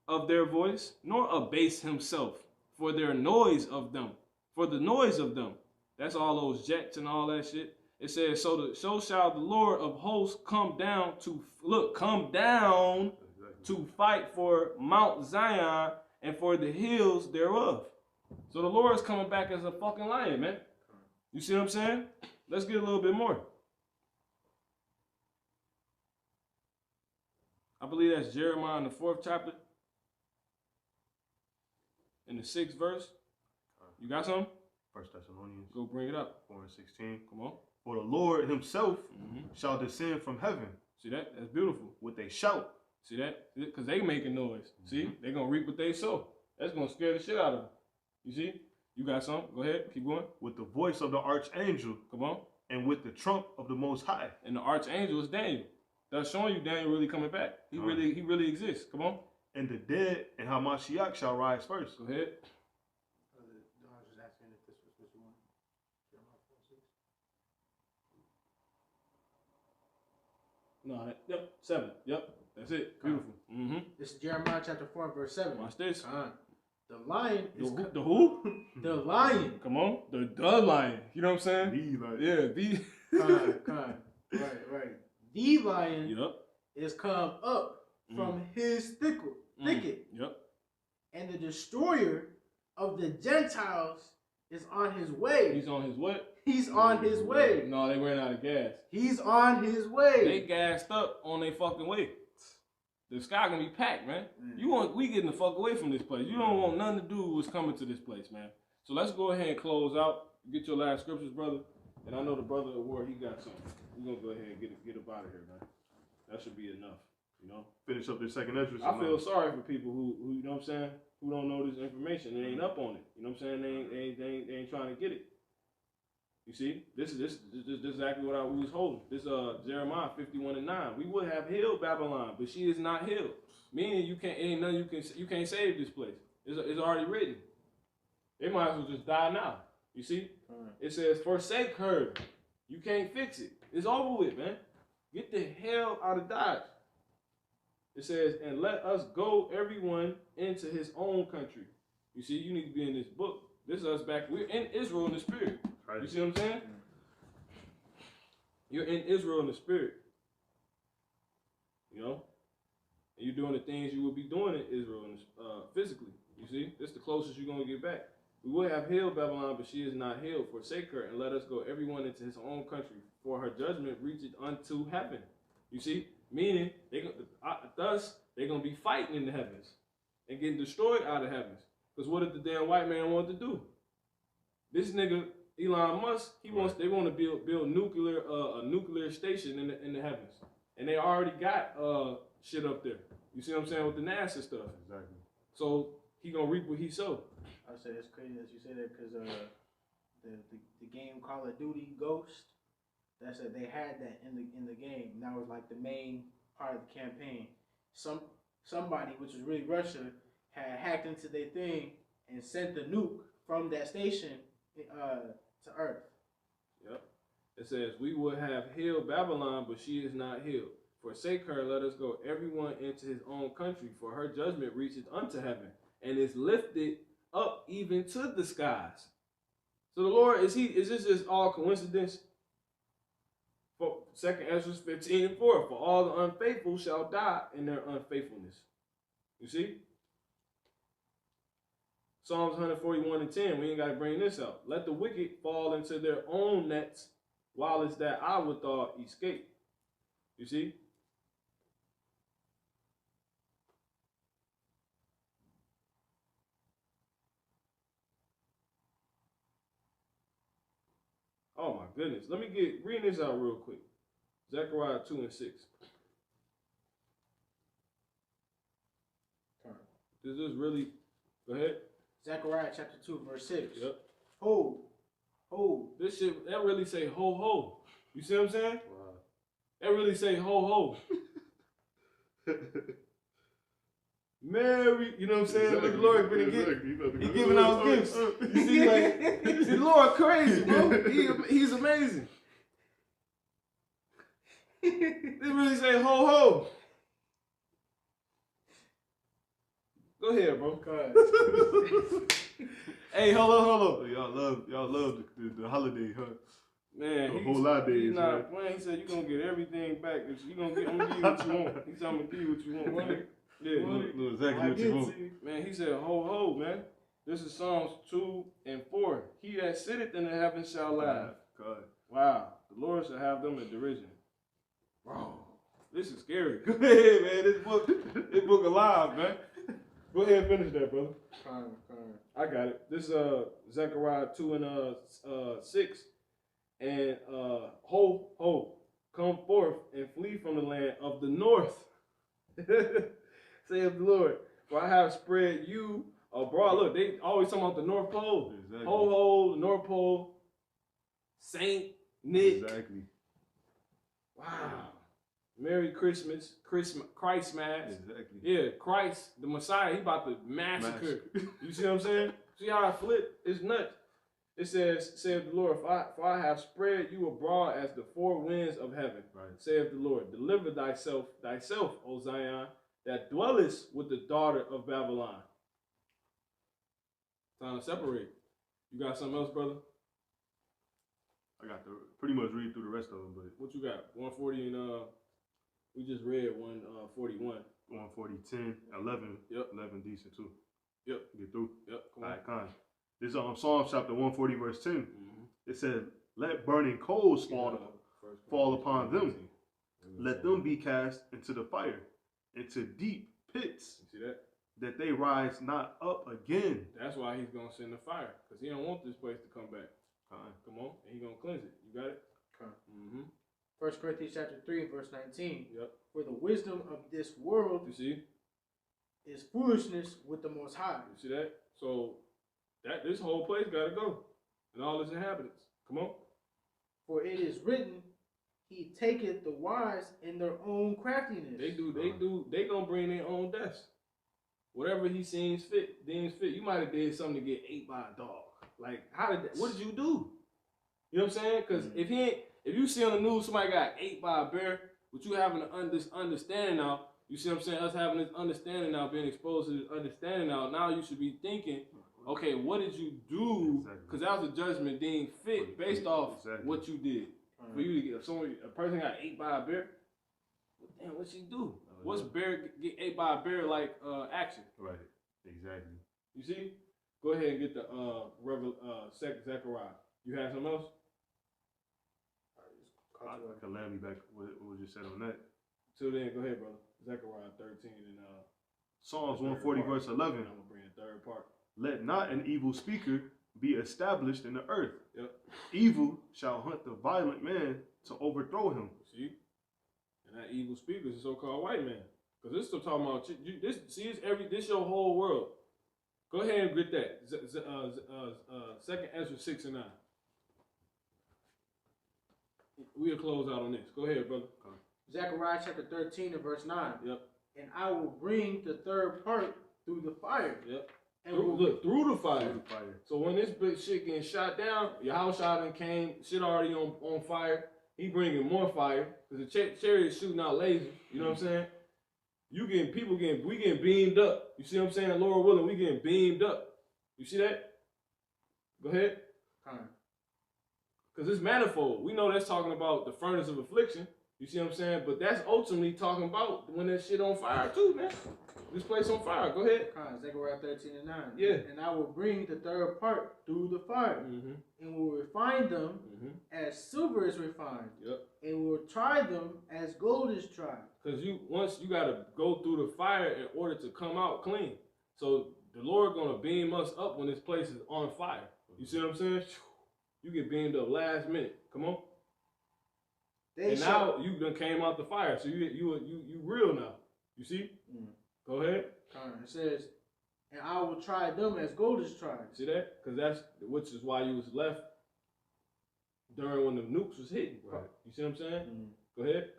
Speaker 1: of their voice, nor abase himself for their noise of them. For the noise of them. That's all those jets and all that shit. It says, so shall the Lord of hosts come down to fight for Mount Zion and for the hills thereof. So the Lord is coming back as a fucking lion, man. You see what I'm saying? Let's get a little bit more. I believe that's Jeremiah in the 4th chapter. In the 6th verse. You got something?
Speaker 2: 1 Thessalonians.
Speaker 1: Go bring it up.
Speaker 2: 4 and 16.
Speaker 1: Come on.
Speaker 2: For the Lord himself shall descend from heaven.
Speaker 1: See that? That's beautiful.
Speaker 2: With a shout.
Speaker 1: See that? Because they making noise. See? They're going to reap what they sow. That's going to scare the shit out of them. You see? You got something? Go ahead. Keep going.
Speaker 2: With the voice of the archangel.
Speaker 1: Come on.
Speaker 2: And with the trump of the Most High.
Speaker 1: And the archangel is Daniel. That's showing you Daniel really coming back. He really exists. Come on.
Speaker 2: And the dead and Hamashiach shall rise first.
Speaker 1: Go ahead.
Speaker 3: I was just asking if this was what you wanted.
Speaker 1: No, yep, 7. Yep, that's it. Beautiful.
Speaker 3: This is Jeremiah chapter 4, verse 7.
Speaker 1: Watch this.
Speaker 3: The lion is...
Speaker 1: The who?
Speaker 3: The lion.
Speaker 1: Come on. The lion. You know what I'm saying?
Speaker 2: The lion.
Speaker 1: Yeah, the...
Speaker 3: Right. The lion is come up from his thicket.
Speaker 1: Yep.
Speaker 3: And the destroyer of the Gentiles is on his way.
Speaker 1: He's on his what?
Speaker 3: He's on his way.
Speaker 1: No, they ran out of gas.
Speaker 3: He's on his way.
Speaker 1: They gassed up on their fucking way. The sky gonna be packed, man. We getting the fuck away from this place. You don't want nothing to do with what's coming to this place, man. So let's go ahead and close out. Get your last scriptures, brother. And I know the brother at war, he got something. We're gonna go ahead and get up out of here, man. That should be enough, you know.
Speaker 2: Finish up this 2 Ezra.
Speaker 1: I feel sorry for people who you know what I'm saying, who don't know this information. They ain't up on it. You know what I'm saying? They ain't trying to get it. You see, this is exactly what we was holding. This Jeremiah 51 and 9. We would have healed Babylon, but she is not healed. Meaning you can't save this place. It's already written. They might as well just die now. You see? It says, forsake her. You can't fix it. It's over with, man. Get the hell out of Dodge. It says, and let us go everyone into his own country. You see, you need to be in this book. This is us back. We're in Israel in the spirit. Right. You see what I'm saying? You're in Israel in the spirit. You know? And you're doing the things you will be doing in Israel physically. You see? This is the closest you're going to get back. We will have healed Babylon, but she is not healed. Forsake her, and let us go everyone into his own country, for her judgment reacheth unto heaven. You see? Meaning, thus, they're going to be fighting in the heavens and getting destroyed out of heavens. Because what did the damn white man want to do? This nigga, Elon Musk, they want to build a nuclear station in the heavens. And they already got shit up there. You see what I'm saying, with the NASA stuff.
Speaker 2: Exactly.
Speaker 1: So he gonna reap what he sowed.
Speaker 3: I say it's crazy that you say that because the game Call of Duty Ghost, that's they had that in the game. And that was like the main part of the campaign. Somebody, which was really Russia, had hacked into their thing and sent the nuke from that station to Earth.
Speaker 1: Yep. It says, we would have healed Babylon, but she is not healed. Forsake her, let us go, everyone into his own country, for her judgment reaches unto heaven, and is lifted up even to the skies. So the Lord, is this just all coincidence? For 2nd Ezra 15:4, for all the unfaithful shall die in their unfaithfulness. You see? Psalms 141:10, we ain't got to bring this out. Let the wicked fall into their own nets, while it's that I withal escape. You see? Oh my goodness. Let me read this out real quick. Zechariah 2:6. Does this really, go ahead.
Speaker 3: Zechariah chapter 2, verse 6.
Speaker 1: Yep.
Speaker 3: Ho, ho.
Speaker 1: This shit, that really say ho ho. You see what I'm saying?
Speaker 2: Wow.
Speaker 1: That really say ho ho. Mary, you know what I'm saying? Exactly. The Lord he giving out gifts. You see, like, the Lord crazy, bro. He's amazing. They really say ho ho. Go ahead, bro. Hey, hold on.
Speaker 2: Y'all love the holiday, huh?
Speaker 1: Man,
Speaker 2: the whole lot of days.
Speaker 1: He's not playing. He said you're gonna get everything back. I'm gonna give you what you want. He said I'm gonna give you what you want, man. Yeah,
Speaker 2: know exactly what you want.
Speaker 1: Man, he said ho ho, man. This is Psalms 2:4. He that sitteth in the heavens shall laugh.
Speaker 2: God.
Speaker 1: Wow, the Lord shall have them in derision. Bro, this is scary. Go ahead, man. This book alive, man. Go ahead and finish that, brother. I got it. This is Zechariah 2:6. And ho, come forth and flee from the land of the north. Saith the Lord, for I have spread you abroad. Look, they always talking about the North Pole.
Speaker 2: Exactly.
Speaker 1: Ho, North Pole, Saint Nick.
Speaker 2: Exactly.
Speaker 1: Wow. Merry Christmas, Christ Mass.
Speaker 2: Exactly.
Speaker 1: Yeah, Christ, the Messiah, he about to massacre. You see what I'm saying? See how I flip? It's nuts. It says, saith the Lord, for I have spread you abroad as the four winds of heaven. Right. Saith the Lord, deliver thyself, O Zion, that dwellest with the daughter of Babylon. Time to separate. You got something else, brother?
Speaker 2: I got to pretty much read through the rest of them, but
Speaker 1: what you got? 140 and we just read 141.
Speaker 2: 140, 10, 11.
Speaker 1: Yep.
Speaker 2: 11 decent too.
Speaker 1: Yep.
Speaker 2: Get through.
Speaker 1: Yep.
Speaker 2: All right, con. This is Psalms chapter 140, verse 10.
Speaker 1: Mm-hmm.
Speaker 2: It says, let burning coals fall upon them. Let them be cast into the fire, into deep pits.
Speaker 1: You see that?
Speaker 2: That they rise not up again.
Speaker 1: That's why he's going to send the fire. Because he don't want this place to come back. Come on. And he's going to cleanse it. You got it? Mm-hmm.
Speaker 3: 1 Corinthians chapter 3, verse 19.
Speaker 1: Yep.
Speaker 3: For the wisdom of this world,
Speaker 1: you see,
Speaker 3: is foolishness with the Most High.
Speaker 1: You see that? So this whole place got to go, and all its inhabitants. Come on.
Speaker 3: For it is written, he taketh the wise in their own craftiness.
Speaker 1: They gonna bring their own deaths. Whatever he deems fit. You might have did something to get ate by a dog. Like, what did you do? You know what I'm saying? Because if you see on the news somebody got ate by a bear, but you having this understanding now, you see what I'm saying? Us having this understanding now, being exposed to this understanding now you should be thinking, okay, what did you do? Because that was a judgment deemed fit based off what you did. For you to get a person got ate by a bear, damn, what'd she do? What's bear get ate by a bear like action?
Speaker 2: Right, exactly.
Speaker 1: You see? Go ahead and get the Zechariah. You have something else?
Speaker 2: Calamity back. What was you said on that?
Speaker 1: Till then, go ahead, brother. Zechariah 13 and
Speaker 2: Psalms 140 verse 11.
Speaker 1: I'm gonna bring the third part.
Speaker 2: Let not an evil speaker be established in the earth.
Speaker 1: Yep.
Speaker 2: Evil shall hunt the violent man to overthrow him.
Speaker 1: See? And that evil speaker is a so-called white man. Because this still talking about this your whole world. Go ahead and get that. 2nd Ezra 6 and 9. We'll close out on this. Go ahead, brother.
Speaker 3: Zechariah chapter 13 and verse 9.
Speaker 1: Yep.
Speaker 3: And I will bring the third part through the fire.
Speaker 1: Yep.
Speaker 3: And
Speaker 1: through the fire. So when this big shit getting shot down, your house shot and came, shit already on fire. he bringing more fire because the chariot shooting out lasers. You know what I'm saying? We getting beamed up. You see what I'm saying? Lord willing, we getting beamed up. You see that? Go ahead. Because it's manifold. We know that's talking about the furnace of affliction. You see what I'm saying? But that's ultimately talking about when that shit on fire too, man. This place on fire. Go ahead.
Speaker 3: Zechariah 13:9.
Speaker 1: Yeah.
Speaker 3: And I will bring the third part through the fire, and will refine them as silver is refined.
Speaker 1: Yep.
Speaker 3: And will try them as gold is tried.
Speaker 1: Because once you gotta go through the fire in order to come out clean. So the Lord gonna beam us up when this place is on fire. You see what I'm saying? You get beamed up last minute. Come on. Now you done came out the fire, so you real now. You see? Go ahead.
Speaker 3: It says, and I will try them as gold is tried.
Speaker 1: See that? Because which is why you was left during when the nukes was hitting. Right. You see what I'm saying? Go ahead.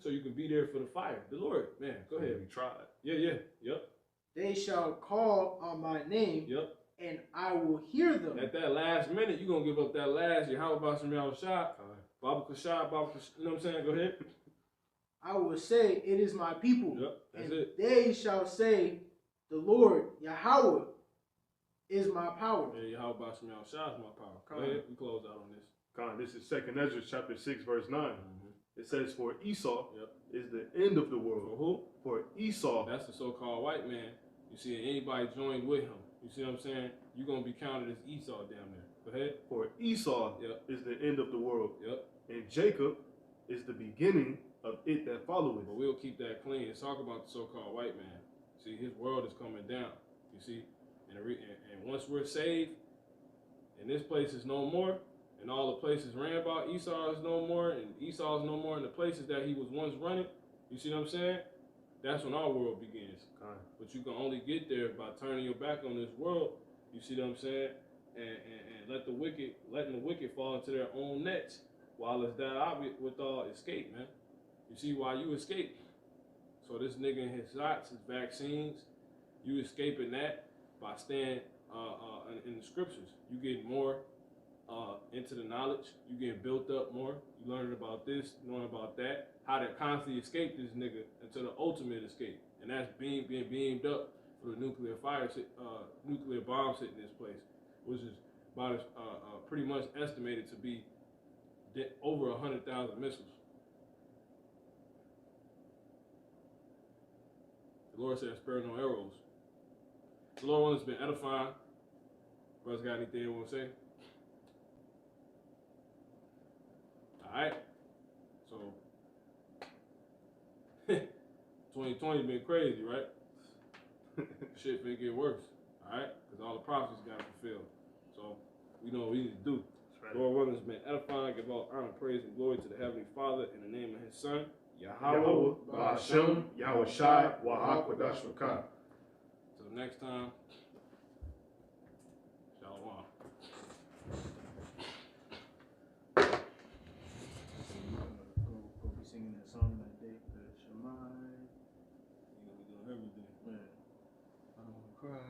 Speaker 1: So you can be there for the fire. The Lord, man, go ahead.
Speaker 2: We tried.
Speaker 1: Yeah. Yep.
Speaker 3: They shall call on my name.
Speaker 1: Yep.
Speaker 3: And I will hear them.
Speaker 1: At that last minute, you're going to give up that last year. How about some y'all shot? Baba Kashad, you know what I'm saying? Go ahead.
Speaker 3: I will say, it is my people.
Speaker 1: Yep, that's
Speaker 3: and
Speaker 1: it.
Speaker 3: They shall say, the Lord, Yahweh, is my power.
Speaker 1: Yeah, how about some y'all shot is my power. Go ahead, we close out on this.
Speaker 2: This is 2nd Ezra chapter 6, verse 9. It says, for Esau is the end of the world.
Speaker 1: For who?
Speaker 2: For Esau.
Speaker 1: That's the so-called white man. You see, anybody joined with him. You see what I'm saying? You're going to be counted as Esau down there. Go ahead.
Speaker 2: For Esau is the end of the world.
Speaker 1: Yep.
Speaker 2: And Jacob is the beginning of it that followeth.
Speaker 1: But we'll keep that clean. Let's talk about the so-called white man. See, his world is coming down. You see? And once we're saved, and this place is no more, and all the places ran about, Esau is no more, and Esau is no more in the places that he was once running. You see what I'm saying? That's when our world begins. But you can only get there by turning your back on this world. You see what I'm saying? And letting the wicked fall into their own nets, while it's that obvious withal escape, man. You see why you escape? So this nigga and his shots, his vaccines, you escaping that by staying in the scriptures. You getting more into the knowledge. You getting built up more. You learning about this, knowing about that. How to constantly escape this nigga until the ultimate escape. And that's being beamed up for the nuclear nuclear bombs hitting this place, which is about pretty much estimated to be over 100,000 missiles. The Lord said, spare no arrows. The Lord has been edifying. Brothers got anything they want to say? All right. So, 2020 been crazy, right? Shit finna get worse, all right? Because all the prophecies got fulfilled. So, we know what we need to do. Right. Lord willing has been edifying. Give all honor, praise, and glory to the Heavenly Father in the name of His Son, Yahweh,
Speaker 2: Ba'ashem, Yahweh Shai, Wahak, Wadash, Wakah.
Speaker 1: Till next time, Shalom.
Speaker 3: Go be singing that song that day, the Shemai.
Speaker 1: You know, we doing everything.
Speaker 3: Man. I don't cry.